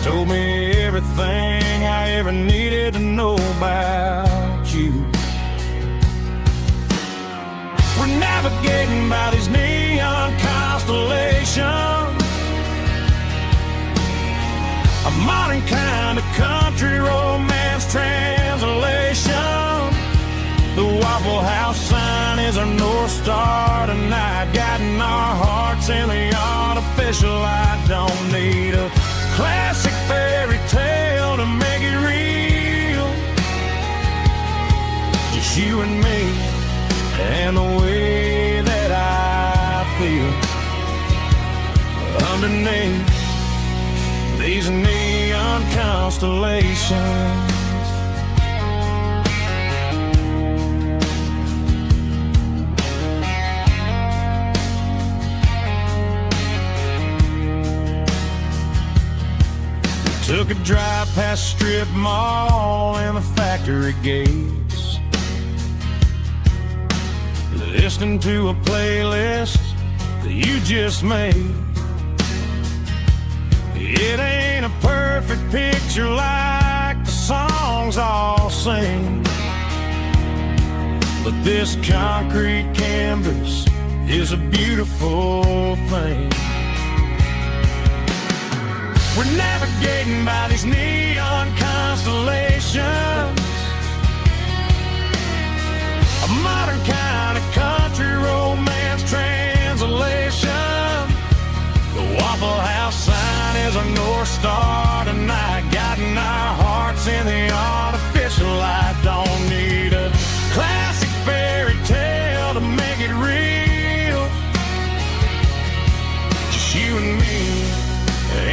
told me everything I ever needed to know about you. We're navigating by these neon constellations, a modern kind of country romance translation. The Waffle House sign is our North Star tonight, guiding our hearts in the artificial light. Don't need a classic fairy tale to make it real, just you and me and the way that I feel underneath these neon constellations. Took a drive past strip mall and the factory gates, listening to a playlist that you just made. It ain't a perfect picture like the songs I'll sing. But this concrete canvas is a beautiful thing. We're navigating by these neon constellations, a modern kind of country romance translation. The Waffle House sign is a North Star tonight, guiding our hearts in the artificial light. Don't need a classic fairy tale to make it real. Just you and me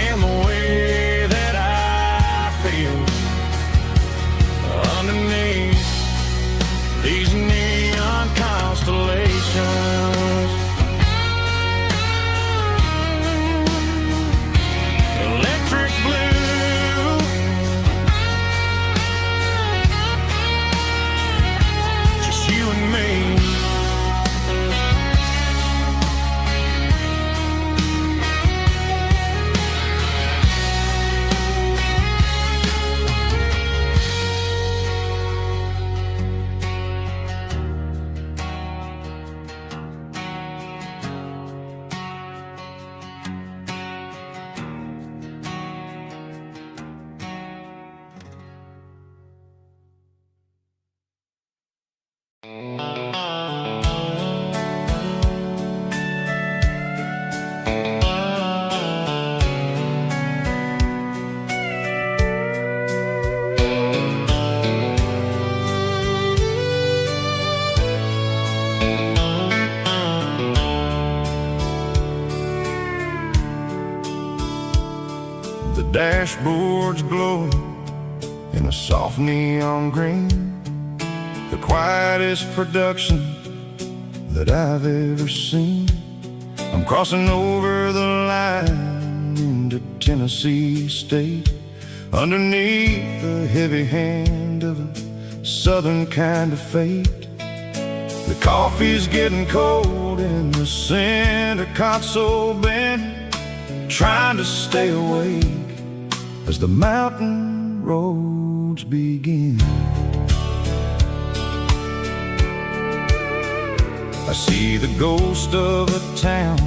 and the way that I feel underneath these neon constellations. Electric blue, just you and me. The dashboard's glowing in a soft neon green, the quietest production that I've ever seen. I'm crossing over the line into Tennessee State, underneath the heavy hand of a southern kind of fate. The coffee's getting cold in the center console bin, trying to stay awake as the mountain roads begin. I see the ghost of a town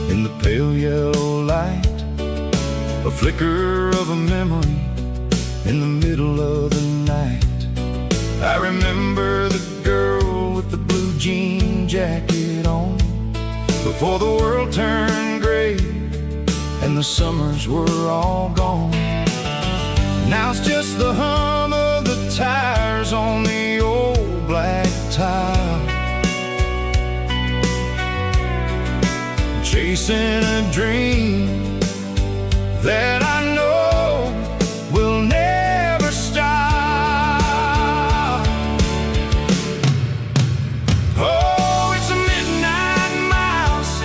in the pale yellow light, a flicker of a memory in the middle of the night. I remember the girl with the blue jean jacket on, before the world turned gray and the summers were all gone. Now it's just the hum of the tires on the old black tile, chasing a dream that I know will never stop. Oh, it's a midnight mouse,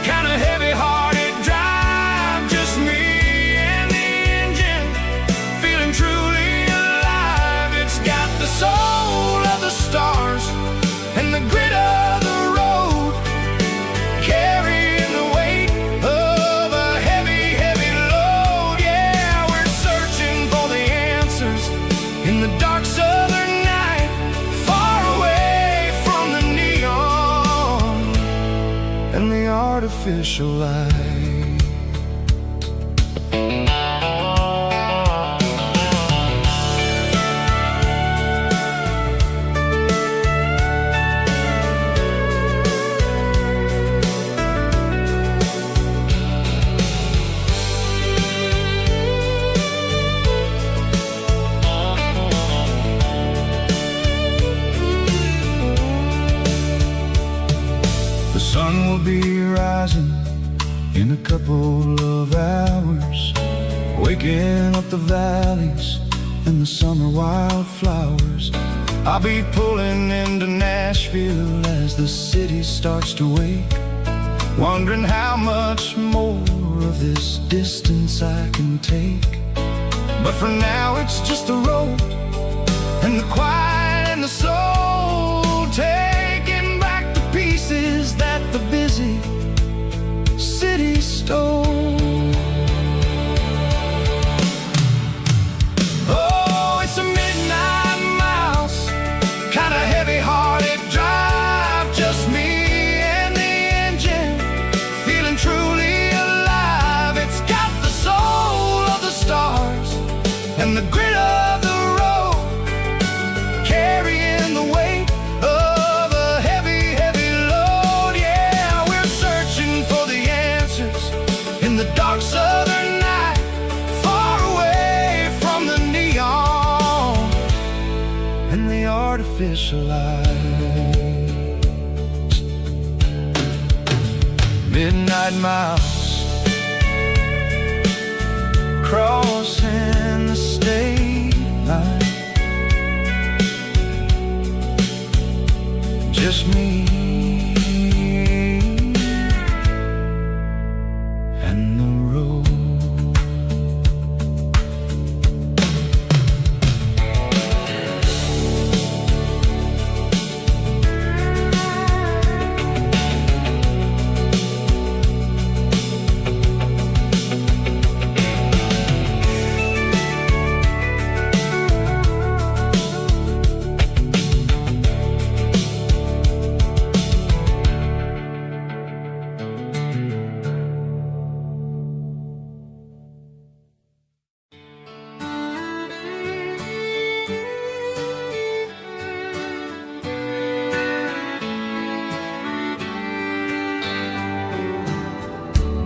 kind of heavy-hearted drive, just me and the engine, feeling truly alive. It's got the soul of the stars and the grit of the road, carrying the weight of a heavy, heavy load. Yeah, we're searching for the answers in the dark southern night, far away from the neon and the artificial light. The sun will be rising in a couple of hours, waking up the valleys and the summer wildflowers. I'll be pulling into Nashville as the city starts to wake, wondering how much more of this distance I can take. But for now it's just the road and the quiet and the soul, taking back the pieces that the busy city stole. Oh, artificial lights. Midnight miles, crossing the state line. Just me and the road.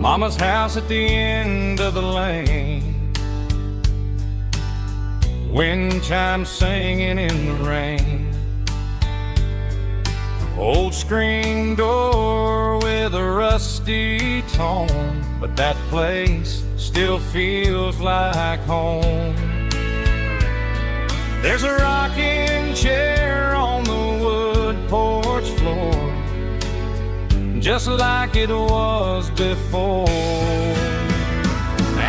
Mama's house at the end of the lane, wind chimes singing in the rain. Old screen door with a rusty tone, but that place still feels like home. There's a rocking chair on the wood porch floor, just like it was before.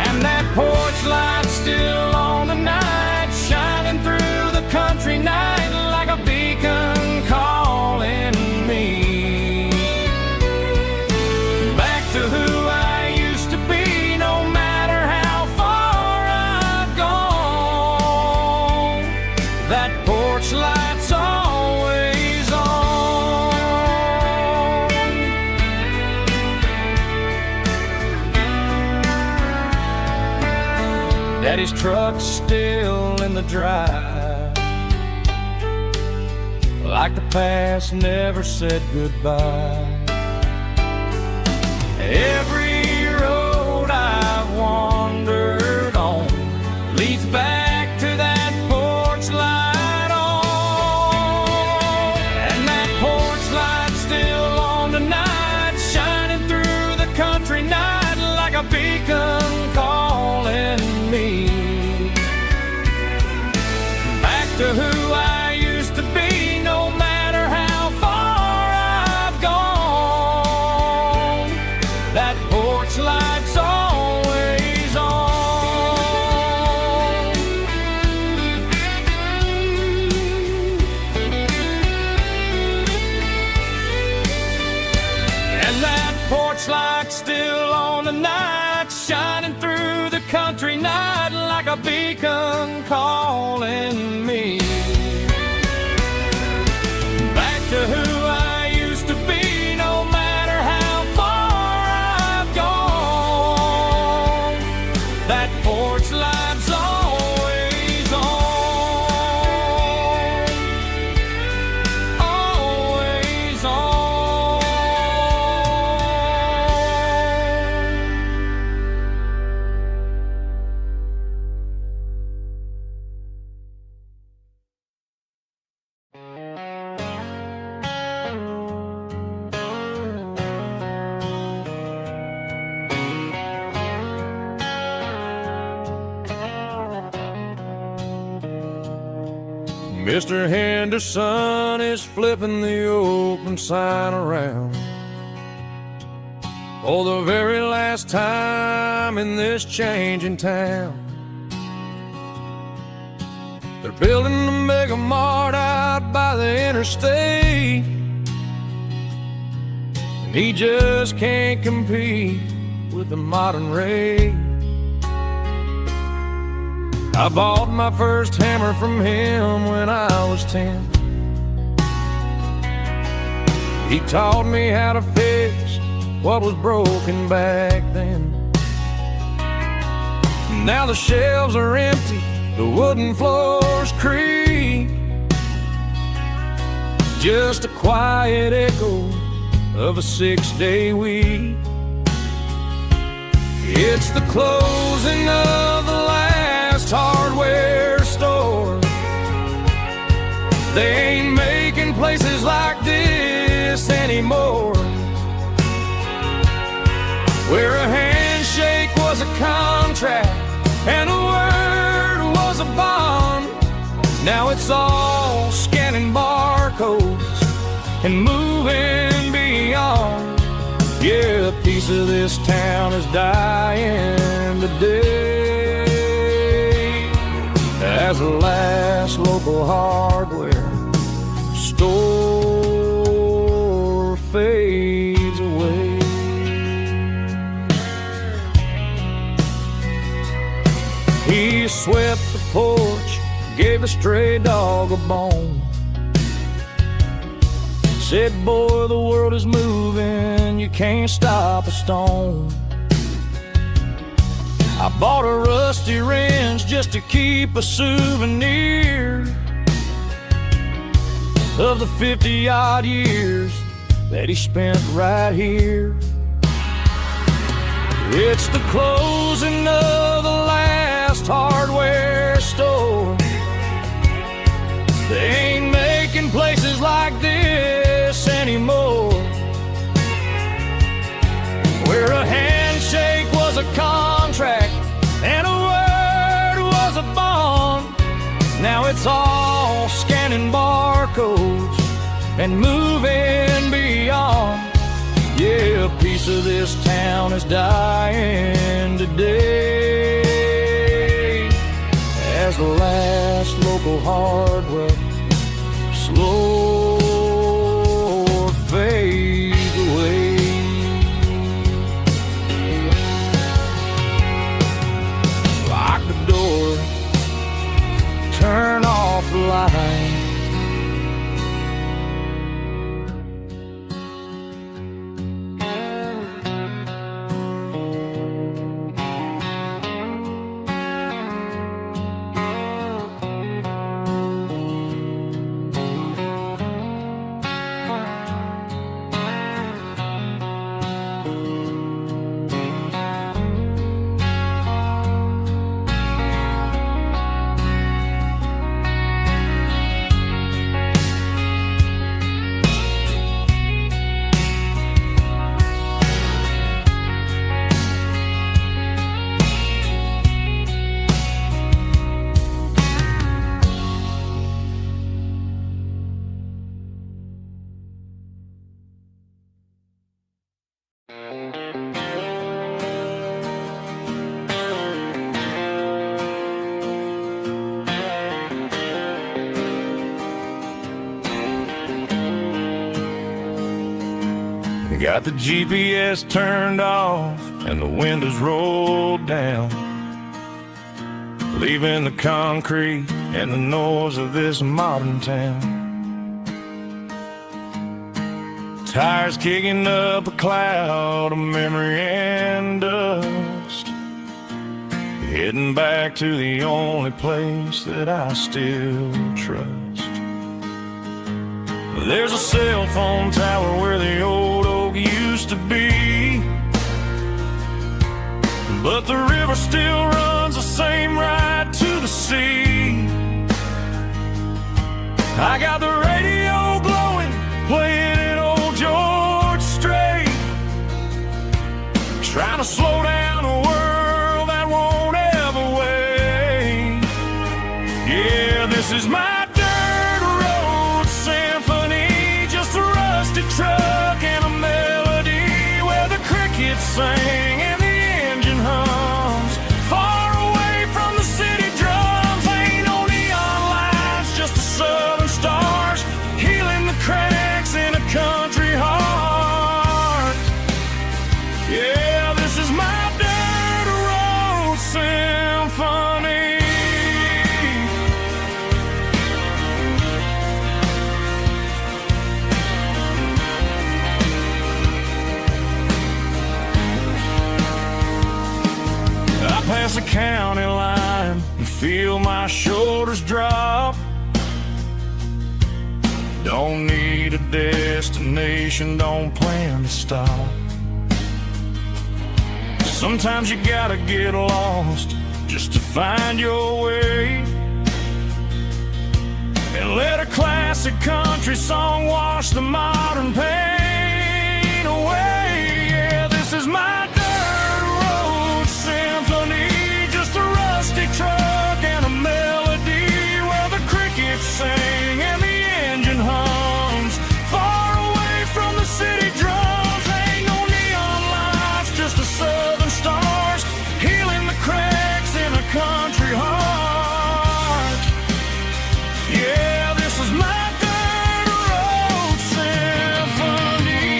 And that porch light's still on tonight, shining through the country night like a beacon calling me back to who I used to be. No matter how far I've gone, that porch light's always on. Daddy's truck's still in the drive, like the past never said goodbye. Every road I've wandered on leads back to that porch light on. And that porch light's still on tonight, shining through the country night like a beacon calling me back to who I used to be. No matter how far I've gone, that porch light's always on. And that porch light's still on tonight, shining through the country night like a beacon calling me back to who I used to be. No matter how far I've gone, that porch light's always on, always on. Mr. Henderson is flipping the open sign around for the very last time in this changing town. They're building a mega mart out by the interstate, and he just can't compete with the modern rate. I bought my first hammer from him when I was 10. He taught me how to fix what was broken back then. Now the shelves are empty, the wooden floors creak, just a quiet echo of a 6-day week. It's the closing of the last hardware store, They ain't making places like this anymore, where a handshake was a contract and a word was a bond. Now it's all scanning barcodes and moving beyond. Yeah, a piece of this town is dying today as the last local hardware store fades away. He swept the porch, gave a stray dog a bone, said, boy, the world is moving, you can't stop a stone. I bought a rusty wrench just to keep a souvenir of the 50-odd years that he spent right here. It's the closing of the last hardware store. They ain't making places like this anymore, where a handshake was a contract and a word was a bond. Now it's all scanning barcodes and moving beyond. Yeah, a piece of this town is dying today as the last local hardware slow fades away. Lock the door, turn off the light. Got the GPS turned off and the windows rolled down, leaving the concrete and the noise of this modern town. Tires kicking up a cloud of memory and dust, heading back to the only place that I still trust. There's a cell phone tower where the old oak used to be, but the river still runs the same right to the sea. I got the radio glowing, playing an old George Strait, trying to slow down a world that won't ever wait. Yeah, this is my truck and a melody where the crickets sing and the engine hums, far away from the city drums. Ain't no neon lights, just the southern stars healing the cracks in a country heart. Yeah, this is my dirt road symphony. Past the county line and feel my shoulders drop. Don't need a destination, don't plan to stop. Sometimes you gotta get lost just to find your way. and let a classic country song wash the modern pain away. Yeah, this is my dirt road symphony, just a rusty truck and a melody where the crickets sing and the engine hums far away from the city drums. Ain't no neon lights, just the southern stars healing the cracks in a country heart. Yeah, this is my dirt road symphony.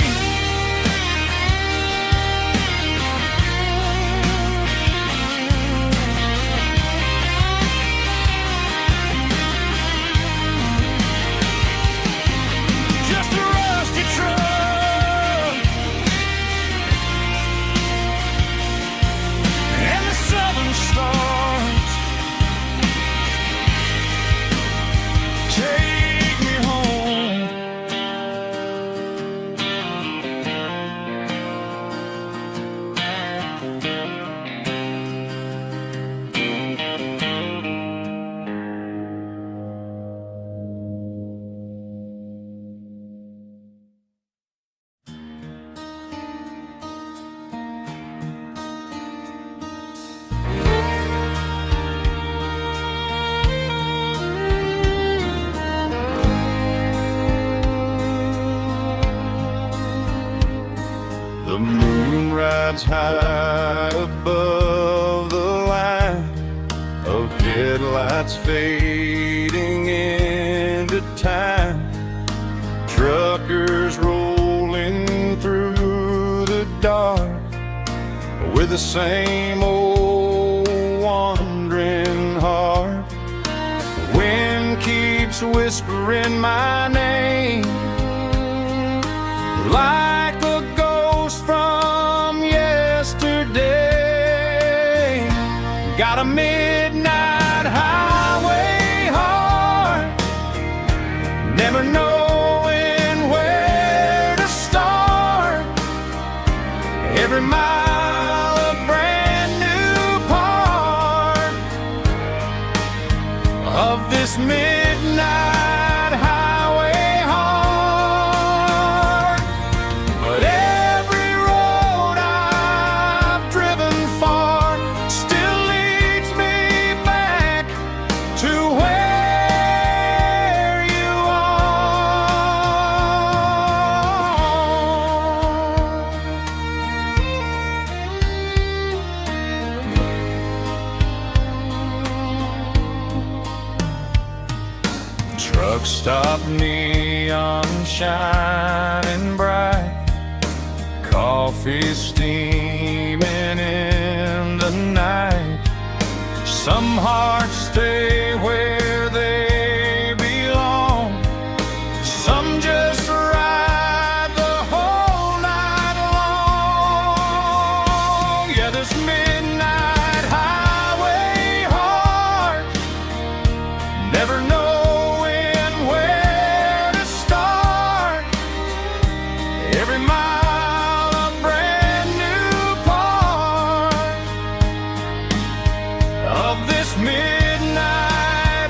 Just a rusty truck and the southern stars take me home. The moon rides high above the line of headlights fading into time. Truckers rolling through the dark with the same old wandering heart. The wind keeps whispering my name like a ghost from yesterday. Got a midnight highway heart, never knowing where to start. Every mile a brand new part of this midnight highway heart. But every road I've driven far still leads me back to where you are. Truck stop, neon shining bright, coffee steaming in the night. Some hearts stay where they belong, some just ride the whole night long. Yeah, this midnight highway heart, never knowing where to start. Every mile a brand new part of this midnight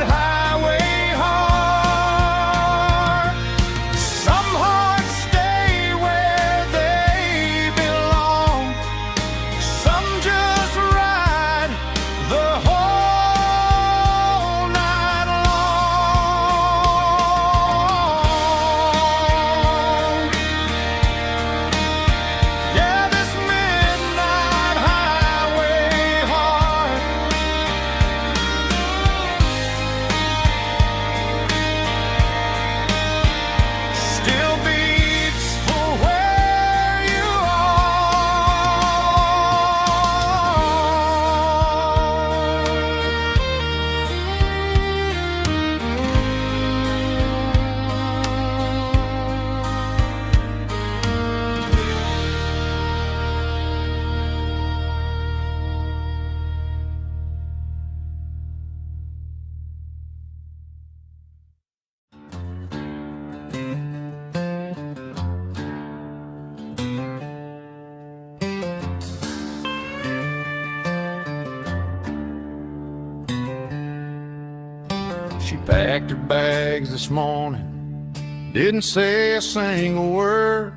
packed her bags this morning, didn't say a single word,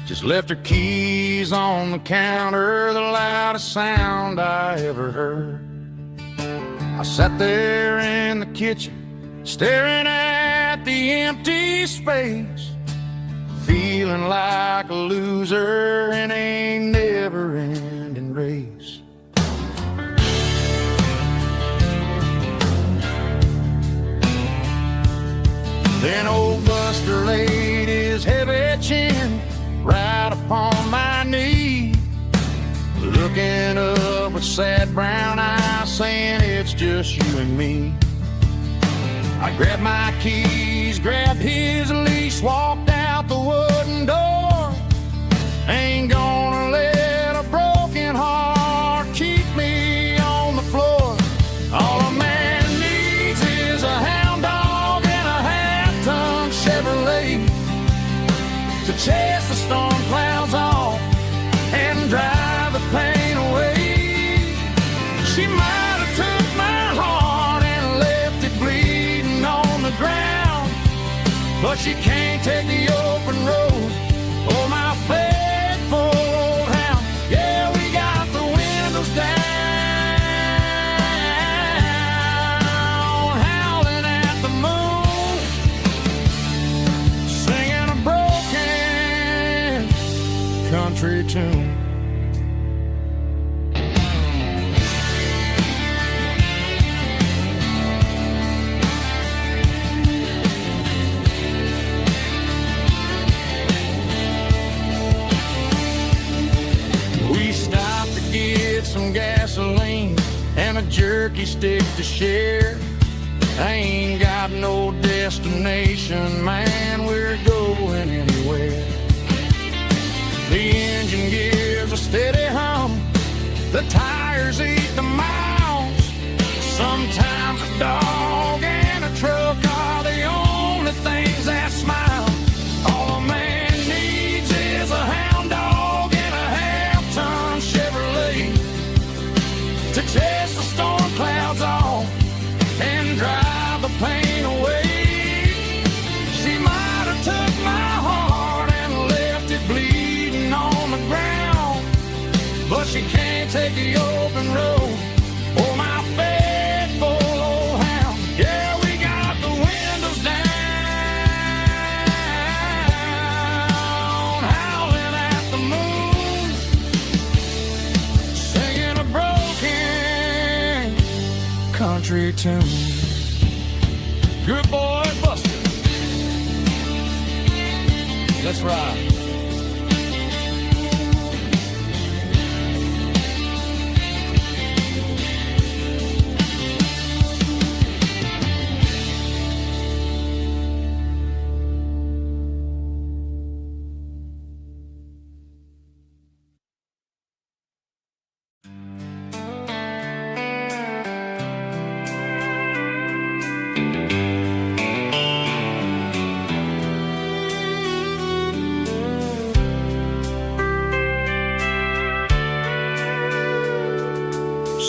just left her keys on the counter, the loudest sound I ever heard. I sat there in the kitchen, staring at the empty space, feeling like a loser in a never-ending race. Then old Buster laid his heavy chin right upon my knee, looking up with sad brown eyes, saying it's just you and me. I grabbed my keys, grabbed his leash, walked out the wooden door. Ain't gonna let a broken heart keep me on the floor. All a man needs is a hound dog and a half-ton Chevrolet to chase the storm clouds off and drive the pain away. She might have took my heart and left it bleeding on the ground, but she can't take the open road or my faithful old hound. Yeah, we got the windows down, howling at the moon, singing a broken country tune. Some gasoline and a jerky stick to share. I ain't got no destination, man, we're going anywhere. The engine gives a steady hum, the tires eat the miles. Sometimes a dog and a truck are the only things that smile. All a man needs is a hound dog and a half-ton Chevrolet to chase the storm clouds off and drive the pain away. She might have took my heart and left it bleeding on the ground, but she can't take the open road or my faithful old hound. Yeah, we got the windows down, howling at the moon, singing a broken country tune. Good boy, Buster. Let's ride.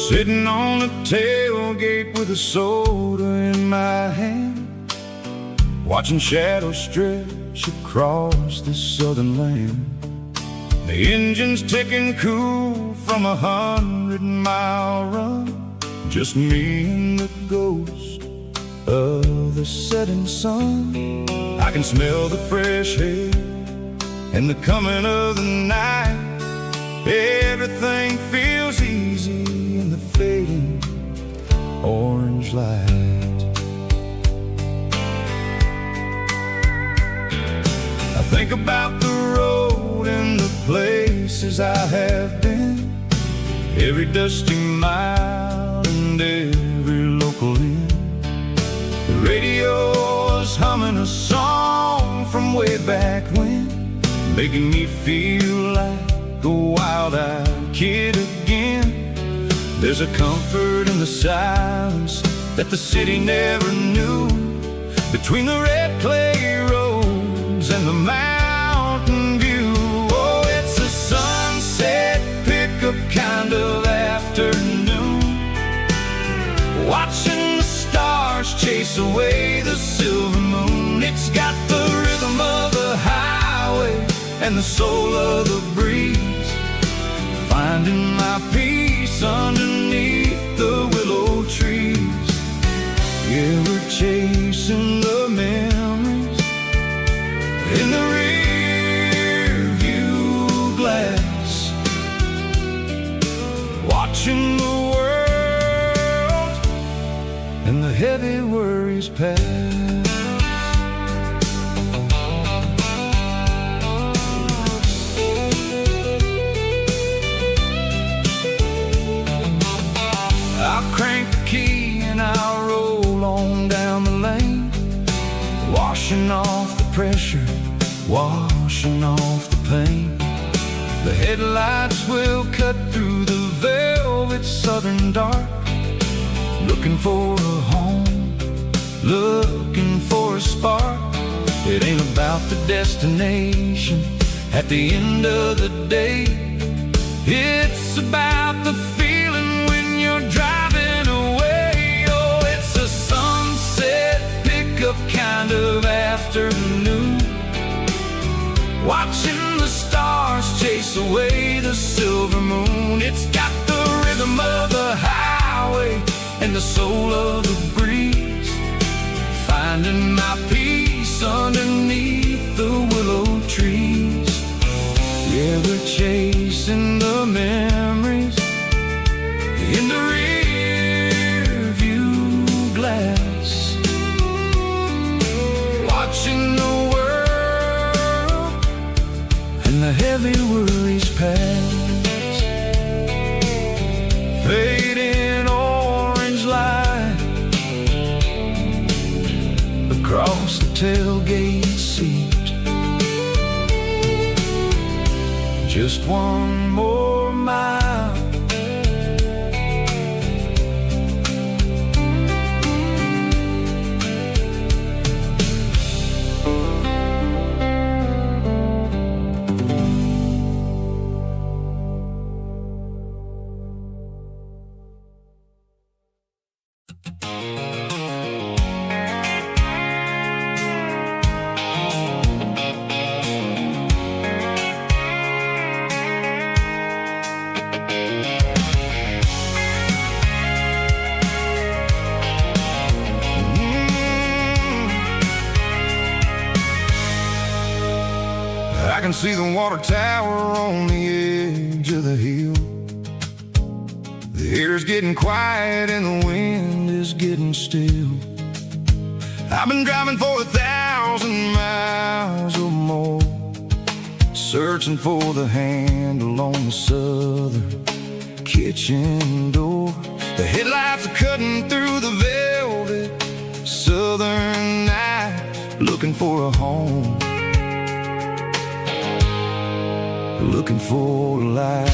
Sitting on the tailgate with a soda in my hand, watching shadows stretch across this southern land. The engine's ticking cool from 100-mile run, just me and the ghost of the setting sun. I can smell the fresh air and the coming of the night. Everything feels easy in the fading orange light. I think about the road and the places I have been, every dusty mile and every local inn. The radio is humming a song from way back when, making me feel like a wild-eyed kid again. There's a comfort in the silence that the city never knew, between the red clay roads and the mountain view. Oh, it's a sunset pickup kind of afternoon, watching the stars chase away and the soul of the breeze, finding my peace underneath the willow trees. Yeah, we're chasing the memories in the rear view glass, watching the world and the heavy worries pass. I'll crank the key and I'll roll on down the lane, washing off the pressure, washing off the pain. The headlights will cut through the velvet southern dark, looking for a home, looking for a spark. It ain't about the destination at the end of the day, it's about the feeling when you're driving away. Oh, it's a sunset pickup kind of afternoon, watching the stars chase away the silver moon. It's got the rhythm of the highway and the soul of the breeze, finding my peace underneath the willow trees. Yeah, we're chasing the memories in the rear view glass, watching the world and the heavy worries pass. Fading orange light across the tailgate seat, just one more mile. I can see the water tower on the edge of the hill. The air's getting quiet and the wind is getting still. I've been driving for 1,000 miles or more, searching for the handle on the southern kitchen door. The headlights are cutting through the velvet southern night, looking for a home, looking for a light.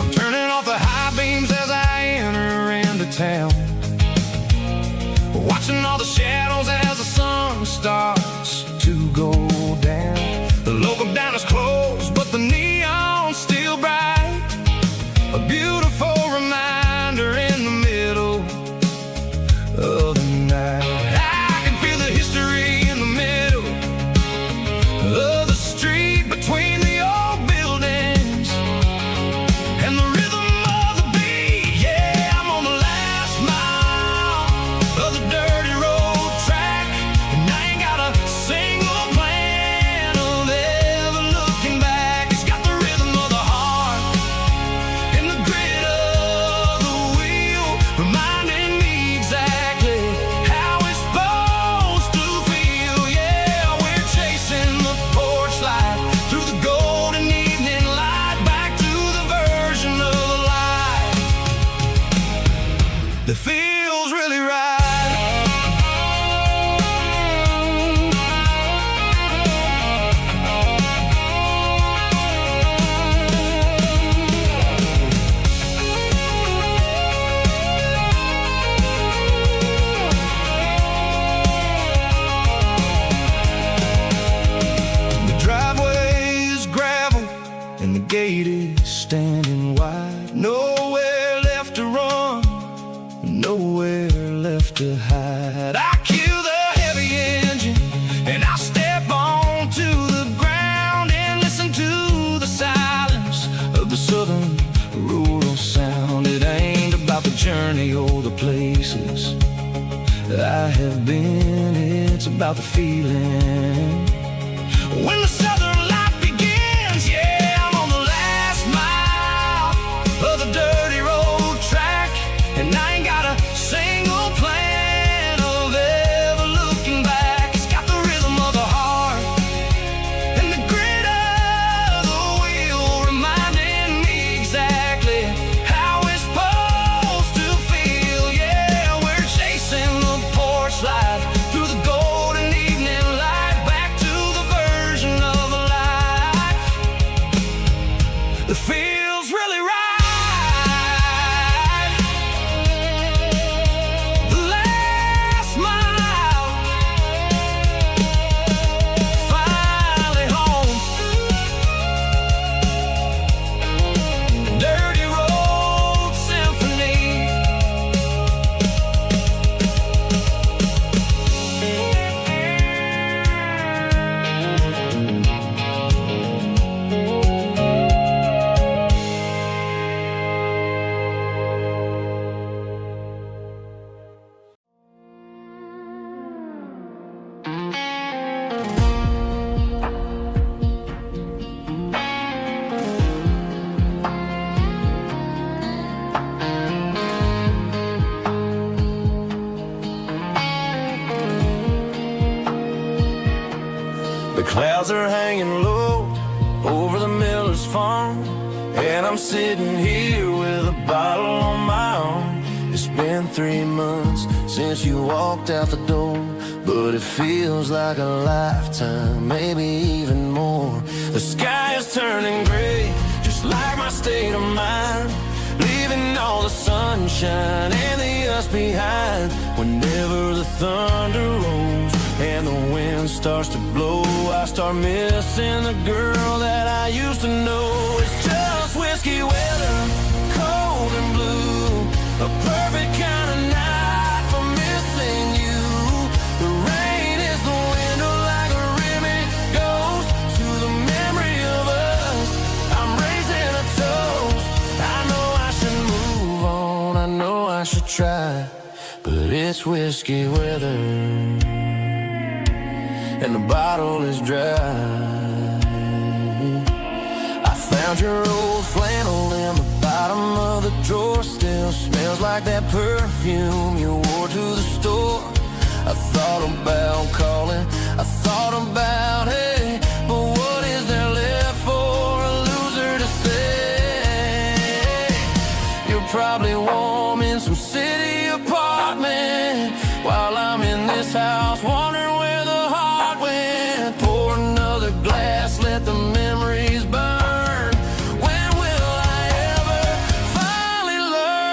I'm turning off the high beams as I enter into town, watching all the shadows as the sun starts to go down. The local diner's closed, but the neon's still bright, a beautiful reminder in the middle of the night. I can feel the history in the middle of the street between the old buildings and the rhythm of the beat. Yeah, I'm on the last mile of the dirty road track, and I ain't got a single plan of ever looking back. It's got the rhythm of the heart and the grit of the wheel, reminding me exactly how it's supposed to feel. Yeah, we're chasing the porch light through the golden evening light, back to the version of life that feels really right. The driveway is gravel and the gate is standing wide. Nowhere left to run, nowhere left to hide. I kill the heavy engine I have been. It's about the feeling When the southern life begins, yeah, I'm on the last mile of the dirty road track, and I ain't got a single plan of ever looking back. It's got the rhythm of the heart and the grit of the wheel, reminding me exactly how it's supposed to feel. Yeah, we're chasing the porch light through the golden evening light, back to the version of a life that feels really right. The last mile, finally home. Dirty road symphony. The clouds are hanging low over the miller's farm, and I'm sitting here with a bottle on my arm. It's been 3 months since you walked out the door, but it feels like a lifetime, maybe even more. The sky is turning gray, just like my state of mind, leaving all the sunshine and the us behind. Whenever the thunder rolls and the wind starts to blow, I start missing the girl that I used to know. It's just whiskey weather, cold and blue, a perfect kind of night for missing you. The rain is the window like a ribbon goes to the memory of us. I'm raising a toast. I know I should move on, I know I should try, but it's whiskey weather and the bottle is dry. I found your old flannel in the bottom of the drawer, still smells like that perfume you wore to the store. I thought about calling, I thought about, hey, but what is there left for a loser to say? You're probably warm in some city apartment while I'm in this house wondering where the heart went. Pour another glass, let the memories burn. When will I ever finally learn?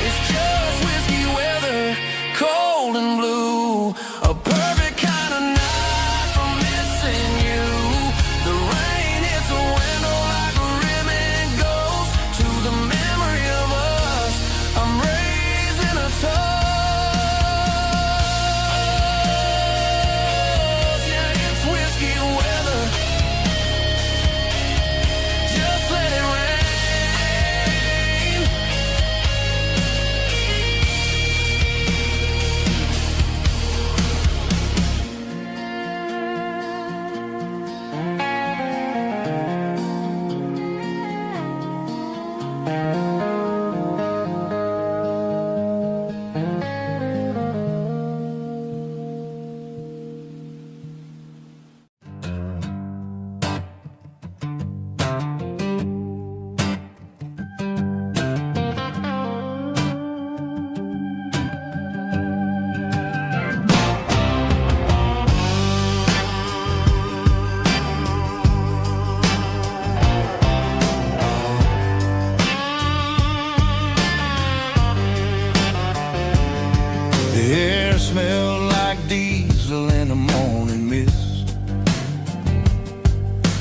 It's just whiskey weather, cold and blue, a perfect kind of night for missing you. The rain hits the window like a ribbon goes to the memory of us. I'm raising a toast. Yeah, it's whiskey weather. Just let it rain. The air smelled like diesel in the morning mist,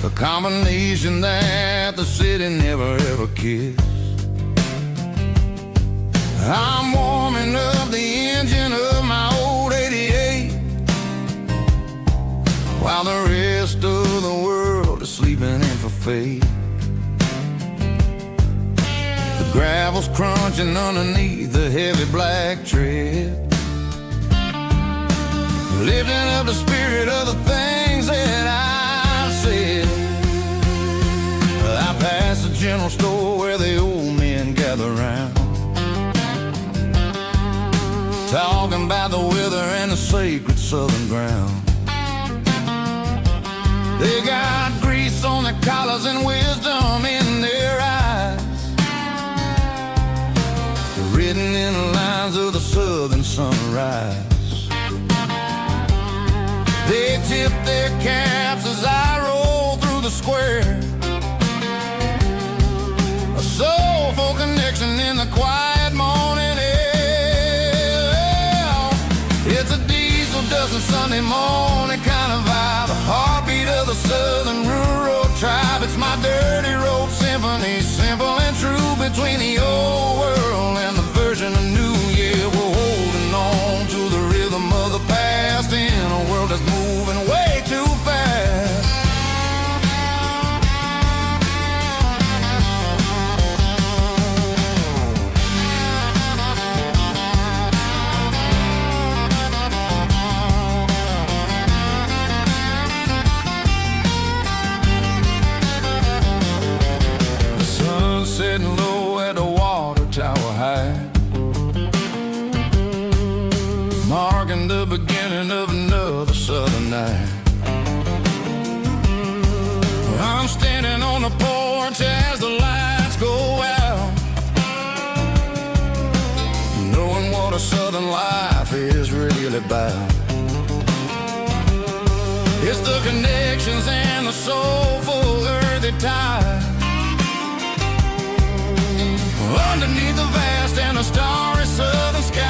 a combination that the city never ever kissed. I'm warming up the engine of my old 88, while the rest of the world is sleeping in for fate. The gravel's crunching underneath the heavy black tread, lifting up the spirit of the things that I've said. I pass the general store where the old men gather round, talking about the weather and the sacred southern ground. They got grease on their collars and wisdom in their eyes, written in the lines of the southern sunrise. They tip their caps as I roll through the square, a soulful connection in the quiet morning air. It's a diesel dusting Sunday morning kind of vibe, the heartbeat of the southern rural tribe. It's my dirty road symphony, simple and true, between the old world and the version of new. Yeah, we're holding on to the rhythm of the past in a world that's moving way too fast. The sun setting low at the water tower high, marking the beginning of another southern night. I'm standing on the porch as the lights go out, knowing what a southern life is really about. It's the connections and the soulful earthy ties, underneath the vast and the starry southern skies.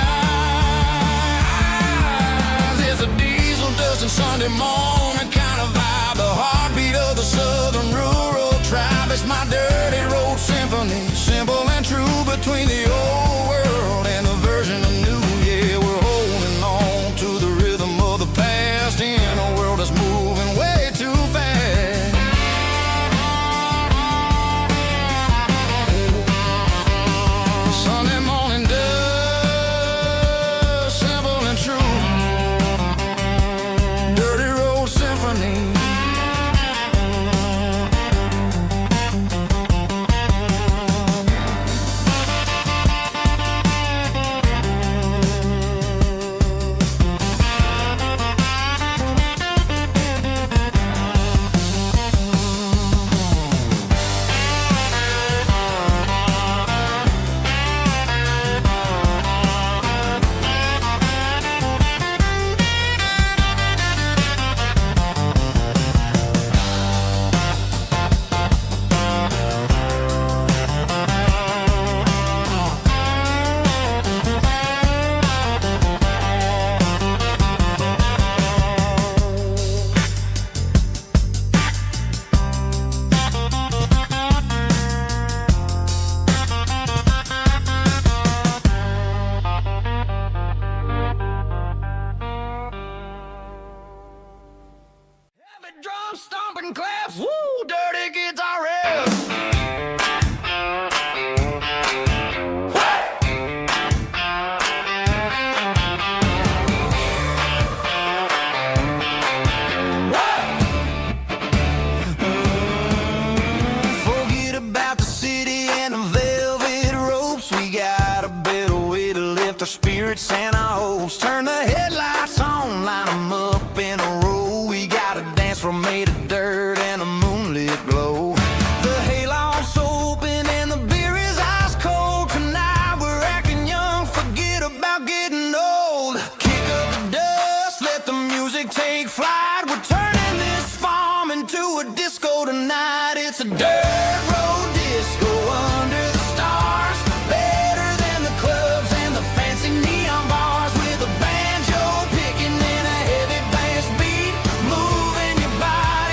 It's a diesel dusting Sunday morning kind of vibe, the heartbeat of the southern rural tribe. It's my dirty road symphony, simple and true, between the old world and the version of new. Yeah, we're holding on to the rhythm of the past in a world that's moving way too fast. Sunday morning dust, simple and true, dirty road symphony. Heavy drum stomping claps, woo, dirty guitar riffs. Forget about the city and the velvet ropes. We got a better way to lift our spirits and our hopes. Turn the headlights on, line them up in a row. We got a dance floor made of dirt and a moonlit glow. The hayloft's open and the beer is ice cold. Tonight we're acting young, forget about getting old. Kick up the dust, let the music take flight. We're turning this farm into a disco tonight. It's a dirt road disco under the stars, better than the clubs and the fancy neon bars, with a banjo picking in a heavy bass beat, moving your body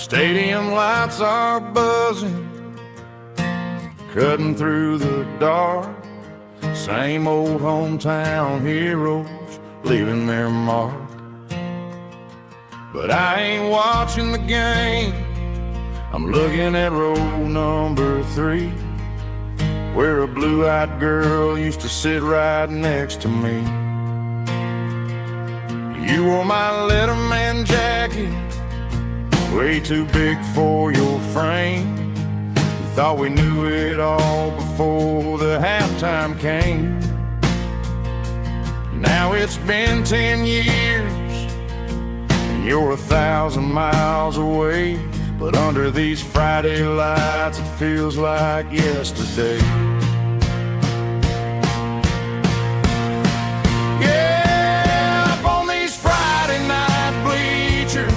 Stadium lights are buzzing, cutting through the dark. Same old hometown heroes leaving their mark. But I ain't watching the game, I'm looking at row number 3, where a blue-eyed girl used to sit right next to me. You wore my Letterman jacket, way too big for your frame. We thought we knew it all before the halftime came. Now it's been 10 years, and you're 1,000 miles away. But under these Friday lights, it feels like yesterday. Yeah, up on these Friday night bleachers,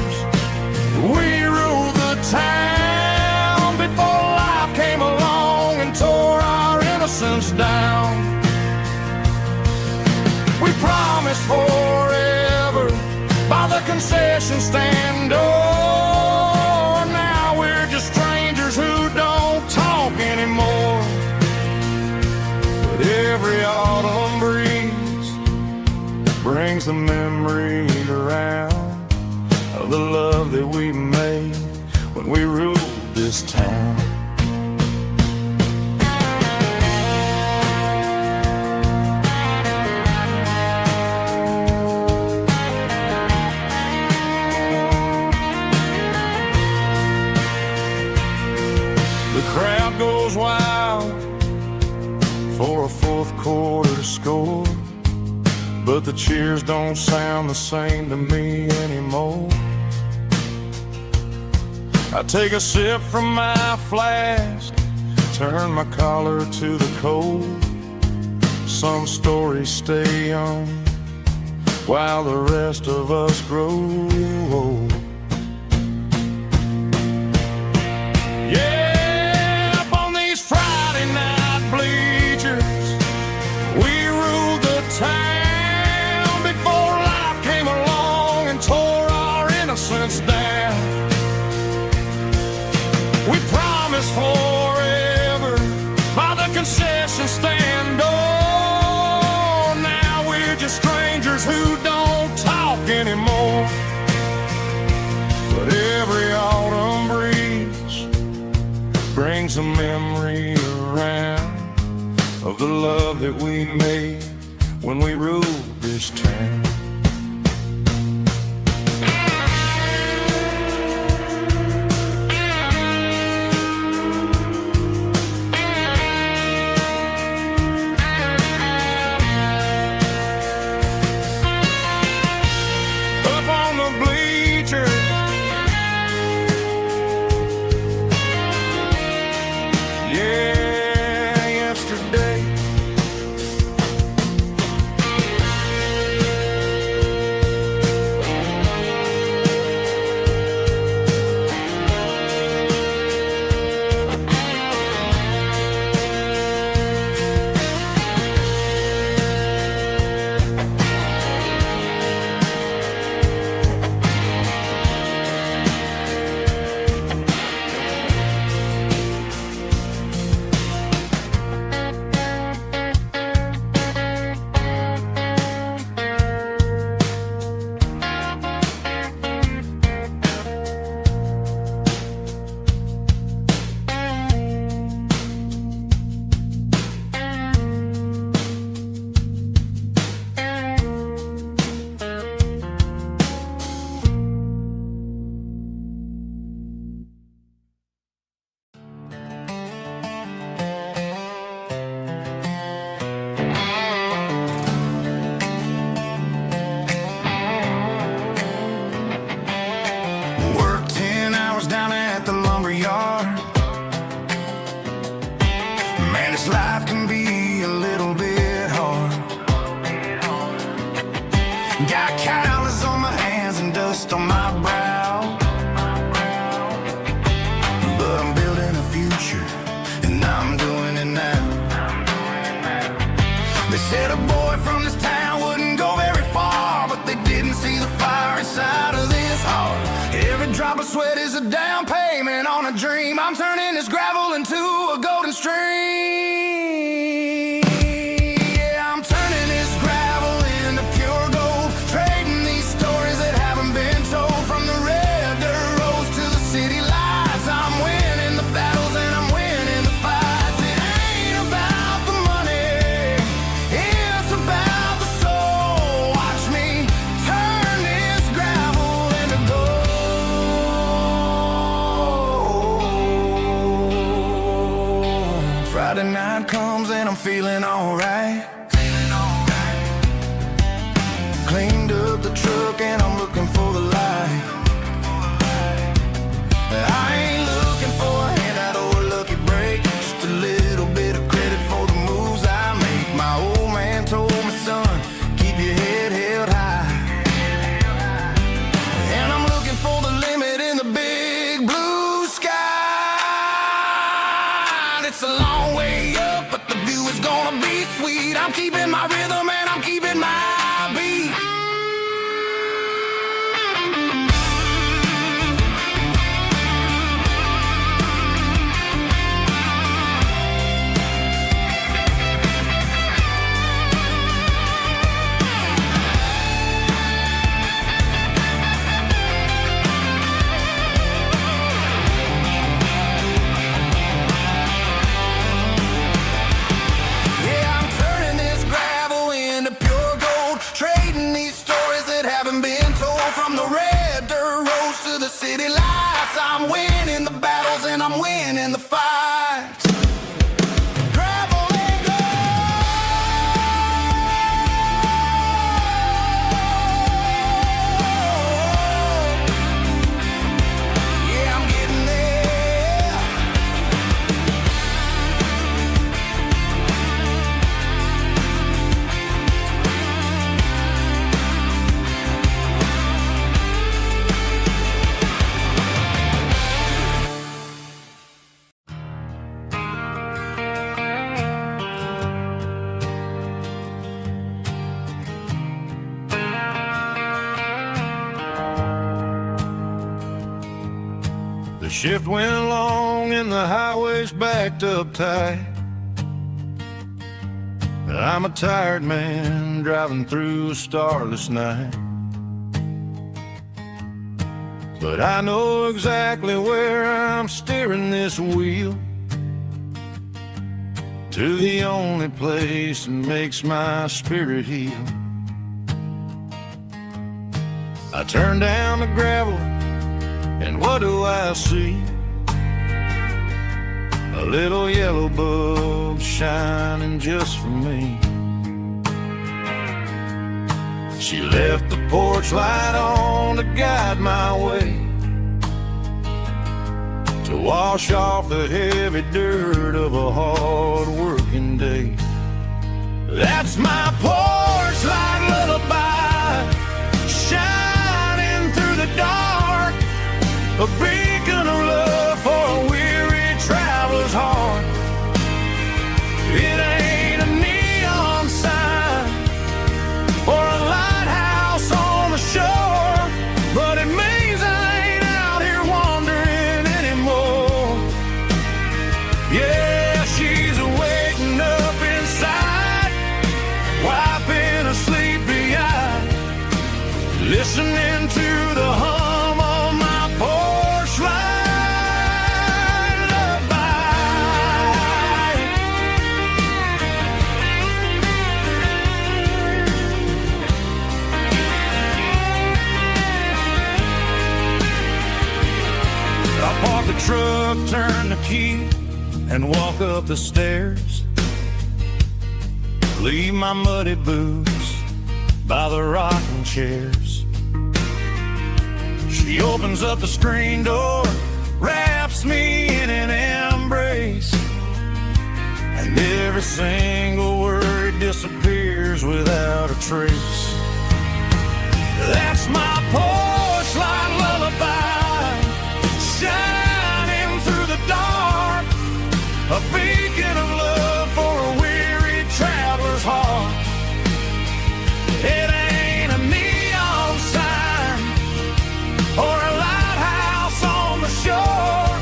we ruled the town before life came along and tore our innocence down. We promised forever by the concession stand door. Now we're just strangers who don't talk anymore. But every autumn breeze brings the memory around of the love that we made when we ruled this town. The crowd goes wild for a fourth quarter score, but the cheers don't sound the same to me anymore. I take a sip from my flask, turn my collar to the cold. Some stories stay young while the rest of us grow old. Yeah, up on these Friday night bleachers, we ruled the town before life came along and tore our innocence down. We promised forever by the concession stand door. Now we're just strangers who don't talk anymore. But every autumn breeze brings a memory around of the love that we made when we ruled this town. Life can be a little bit hard. Got calluses on my hands and dust on my brow, but I'm building a future and I'm doing it now. They said a boy from this town wouldn't go very far, but they didn't see the fire inside of this heart. Every drop of sweat is a down payment dream. I'm turning this gravel into a golden stream. Yeah, I'm turning this gravel into pure gold, trading these stories that haven't been told. From the red dirt roads to the city lights, I'm winning the battles and I'm winning the fights. It ain't about the money, it's about the soul. Watch me turn this gravel into gold. Friday night comes and I'm feeling alright. Cleaned up the truck and I'm looking for the light. I ain't looking for a handout or a lucky break, just a little bit of credit for the moves I make. My old man told me, son, keep your head held high. And I'm looking for the limit in the big blue sky. It's a long way up, but the view is gonna be sweet. I'm keeping my rhythm and I'm keeping my beat. Yeah, I'm turning this gravel into pure gold, trading these stories that haven't been told. From the red dirt roads to the city lights, I'm winning the battles and I'm winning the fights. Gravel and gold. Yeah, I'm getting there. The shift went long and the highway's backed up tight. I'm a tired man driving through a starless night. But I know exactly where I'm steering this wheel, to the only place that makes my spirit heal. I turn down the gravel and what do I see? A little yellow bulb shining just for me. She left the porch light on to guide my way, to wash off the heavy dirt of a hard working day. That's my porch light lullaby, shining through the dark, a beacon of love for a weary traveler's heart. It ain't a neon sign or a lighthouse on the shore, but it means I ain't out here wandering anymore. Yeah, she's waking up inside, wiping a sleepy eye, listening to the hum of my porch light lullaby. I park the truck, turn the key, and walk up the stairs. Leave my muddy boots by the rocking chairs. She opens up the screen door, wraps me in an embrace, and every single word disappears without a trace. That's my porch light lullaby, shining through the dark, a beacon of love for a weary traveler's heart. It ain't a neon sign or a lighthouse on the shore,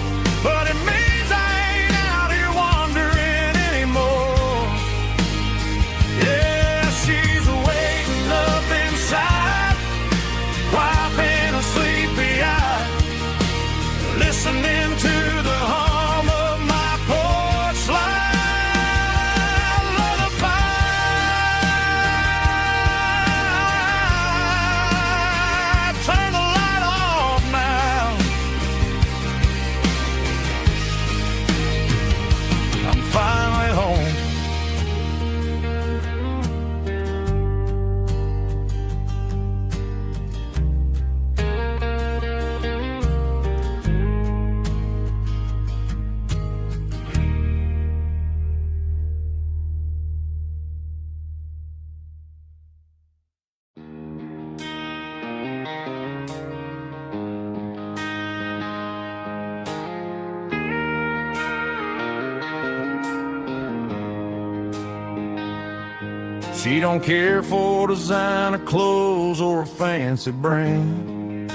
She don't care for designer clothes or a fancy brand.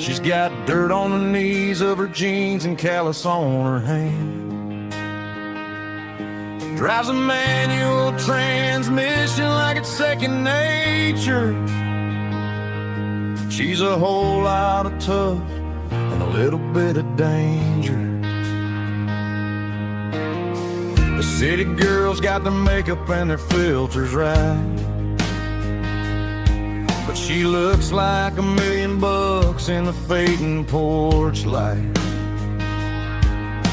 She's got dirt on the knees of her jeans and callus on her hand. Drives a manual transmission like it's second nature. She's a whole lot of tough and a little bit of danger. The city girls got their makeup and their filters right, but she looks like $1 million in the fading porch light.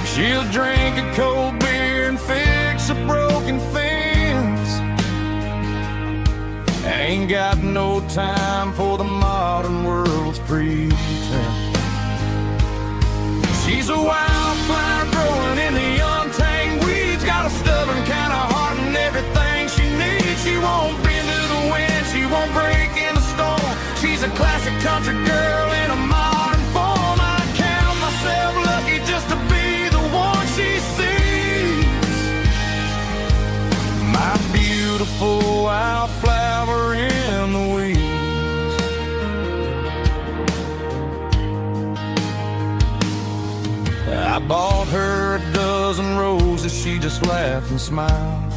She'll drink a cold beer and fix a broken fence. Ain't got no time for the modern world's pretense. She's a wildflower growing in the untamed weeds. Got a stubborn kind of heart and everything she needs. She won't bend to the wind, she won't break in the storm. She's a classic country girl in a modern form. I count myself lucky just to be the one she sees. My beautiful wildflower in the weeds. I bought her a dozen roses, she just laughed and smiled.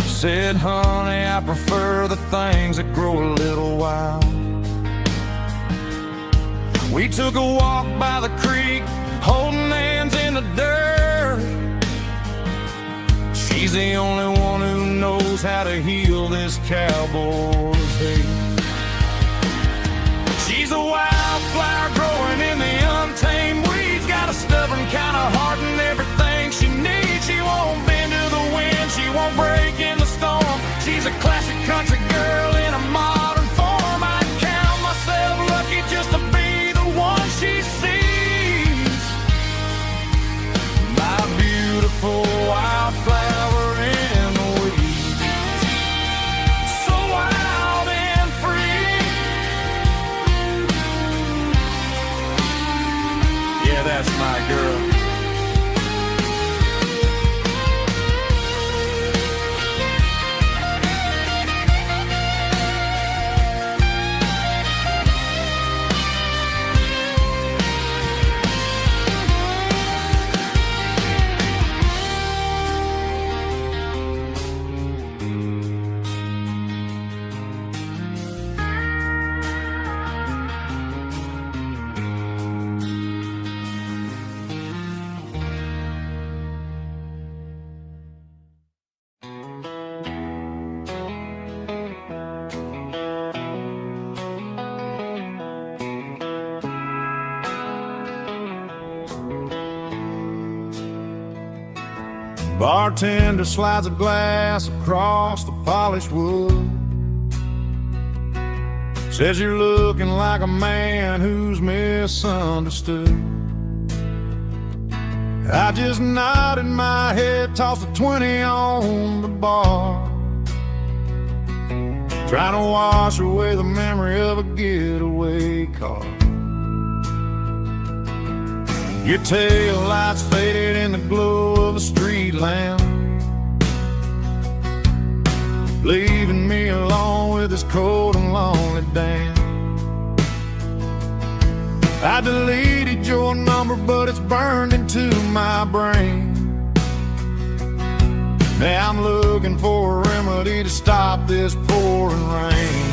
Said, honey, I prefer the things that grow a little wild. We took a walk by the creek, holding hands in the dirt. She's the only one who knows how to heal this cowboy's hate. She's a wildflower growing in the untamed weeds. Got a stubborn kind of heart and everything she needs. She won't bend to the wind, she won't break in the storm. She's a classic country girl in a modern form. I count myself lucky just to be the one she sees. My beautiful wildflower in the weeds. So wild and free. Yeah, that's my girl. Bartender slides a glass across the polished wood. Says you're looking like a man who's misunderstood. I just nodded my head, tossed a 20 on the bar, trying to wash away the memory of a getaway car. Your tail lights faded in the glow of a street lamp, leaving me alone with this cold and lonely dance. I deleted your number, but it's burned into my brain. Now I'm looking for a remedy to stop this pouring rain.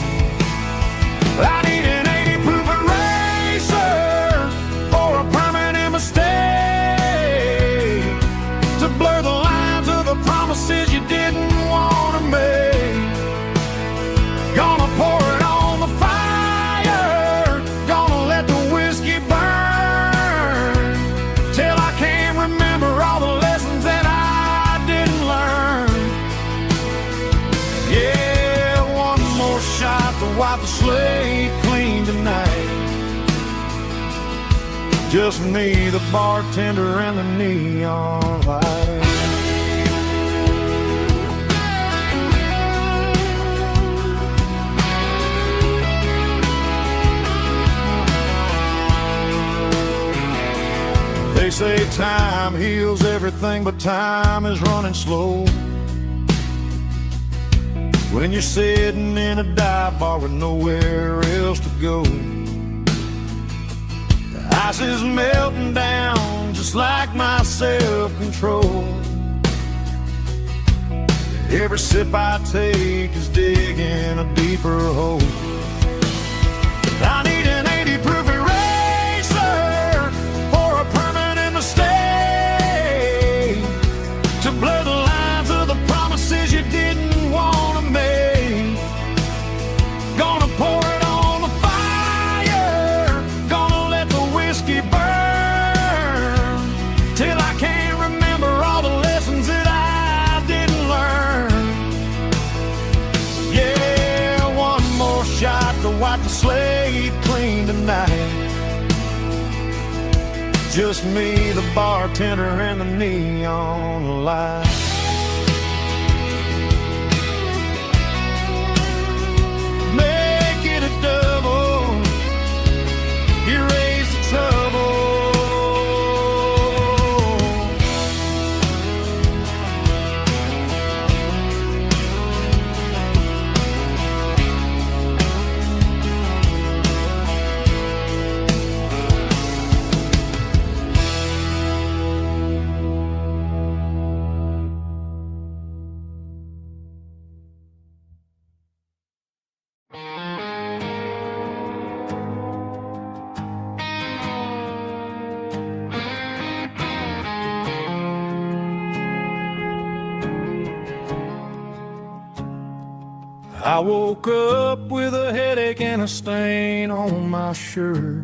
I need an 80 proof eraser for a permanent mistake, to blur the lines of the promises you didn't want to make. Gonna pour it on the fire, gonna let the whiskey burn, till I can't remember all the lessons that I didn't learn. Yeah, one more shot to wipe the slate clean tonight. Just me, the bartender, and the neon light. They say time heals everything, but time is running slow. when you're sitting in a dive bar with nowhere else to go. The ice is melting down just like my self-control. Every sip I take is digging a deeper hole. I need an 80-proof eraser for a permanent mistake, to blur the lines of the promises you didn't want to make. Gonna pour it on the fire, gonna let the whiskey burn, till I can't remember all the lessons that I didn't learn. Yeah, one more shot to wipe the slate clean tonight. Just me, the bartender, and the neon light. Make it a double, erase the trouble. I woke up with a headache and a stain on my shirt.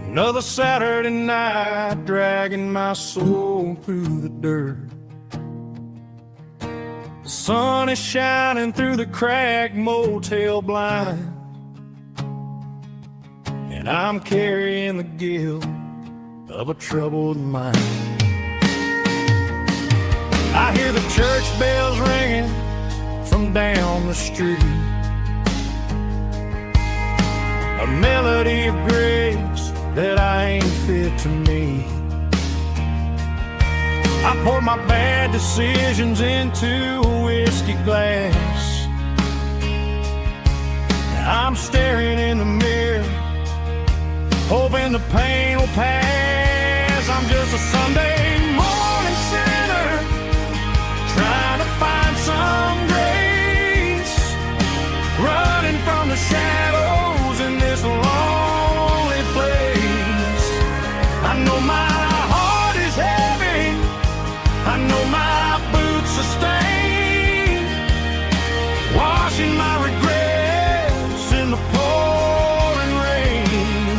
Another Saturday night dragging my soul through the dirt. The sun is shining through the cracked motel blind, and I'm carrying the guilt of a troubled mind. I hear the church bells ringing from down the street, a melody of grace that I ain't fit to meet. I pour my bad decisions into a whiskey glass. I'm staring in the mirror, hoping the pain will pass. I'm just a Sunday morning sinner, trying to find some grace, running from the shadows in this lonely place. I know my heart is heavy, I know my boots are stained, washing my regrets in the pouring rain.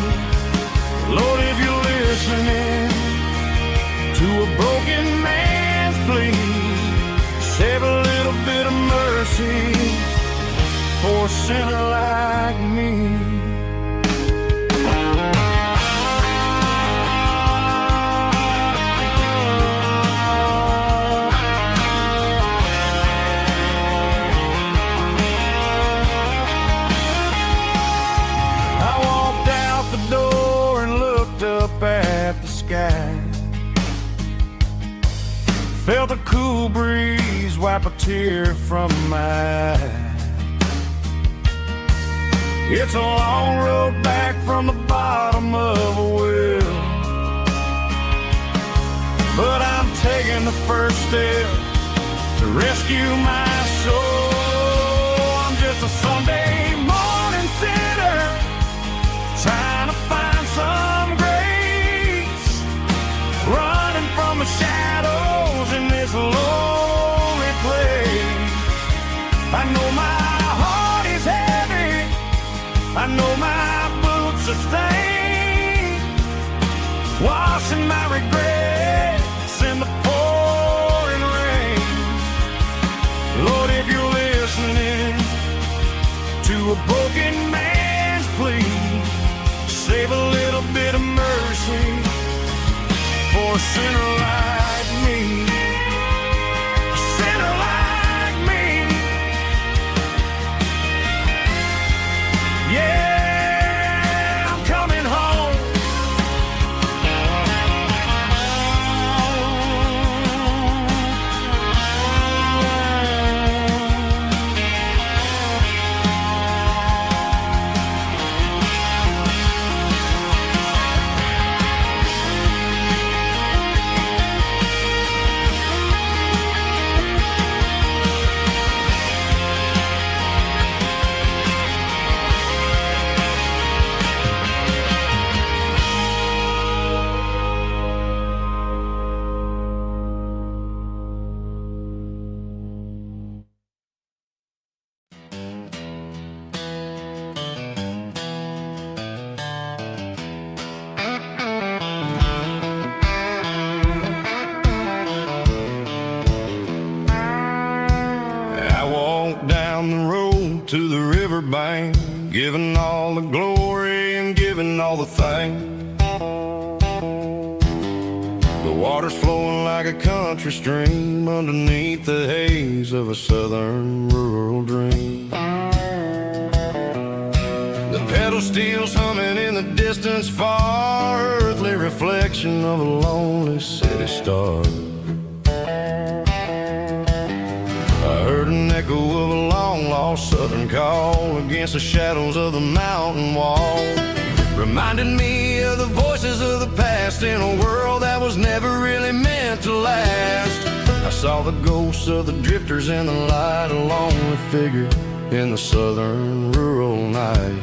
Lord, if you're listening to a broken man's plea, save a little bit of mercy for a sinner like me. I walked out the door and looked up at the sky, felt a cool breeze wipe a tear from my eye. It's a long road back from the bottom of a well, but I'm taking the first step to rescue my soul. I'm just a Sunday morning sinner, trying to find some grace, running from the shadows in this lonely place. I know my heart is heavy, I know my boots are stained, washing my regrets in the pouring rain. Lord, if you're listening to a broken man's plea, save a little bit of mercy for a sinner like me. A sinner like me. Yeah, I'm coming home. riverbank, giving all the glory and giving all the thanks. The water's flowing like a country stream underneath the haze of a southern rural dream. The pedal steel's humming in the distance far, earthly reflection of a lonely city star. I heard an echo of a long-lost southern call against the shadows of the mountain wall. Reminded me of the voices of the past in a world that was never really meant to last. I saw the ghosts of the drifters in the light, a lonely figure in the southern rural night.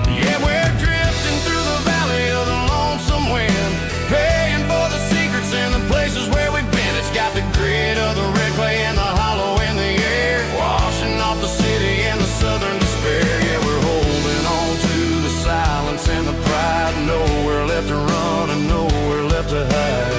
Yeah, we're drifting through the valley of the lonesome wind, paying for the secrets and the places where we've been. It's got the grit of the red clay and the hollow in the air, washing off the city and the southern despair. Yeah, we're holding on to the silence and the pride, nowhere left to run and nowhere left to hide.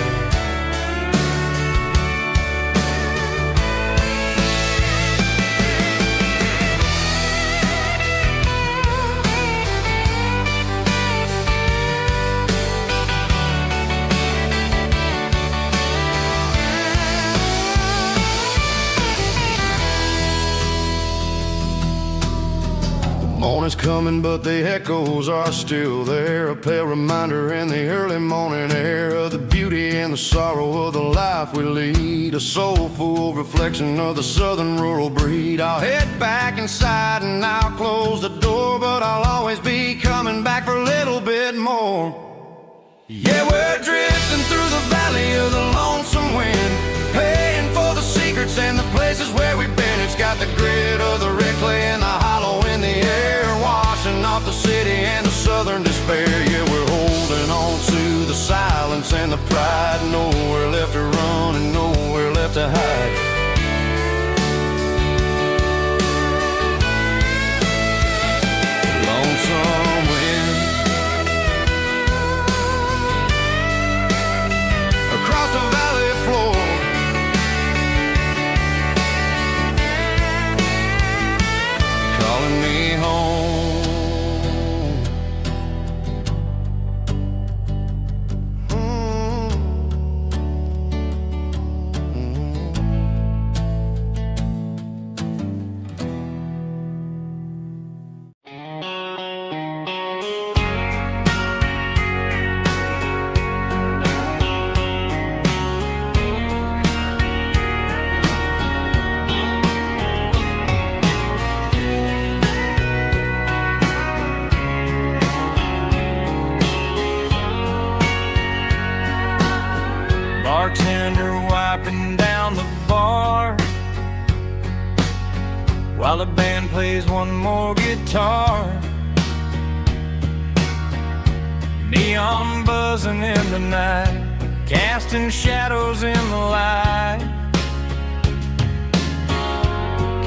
Morning's coming, but the echoes are still there. A pale reminder in the early morning air of the beauty and the sorrow of the life we lead. A soulful reflection of the southern rural breed. I'll head back inside and I'll close the door, but I'll always be coming back for a little bit more. Yeah, we're drifting through the valley of the lonesome wind, paying for the secrets and the places where we've been. It's got the grit of the red clay and the hollow in the air, washing off the city and the southern despair. Yeah, we're holding on to the silence and the pride, nowhere left to run and nowhere left to hide. Lonesome wind across the valley floor, calling me home. Bartender wiping down the bar while the band plays one more guitar. Neon buzzing in the night, casting shadows in the light.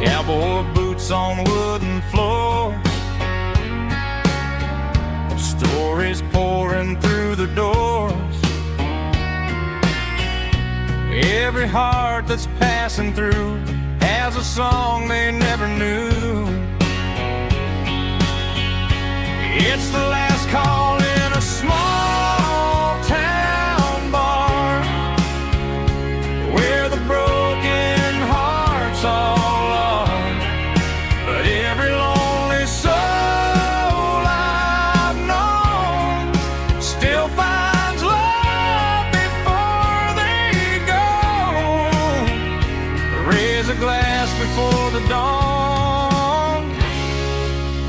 Cowboy boots on wooden floors, stories pouring through the doors. Every heart that's passing through has a song they never knew. It's the last call in a small town bar where the broken hearts all are. But every lonely soul I've known still finds love before they go. Raise a glass before the dawn,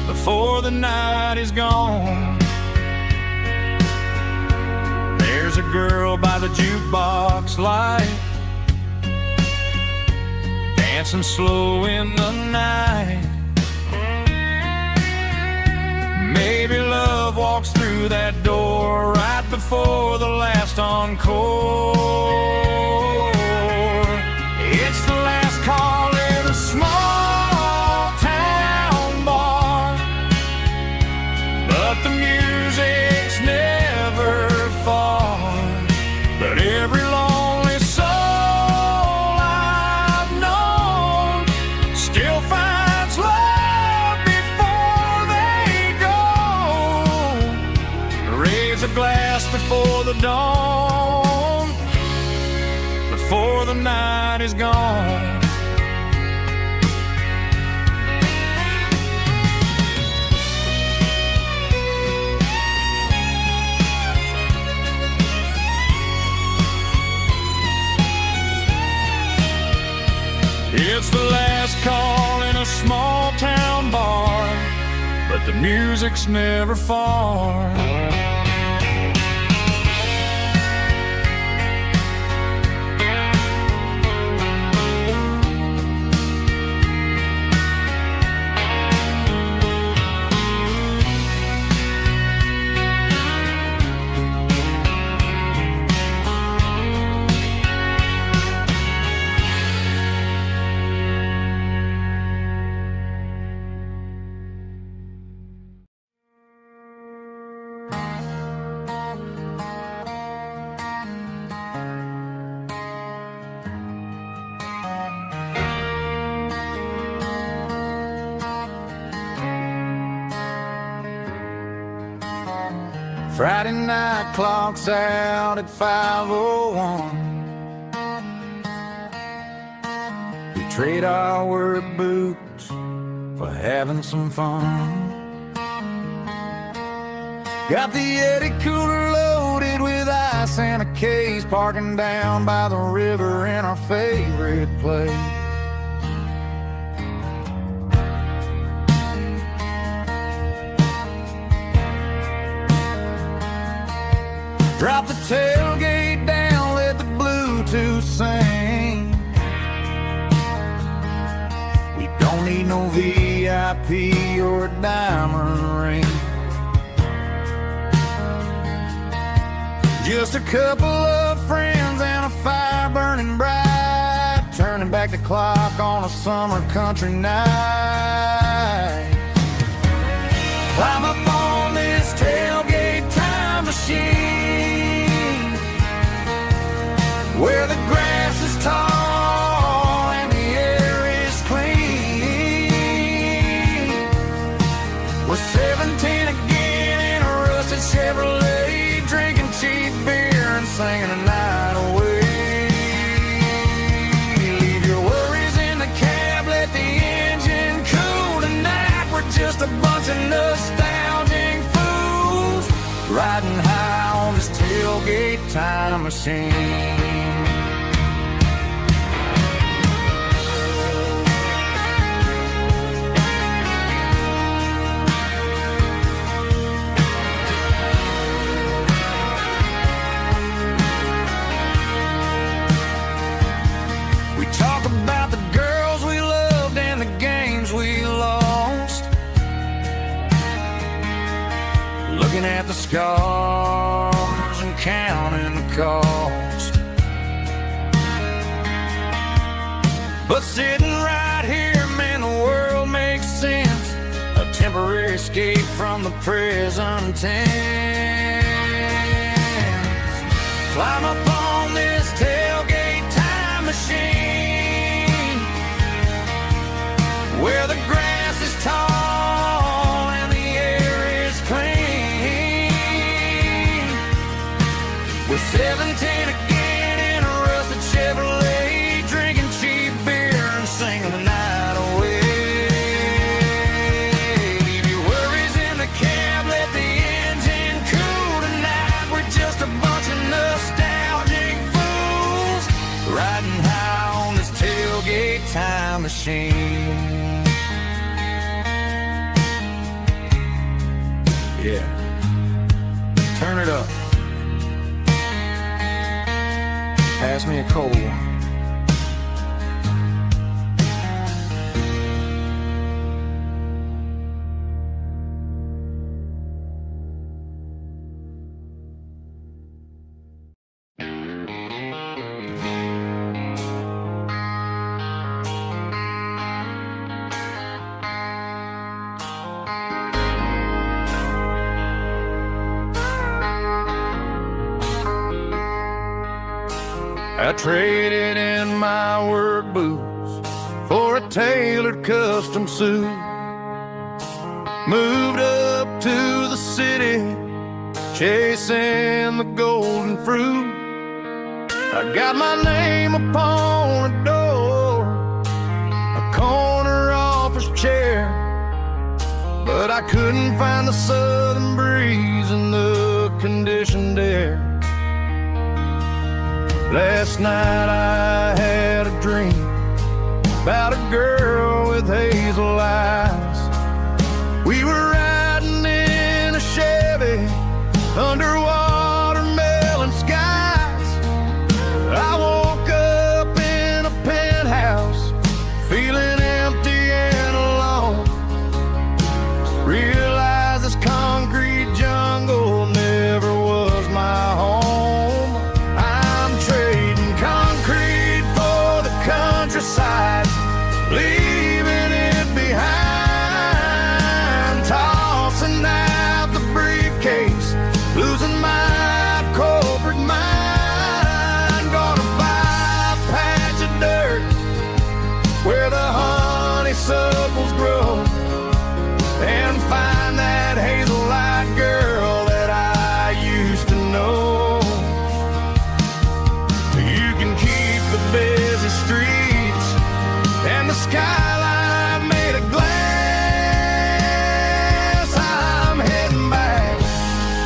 before the night is gone. There's a girl by the jukebox light, dancing slow in the night. Maybe love walks through that door right before the last encore. It's the last call in a small town bar, but the music's never far. But every lonely soul I've known still finds love fast before the dawn, before the night is gone. It's the last call in a small town bar, but the music's never far. Friday night clocks out at 5:01. We trade our work boots for having some fun. Got the Eddie cooler loaded with ice and a case, parking down by the river in our favorite place. Drop the tailgate down, let the Bluetooth sing. We don't need no VIP or a diamond ring. Just a couple of friends and a fire burning bright, turning back the clock on a summer country night. Climb up on this tailgate time machine, where the grass is tall and the air is clean. We're 17 again in a rusted Chevrolet, drinking cheap beer and singing the night away. Leave your worries in the cab, let the engine cool tonight. We're just a bunch of nostalgic fools, riding high on this tailgate time machine. We talk about the girls we loved and the games we lost, looking at the scars and counting the cost. But sitting right here, man, the world makes sense. A temporary escape from the present tense. Climb up on this tailgate time machine, where the grass is tall and the air is clean. We're 17 again in a rusted Chevrolet, drinking cheap beer and singing the night away. Leave your worries in the cab, let the engine cool tonight. We're just a bunch of nostalgic fools, riding high on this tailgate time machine. Yeah, turn it up. Pass me a cold one. I traded in my work boots for a tailored custom suit. Moved up to the city chasing the golden fruit. I got my name upon a door, a corner office chair, but I couldn't find the southern breeze in the conditioned air. Last night I had a dream about a girl with hazel eyes. We were riding in a Chevy under watermelon skies. I woke up in a penthouse feeling empty and alone. Realized this concrete jungle never was my home. I'm trading concrete for the countryside, leaving it behind, tossing out the briefcase, losing my corporate mind. Gonna buy a patch of dirt where the honeysuckles grow, and find that hazel-eyed girl that I used to know. You can keep the busy streets and the skyline made of glass. I'm heading back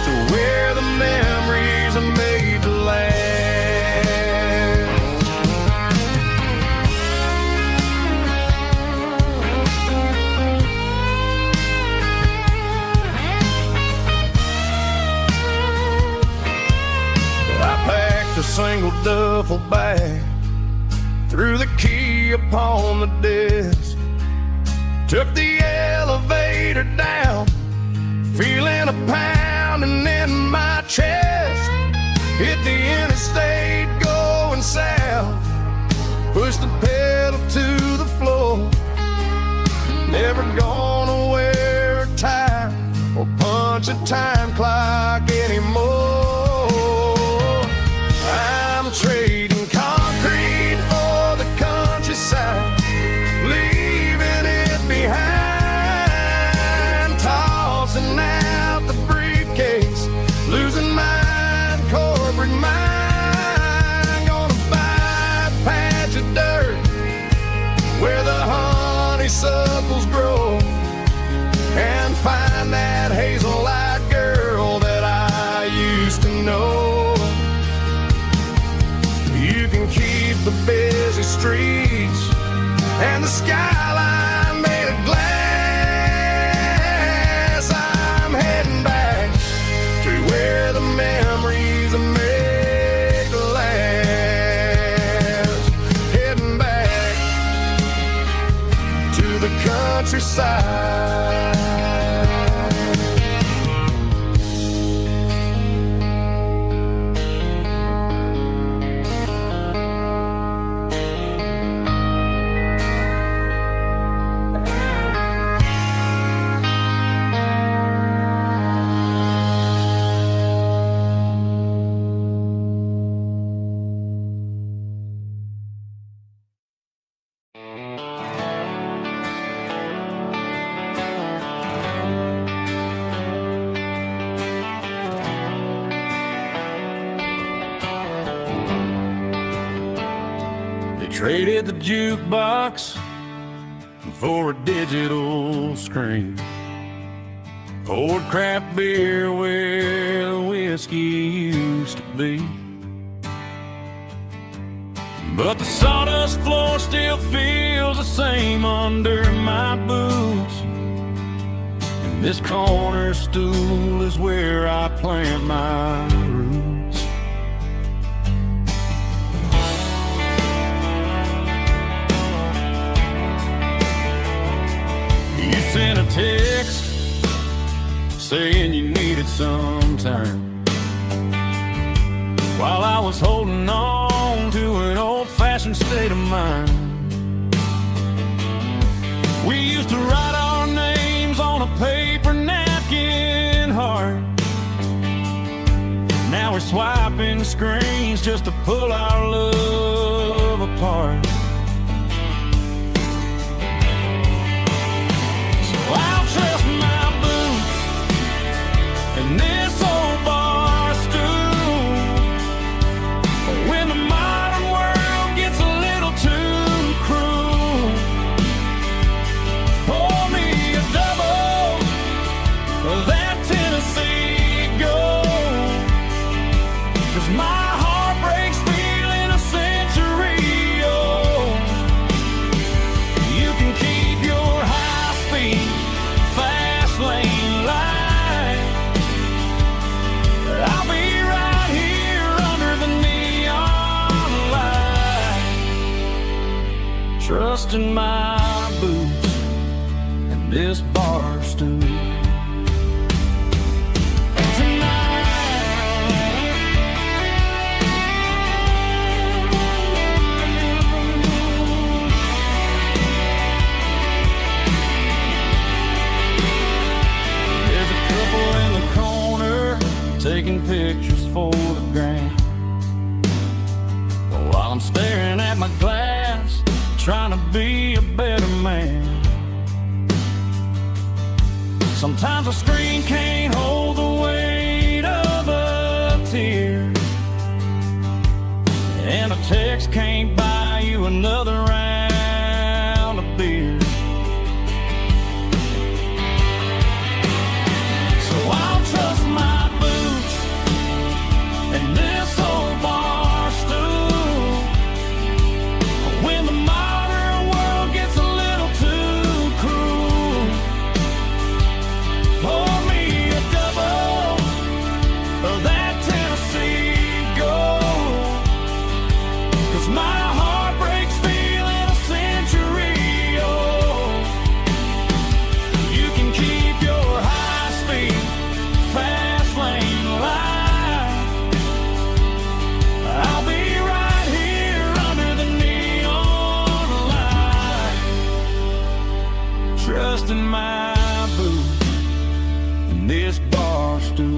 to where the memories are made to last. I packed a single duffel bag, threw the key upon the desk, took the elevator down, feeling a pounding in my chest. Hit the interstate going south, pushed the pedal to the floor. Never gonna wear a tie or punch a time clock anymore. I'm trading concrete for the countryside, leaving it behind, tossing out the briefcase, losing my corporate mind. Gonna buy a patch of dirt where the honeysuckles grow, and find that hazel-eyed girl that I used to know. You can keep the busy streets and the skyline made of glass. I'm heading back to where the memories are made to last. Heading back to the countryside. Traded the jukebox for a digital screen, poured craft beer where the whiskey used to be. But the sawdust floor still feels the same under my boots, and this corner stool is where I plant my roots. You sent a text saying you needed some time, while I was holding on to an old-fashioned state of mind. We used to write our names on a paper napkin heart. Now we're swiping screens just to pull our love apart. So I'll trust my boots and this old bar in my boots and this bar stool. Taking pictures for the gram, while I'm staring at my glass, trying to be a better man. Sometimes a screen can't hold the weight of a tear, and a text can't buy you another round of beer. So I'll trust my and this old bar stool when the modern world gets a little too cruel. Pour me a double of that Tennessee Gold, 'cause my heart breaks feeling a century old. You can keep your high-speed fast lane life. I'll be right here under the neon light, trusting my boots and this bar stool.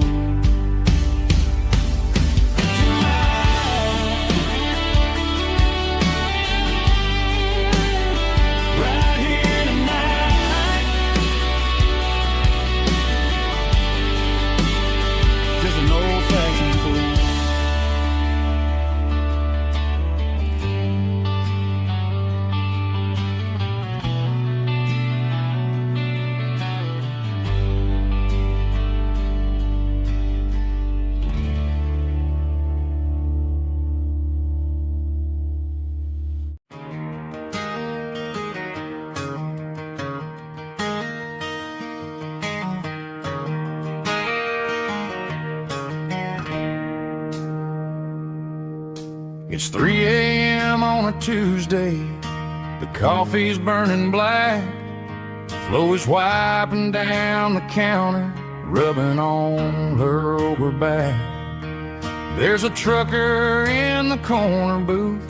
Right here tonight, just an old-fashioned fool. It's 3 a.m. on a Tuesday. The coffee's burning black. Flo is wiping down the counter, rubbing on her over back. There's a trucker in the corner booth,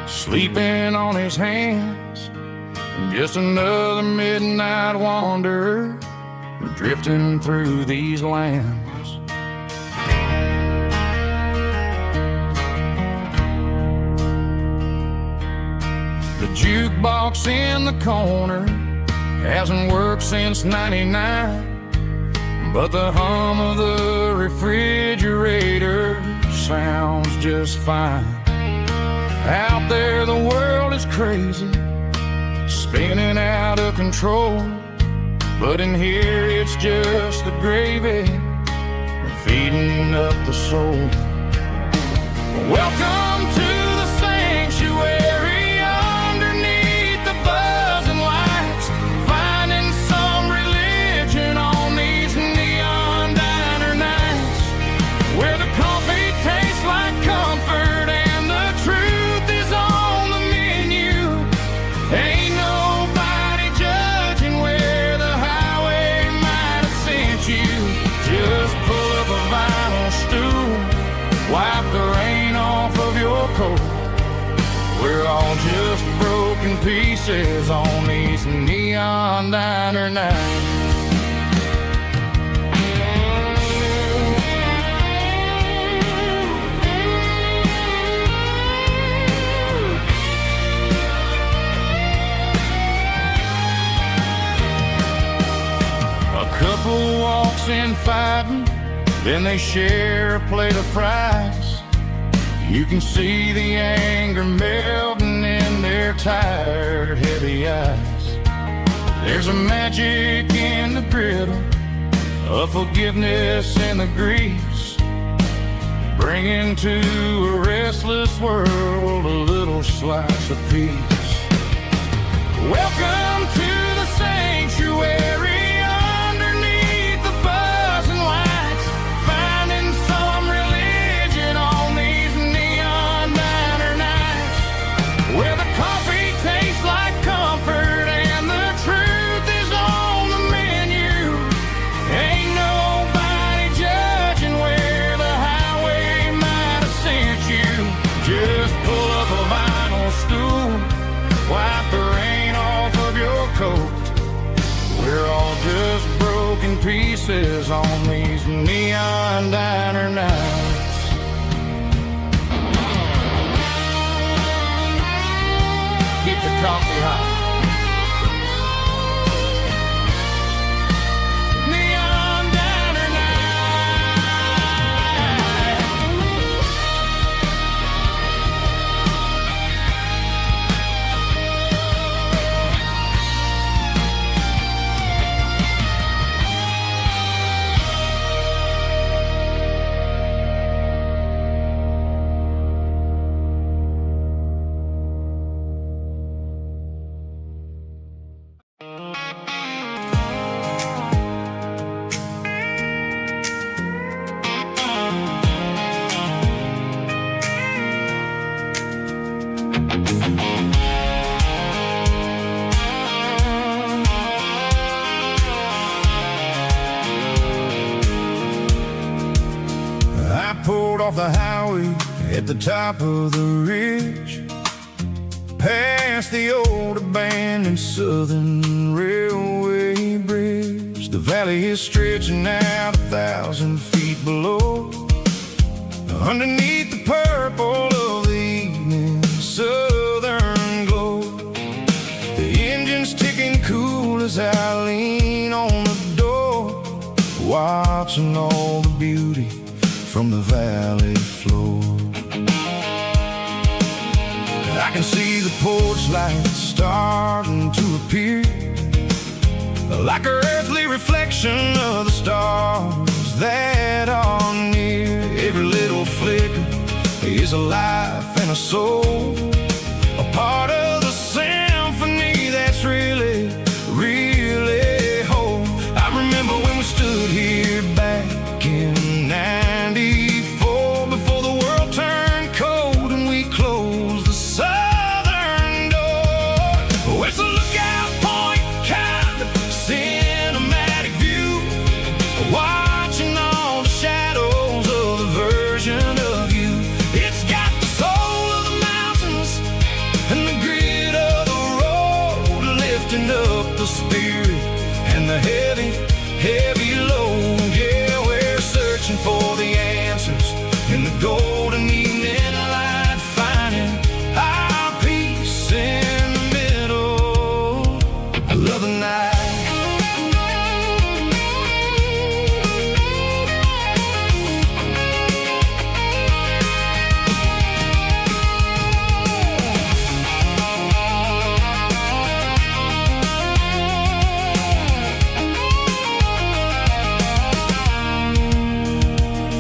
sleeping on his hands. And just another midnight wanderer, drifting through these lands. The jukebox in the corner hasn't worked since '99, but the hum of the refrigerator sounds just fine. Out there the world is crazy, spinning out of control, but in here it's just the gravy feeding up the soul. Welcome to the sanctuary, underneath the buzzing lights, finding some religion on these neon diner nights, where the coffee tastes like comfort and the truth is on the menu. Ain't nobody judging where the highway might have sent you. Just pull up a vinyl stool, wipe the rain off of your coat. We're all just broken pieces on these neon diner nights. A couple walks in fighting, then they share a plate of fries. You can see the anger melting in their tired, heavy eyes. There's a magic in the griddle, a forgiveness in the grease, bringing to a restless world a little slice of peace. Welcome to the sanctuary, underneath the buzzing lights, finding some religion on these neon diner nights, where the coffee tastes like comfort rode off the highway at the top of the ridge, past the old abandoned Southern Railway bridge. The valley is stretching out 1,000 feet below, underneath the purple of the evening southern glow. The engine's ticking cool as I lean on the door, watching all the beauty from the valley floor. I can see the porch lights starting to appear, like an earthly reflection of the stars that are near. Every little flicker is a life and a soul, a part of the symphony that's really, really whole. I remember when we stood here back in '94, before the world turned cold and we closed the southern door. Oh, it's a lookout point, kind of cinematic view, watching all the shadows of the version of you. It's got the soul of the mountains and the grit of the road, lifting up the spirit and the heavy, heavy load. Yeah, we're searching for the answers in the golden evening light, finding our peace in the middle of the night.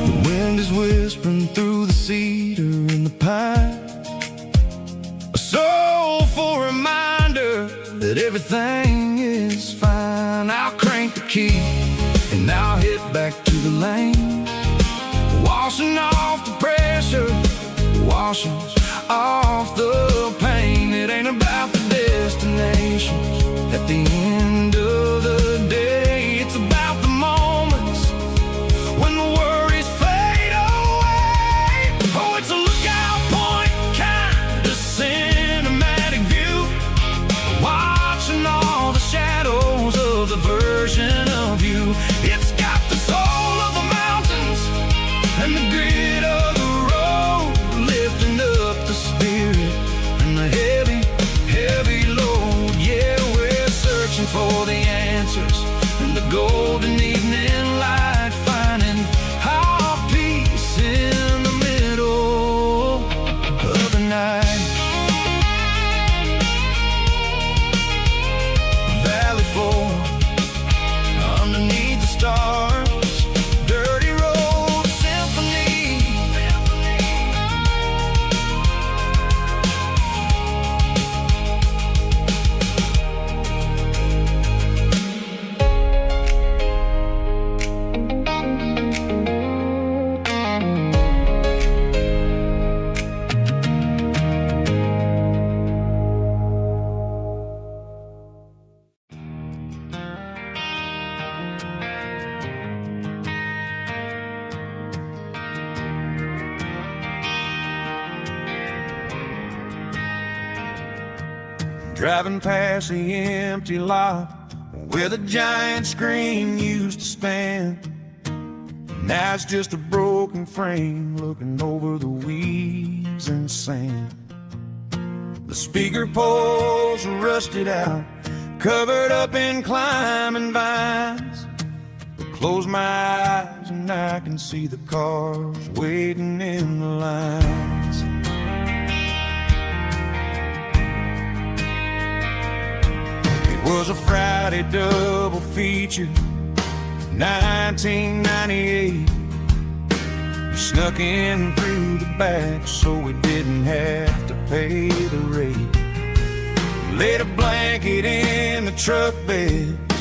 The wind is whispering through the cedar and the pine, a soulful reminder that everything is fine. I'll crank the key and I'll hit back to the lane, washing off the pressure, washing off the pain. It ain't about the destinations at the end of the day, it's about the moments when the worries fade away. Oh, it's a lookout point, kind of cinematic view, watching all the shadows of the version of you. It's got the soul of the mountains and the grit of the road, lifting up the spirit and the heavy, heavy load. Yeah, we're searching for the answers in the golden evening light, finding our peace in the middle of the night. Valley floor, underneath the stars, dirty road symphony. Driving past the empty lot where the giant screen used to stand. Now it's just a broken frame looking over the weeds and sand. The speaker poles are rusted out, covered up in climbing vines. I close my eyes and I can see the cars waiting in the lines. It was a Friday double feature, 1998. We snuck in through the back so we didn't have to pay the rate. Laid a blanket in the truck bed,